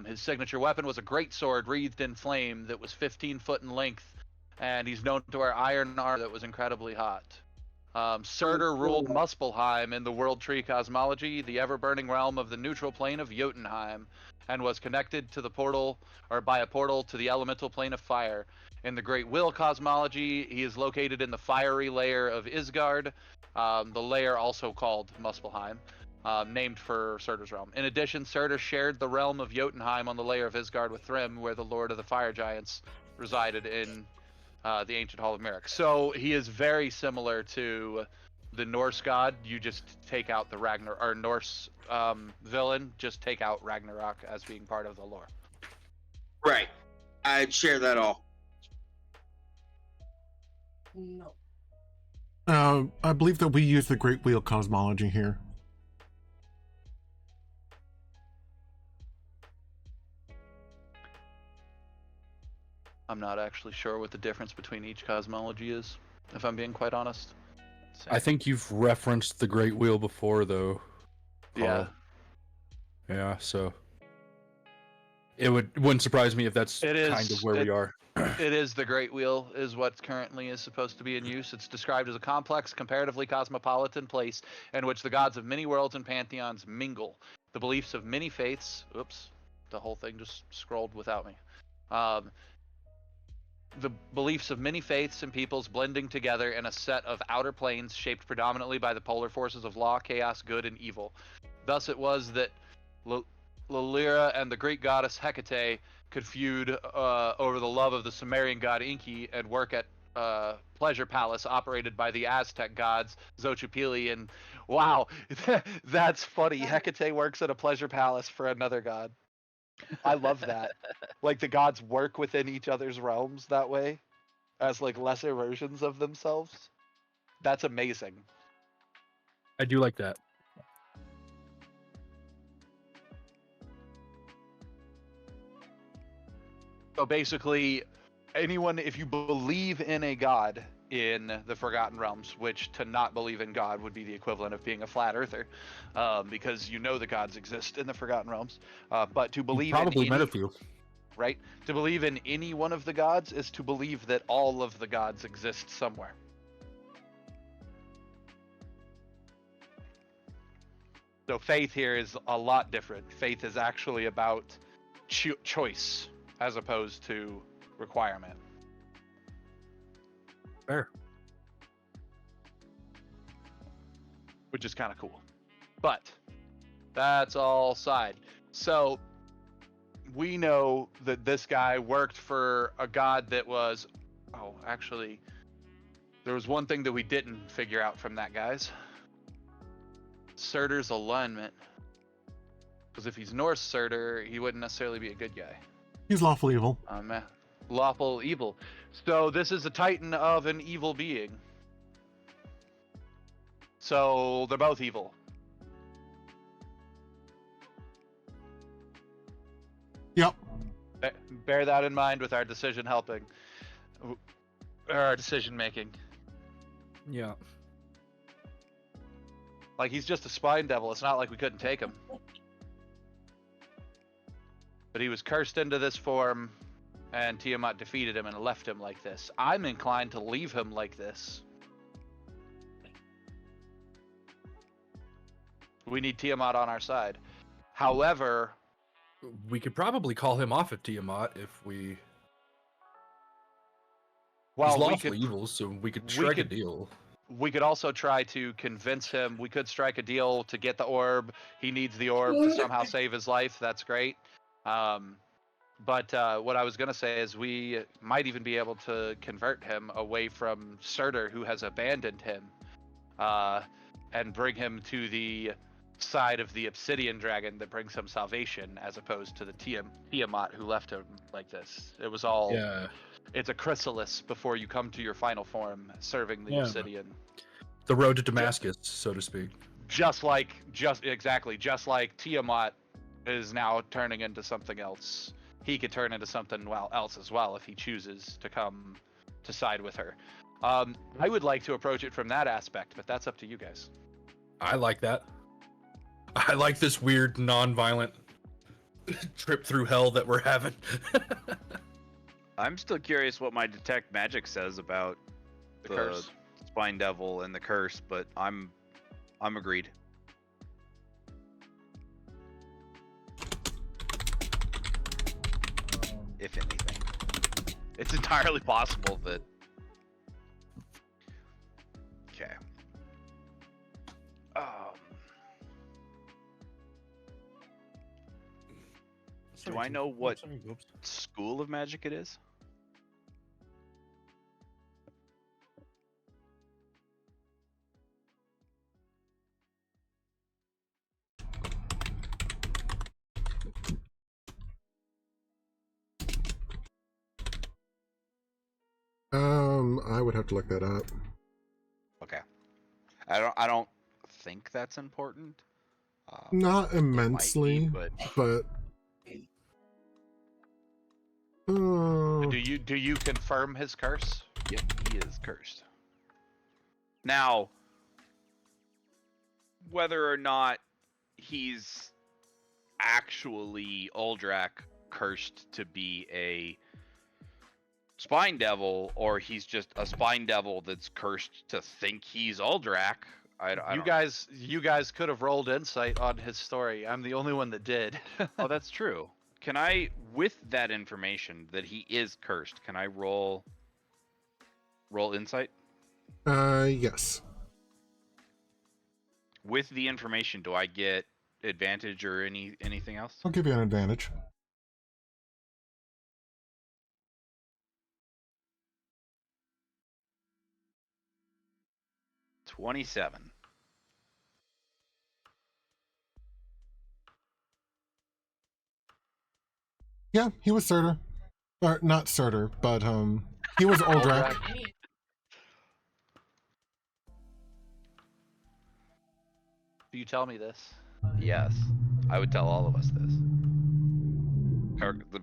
His signature weapon was a great sword wreathed in flame that was 15 foot in length, and he's known to wear iron armor that was incredibly hot. Surtur ruled Muspelheim in the World Tree cosmology, the ever-burning realm of the neutral plane of Jotunheim, and was connected to the portal, or by a portal to the elemental plane of fire. In the Great Will cosmology, he is located in the fiery layer of Isgard, the layer also called Muspelheim, named for Surtur's realm. In addition, Surtur shared the realm of Jotunheim on the layer of Isgard with Thrym, where the Lord of the Fire Giants resided in the ancient Hall of Merrick. So he is very similar to the Norse god. You just take out the Norse villain, just take out Ragnarok as being part of the lore. Right. I'd share that all. No. I believe that we use the Great Wheel cosmology here. I'm not actually sure what the difference between each cosmology is, if I'm being quite honest. I think you've referenced the Great Wheel before, though. Yeah. Yeah, so it wouldn't surprise me if that's kind of where we are. It is the Great Wheel, is what currently is supposed to be in use. It's described as a complex, comparatively cosmopolitan place in which the gods of many worlds and pantheons mingle. The beliefs of many faiths. Oops, the whole thing just scrolled without me. The beliefs of many faiths and peoples blending together in a set of outer planes shaped predominantly by the polar forces of law, chaos, good, and evil. Thus it was that Lyra and the Greek goddess Hecate could feud over the love of the Sumerian god Enki and work at pleasure palace operated by the Aztec gods Xochipilli and wow, that's funny. Hecate works at a pleasure palace for another god. I love that. Like the gods work within each other's realms that way as like lesser versions of themselves. That's amazing. I do like that. So basically, anyone, if you believe in a god in the Forgotten Realms, which to not believe in God would be the equivalent of being a flat earther, because you know the gods exist in the Forgotten Realms. But to believe Probably in met a any, few. right? To believe in any one of the gods is to believe that all of the gods exist somewhere. So faith here is a lot different. Faith is actually about choice as opposed to requirement. Fair. Which is kind of cool. But that's all side. So we know that this guy worked for a god that was... Oh, actually, there was one thing that we didn't figure out from that, guys. Surtur's alignment. Because if he's Norse Surtur, he wouldn't necessarily be a good guy. He's lawful evil. Lawful evil. So this is a titan of an evil being. So they're both evil. Yep. Bear that in mind with our decision helping. Or our decision making. Yeah. Like, he's just a spine devil. It's not like we couldn't take him. But he was cursed into this form, and Tiamat defeated him and left him like this. I'm inclined to leave him like this. We need Tiamat on our side. However... We could probably call him off at Tiamat if we... Well, he's lawful evil, so we could strike a deal. We could also try to convince him. We could strike a deal to get the orb. He needs the orb to somehow save his life. That's great. But what I was going to say is we might even be able to convert him away from Surtur, who has abandoned him, and bring him to the side of the obsidian dragon that brings him salvation, as opposed to the Tiamat who left him like this. It was all... Yeah. It's a chrysalis before you come to your final form, serving the obsidian. The road to Damascus, so to speak. Just like Tiamat is now turning into something else. He could turn into something else as well if he chooses to come to side with her. I would like to approach it from that aspect, but that's up to you guys. I like that. I like this weird, non-violent trip through hell that we're having. I'm still curious what my detect magic says about The curse. spine devil and the curse, but I'm agreed. If anything, it's entirely possible that. Okay. Do I know what school of magic it is? I would have to look that up. Okay. I don't think that's important. Not immensely, but Do you confirm his curse? yep, he is cursed. Now, whether or not he's actually Uldrak cursed to be a spine devil, or he's just a spine devil that's cursed to think he's Uldrak, I don't know. You guys could have rolled insight on his story. I'm the only one that did. Oh, that's true. Can I, with that information that he is cursed, can I roll insight? Yes. With the information, do I get advantage or anything else? I'll give you an advantage. $27. Yeah, he was Surtur. Or not Surtur, but he was Uldrak. Do you tell me this? Yes, I would tell all of us this.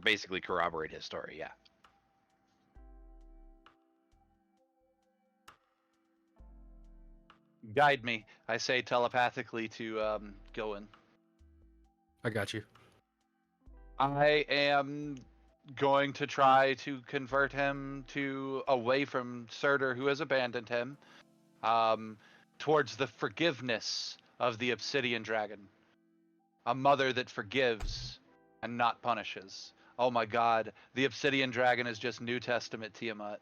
Basically corroborate his story, yeah. Guide me, I say telepathically to Gillen. I got you. I am going to try to convert him away from Surtur, who has abandoned him, towards the forgiveness of the obsidian dragon. A mother that forgives and not punishes. Oh my god, the obsidian dragon is just New Testament Tiamat.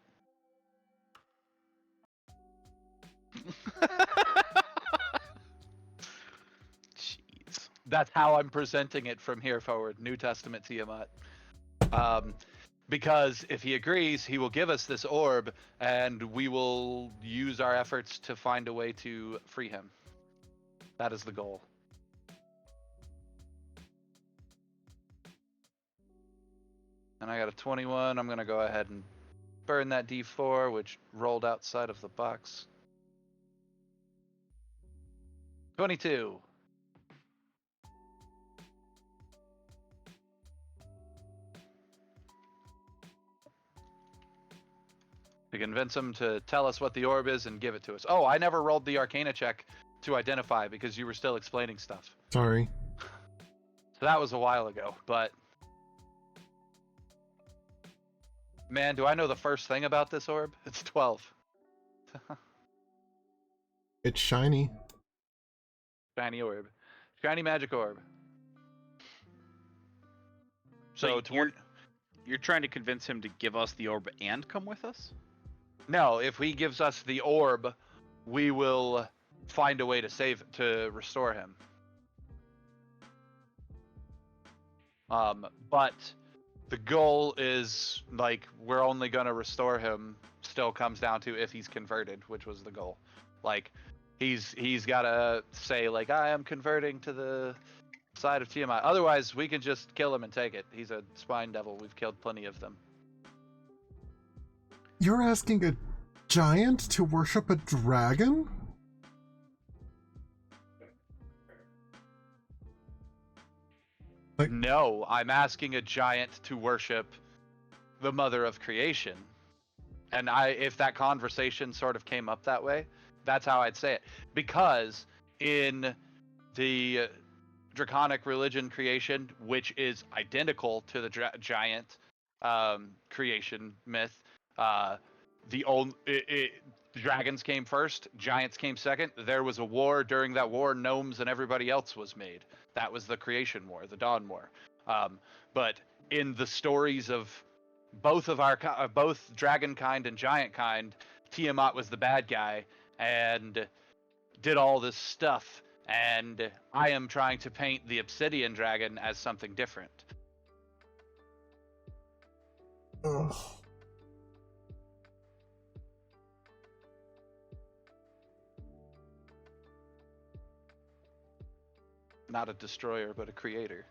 Jeez. That's how I'm presenting it from here forward. New Testament Tiamat. Because if he agrees, he will give us this orb, and we will use our efforts to find a way to free him. That is the goal. And I got a 21. I'm going to go ahead and burn that D4, which rolled outside of the box. 22. To convince him to tell us what the orb is and give it to us. Oh, I never rolled the Arcana check to identify because you were still explaining stuff. Sorry. So that was a while ago, but... Man, do I know the first thing about this orb? It's 12. It's shiny. Shiny orb. Shiny magic orb. So you're trying to convince him to give us the orb and come with us? No, if he gives us the orb, we will find a way to restore him. But the goal is, like, we're only going to restore him still comes down to if he's converted, which was the goal. Like, he's got to say, like, I am converting to the side of Tiamat. Otherwise, we can just kill him and take it. He's a spine devil. We've killed plenty of them. You're asking a giant to worship a dragon? Like, No, I'm asking a giant to worship the mother of creation. And if that conversation sort of came up that way, that's how I'd say it. Because in the draconic religion creation, which is identical to the giant creation myth, dragons came first, giants came second. There was a war. During that war, gnomes and everybody else was made. That was the creation war, the Dawn War. But in the stories of both dragon kind and giant kind, Tiamat was the bad guy and did all this stuff. And I am trying to paint the obsidian dragon as something different. ugh. Not a destroyer, but a creator.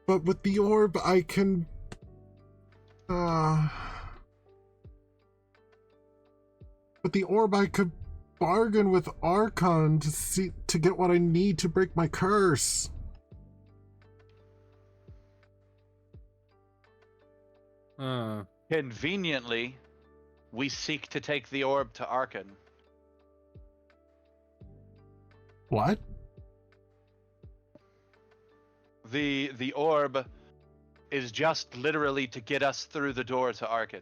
But with the orb, I can... With the orb, I could bargain with Arkhan to get what I need to break my curse. Conveniently, we seek to take the orb to Arkhan. What? The orb is just literally to get us through the door to Arkhan.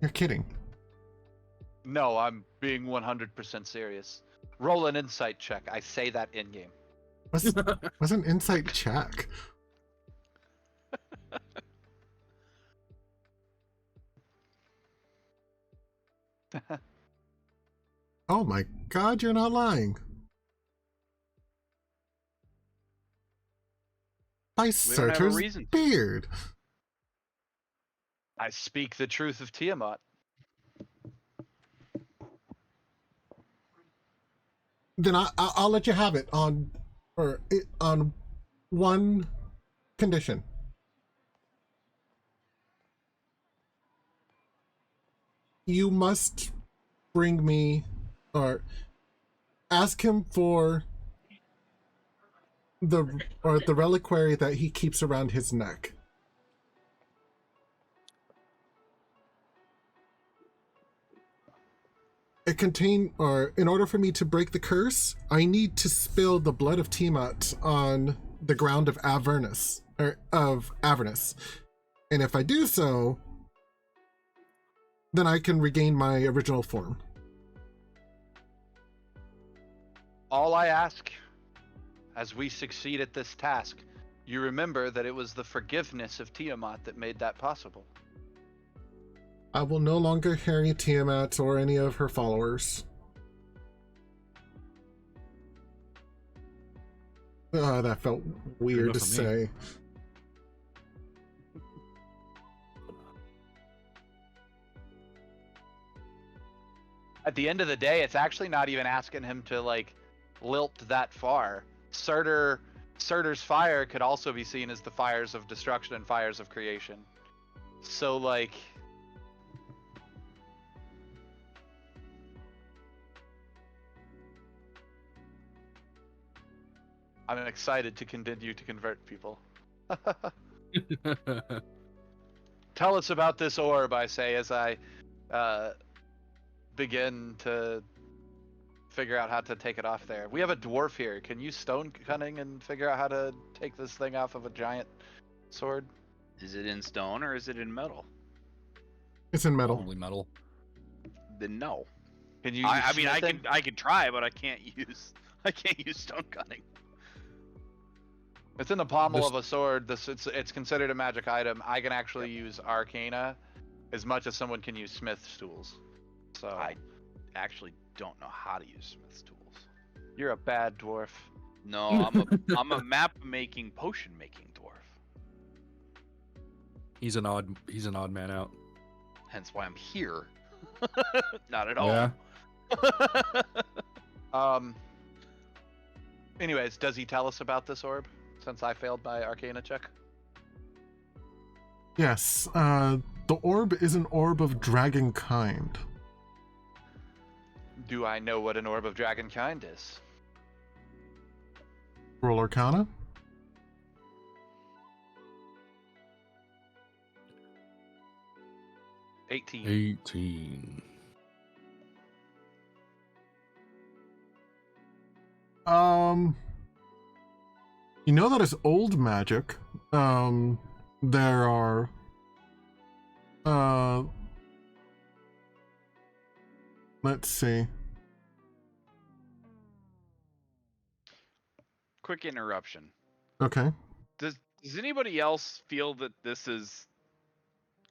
You're kidding. No, I'm being 100% serious. Roll an insight check. I say that in game. What's an insight check? Oh my god, you're not lying. By We don't have a Surtur's reason to. beard. I speak the truth of Tiamat. Then I'll let you have it on one condition. You must bring me, or ask him for the reliquary that he keeps around his neck. In order for me to break the curse, I need to spill the blood of Tiamat on the ground of Avernus, and if I do so, then I can regain my original form. All I ask, as we succeed at this task, you remember that it was the forgiveness of Tiamat that made that possible. I will no longer harry Tiamat or any of her followers. That felt weird to say. At the end of the day, it's actually not even asking him to like lilt that far. Surtur's fire could also be seen as the fires of destruction and fires of creation. So like, I'm excited to continue to convert people. Tell us about this orb, I say, as I begin to figure out how to take it off there. We have a dwarf here. Can you stone cunning and figure out how to take this thing off of a giant sword? Is it in stone or is it in metal? It's in metal. Probably metal. Then no. Can you? I mean, smithing? I could try, but I can't use stone cutting. It's in the pommel of a sword. It's considered a magic item. I can actually use Arcana as much as someone can use Smith's tools. So I actually don't know how to use Smith's tools. you're a bad dwarf. No, I'm a map making, potion making dwarf. He's an odd man out. Hence why I'm here. Not at all. Yeah. Anyways, does he tell us about this orb? Since I failed my Arcana check. Yes, the orb is an orb of dragon kind. Do I know what an orb of dragon kind is? Roll Arcana. $18. 18. You know that it's old magic. There are let's see. Quick interruption. Okay. Does anybody else feel that this is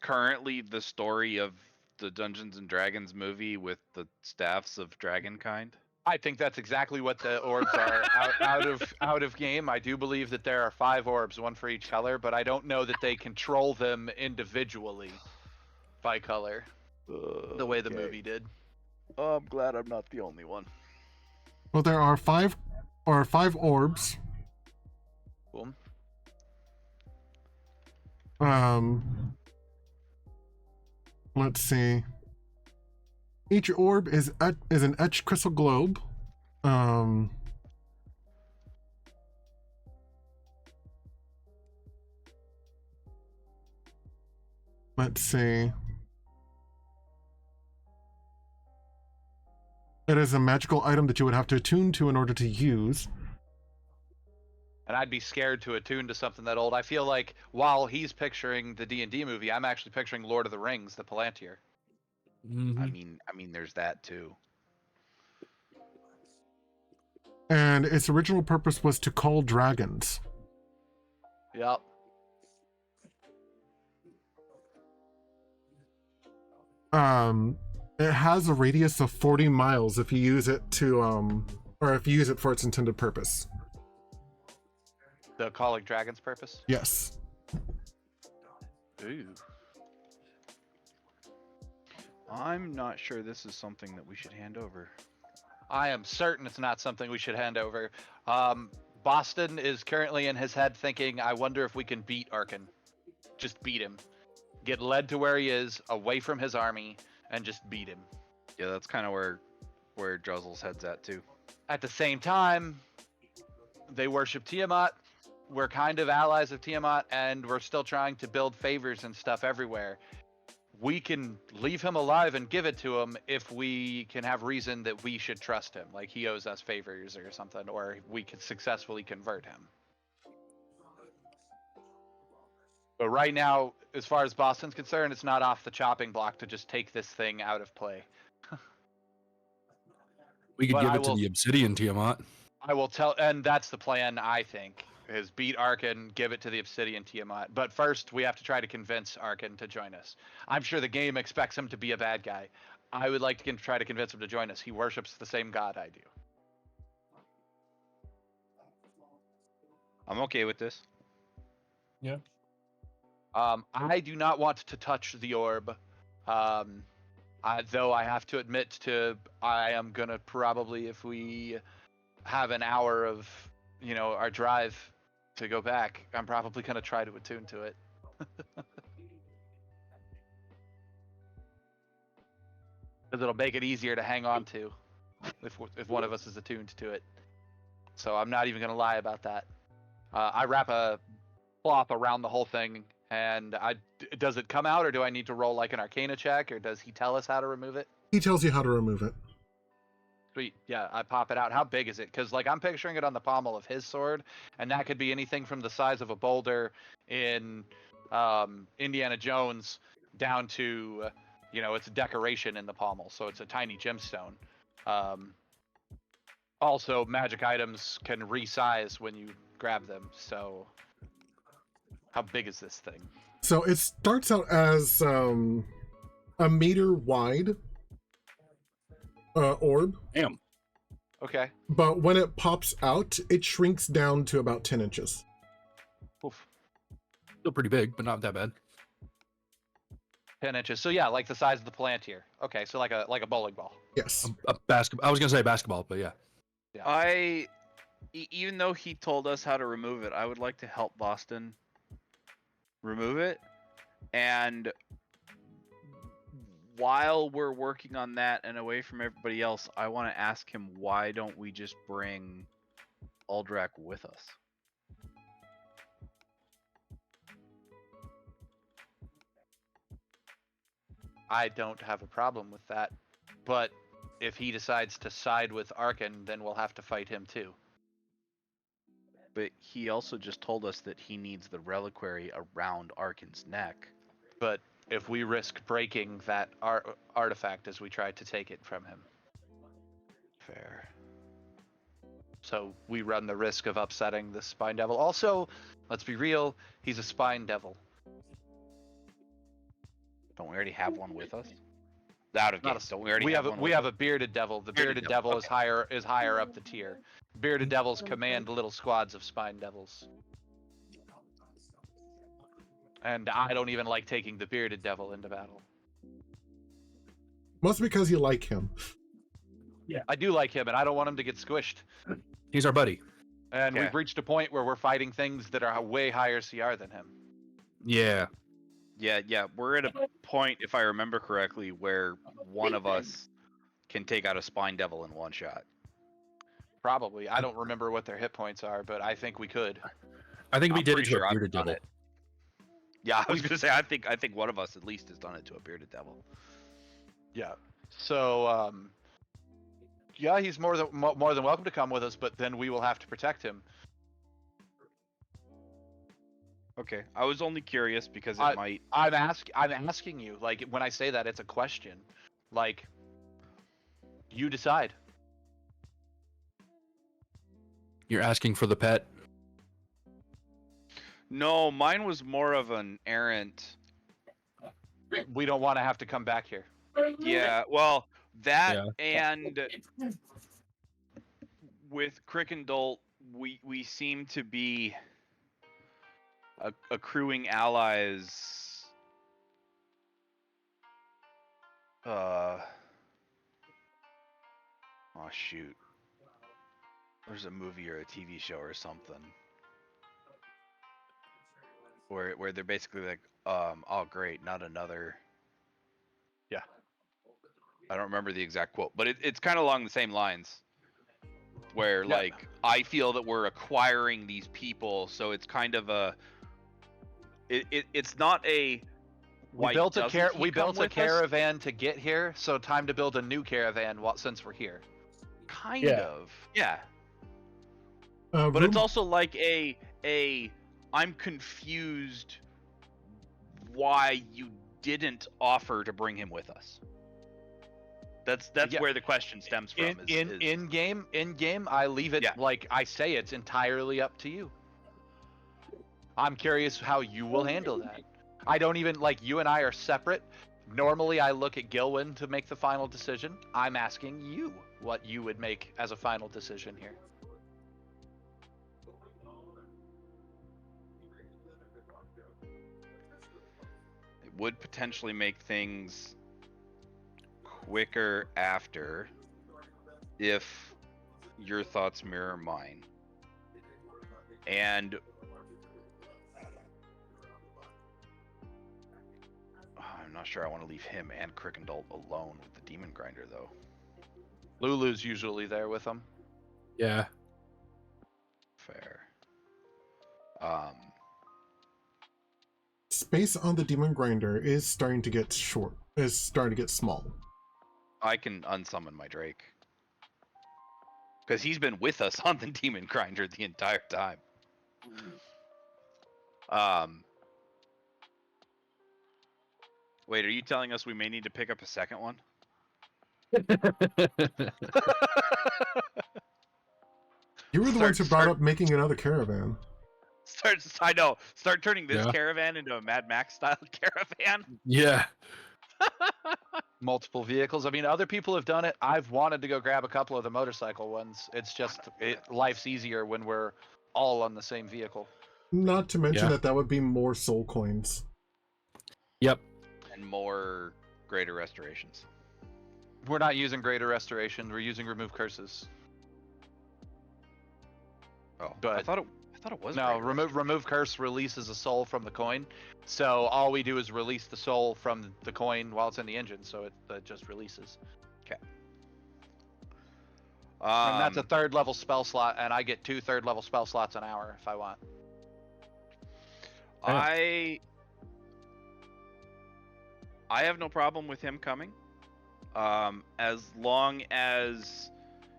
currently the story of the Dungeons and Dragons movie with the staffs of dragonkind? I think that's exactly what the orbs are out of game. I do believe that there are 5 orbs, one for each color, but I don't know that they control them individually by color, the way the movie did. Oh, I'm glad I'm not the only one. Well, there are 5 orbs. Cool. Let's see. Each orb is an etched crystal globe. Let's see. It is a magical item that you would have to attune to in order to use. And I'd be scared to attune to something that old. I feel like while he's picturing the D&D movie, I'm actually picturing Lord of the Rings, the Palantir. Mm-hmm. I mean, there's that too. And its original purpose was to call dragons. Yep. It has a radius of 40 miles if you use it to or if you use it for its intended purpose. The calling dragons purpose? Yes. Ooh. I'm not sure this is something that we should hand over. I am certain it's not something we should hand over. Boston is currently in his head thinking, I wonder if we can beat Arkhan. Just beat him. Get led to where he is, away from his army, and just beat him. Yeah, that's kind of where Druzzl's head's at too. At the same time, they worship Tiamat. We're kind of allies of Tiamat, and we're still trying to build favors and stuff everywhere. We can leave him alive and give it to him if we can have reason that we should trust him, like he owes us favors or something, or we could successfully convert him. But right now, as far as Boston's concerned, it's not off the chopping block to just take this thing out of play. We could But give I it to will- the Obsidian Tiamat. I will tell, and that's the plan, I think, is beat Arkhan, give it to the Obsidian Tiamat. But first, we have to try to convince Arkhan to join us. I'm sure the game expects him to be a bad guy. I would like to try to convince him to join us. He worships the same god I do. I'm okay with this. I do not want to touch the orb. Though I have to admit I am gonna probably, if we have an hour of, our drive to go back, I'm probably gonna try to attune to it. Because it'll make it easier to hang on to if one of us is attuned to it. So I'm not even gonna lie about that. I wrap a cloth around the whole thing, and does it come out, or do I need to roll like an Arcana check, or does he tell us how to remove it? He tells you how to remove it. Sweet. Yeah, I pop it out. How big is it? Because I'm picturing it on the pommel of his sword, and that could be anything from the size of a boulder in Indiana Jones down to, it's a decoration in the pommel, so it's a tiny gemstone. Also, magic items can resize when you grab them, so how big is this thing? So it starts out as a meter wide orb. Damn. Okay. But when it pops out, it shrinks down to about 10 inches. Oof. Still pretty big, but not that bad. 10 inches. So yeah, like the size of the plant here. Okay, so like a bowling ball. Yes. A basketball. I was gonna say basketball, but yeah. Yeah. Even though he told us how to remove it, I would like to help Boston remove it. And while we're working on that and away from everybody else, I want to ask him, why don't we just bring Uldrak with us? I don't have a problem with that, but if he decides to side with Arkhan, then we'll have to fight him too. But he also just told us that he needs the reliquary around Arkhan's neck. But if we risk breaking that artifact as we try to take it from him. Fair. So we run the risk of upsetting the Spine Devil. Also, let's be real, he's a Spine Devil. Don't we already have one with us? Out of Not game. Don't we already we have a bearded devil. The bearded devil okay. is higher up the tier. Bearded devils command little squads of Spine Devils. And I don't even like taking the bearded devil into battle. Mostly because you like him. I do like him, and I don't want him to get squished. He's our buddy. And Okay. we've reached a point where we're fighting things that are way higher CR than him. Yeah. Yeah. We're at a point, if I remember correctly, where one of us can take out a Spine Devil in one shot. Probably. I don't remember what their hit points are, but I think we could. I think we I'm did it pretty to sure a I've bearded done devil. it. Yeah, I was gonna say I think one of us at least has done it to a bearded devil. Yeah. So, yeah, he's more than welcome to come with us, but then we will have to protect him. Okay, I was only curious because it might. I'm asking you. Like, when I say that, it's a question. Like, you decide. You're asking for the pet. No, mine was more of an errant. We don't want to have to come back here. Yeah, well, that Yeah. and with Crickendolt, we seem to be accruing allies. Oh shoot. There's a movie or a TV show or something where they're basically like, oh great, not another. Yeah. I don't remember the exact quote, but it's kind of along the same lines, where Yeah. like I feel that we're acquiring these people, so it's kind of a. It's not a. We built a caravan to get here, so time to build a new caravan since we're here. Kind Yeah. of, yeah. But it's also like a I'm confused why you didn't offer to bring him with us. That's Yeah. where the question stems from. In game, I leave it Yeah. like I say. It's entirely up to you. I'm curious how you will handle that. I don't even like you and I are separate. Normally, I look at Gilwyn to make the final decision. I'm asking you what you would make as a final decision here. It would potentially make things quicker after if your thoughts mirror mine. And I'm not sure I want to leave him and Crickendalt alone with the Demon Grinder, though. Lulu's usually there with them. Yeah. Fair. Space on the Demon Grinder is starting to get short. Is starting to get small. I can unsummon my Drake. Because he's been with us on the Demon Grinder the entire time. Wait, are you telling us we may need to pick up a second one? You were the ones who brought up making another caravan. Start turning this Yeah. caravan into a Mad Max style caravan. Yeah. Multiple vehicles. I mean, other people have done it. I've wanted to go grab a couple of the motorcycle ones. It's just life's easier when we're all on the same vehicle. Not to mention Yeah. that would be more soul coins. Yep. And more greater restorations. We're not using greater restoration. We're using remove curses. Oh, But I thought it was. No, greater remove curse releases a soul from the coin. So all we do is release the soul from the coin while it's in the engine. So it just releases. And that's a third level spell slot, and I get 2 third level spell slots an hour if I want. I have no problem with him coming, as long as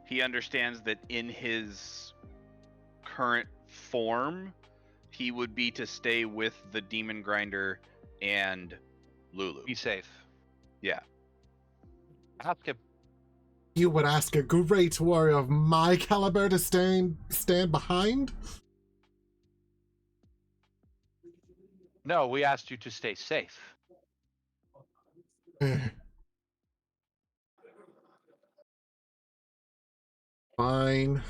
he understands that in his current form, he would be to stay with the Demon Grinder and Lulu. Be safe. Yeah. Ask him. You would ask a great warrior of my caliber to stand behind? No, we asked you to stay safe. Fine.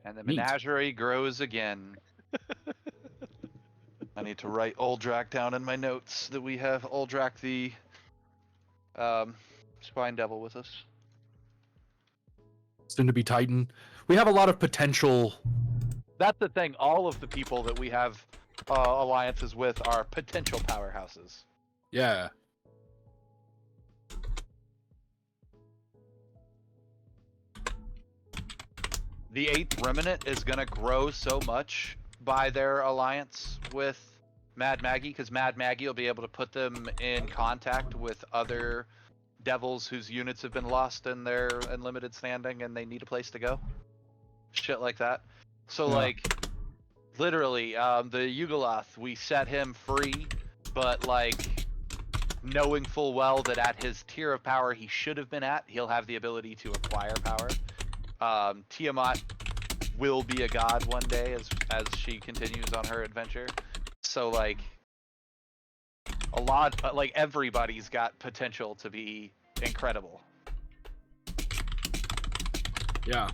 And the Neat. menagerie grows again. I need to write Uldrak down in my notes that we have Uldrak the Spine Devil with us. Soon to be Titan. We have a lot of potential. That's the thing. All of the people that we have alliances with are potential powerhouses. Yeah. The 8th Remnant is going to grow so much by their alliance with Mad Maggie, because Mad Maggie will be able to put them in contact with other devils whose units have been lost and they're in limited standing and they need a place to go. Shit like that. So, Yeah. like, literally, the Yugoloth, we set him free, but, like, knowing full well that at his tier of power he should have been at, he'll have the ability to acquire power. Tiamat will be a god one day as she continues on her adventure. So like like everybody's got potential to be incredible. Yeah.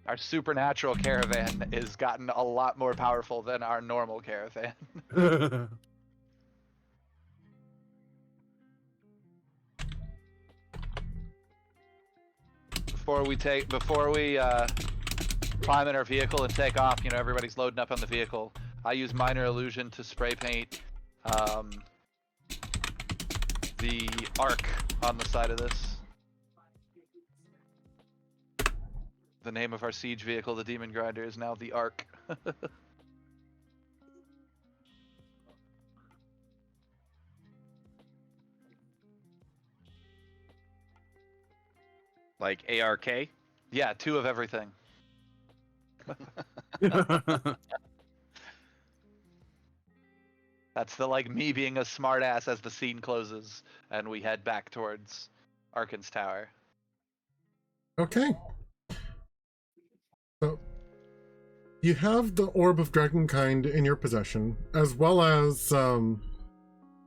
Our supernatural caravan is gotten a lot more powerful than our normal caravan. Before we climb in our vehicle and take off, everybody's loading up on the vehicle. I use minor illusion to spray paint the arc on the side of this. The name of our siege vehicle, the Demon Grinder, is now the Arc. Like ARK? Yeah, 2 of everything. That's the like me being a smartass as the scene closes and we head back towards Arkhan's tower. Okay. So you have the Orb of Dragonkind in your possession, as well as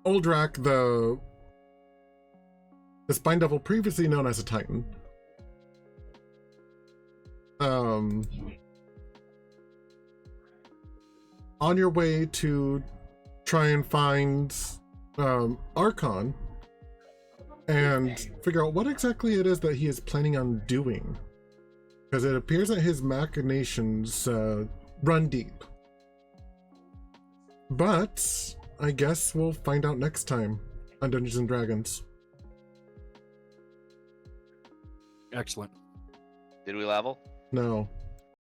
Uldrak, the Spine Devil previously known as a Titan. On your way to try and find Arkhan and figure out what exactly it is that he is planning on doing. Because it appears that his machinations run deep. But I guess we'll find out next time on Dungeons and Dragons. Excellent. Did we level? No.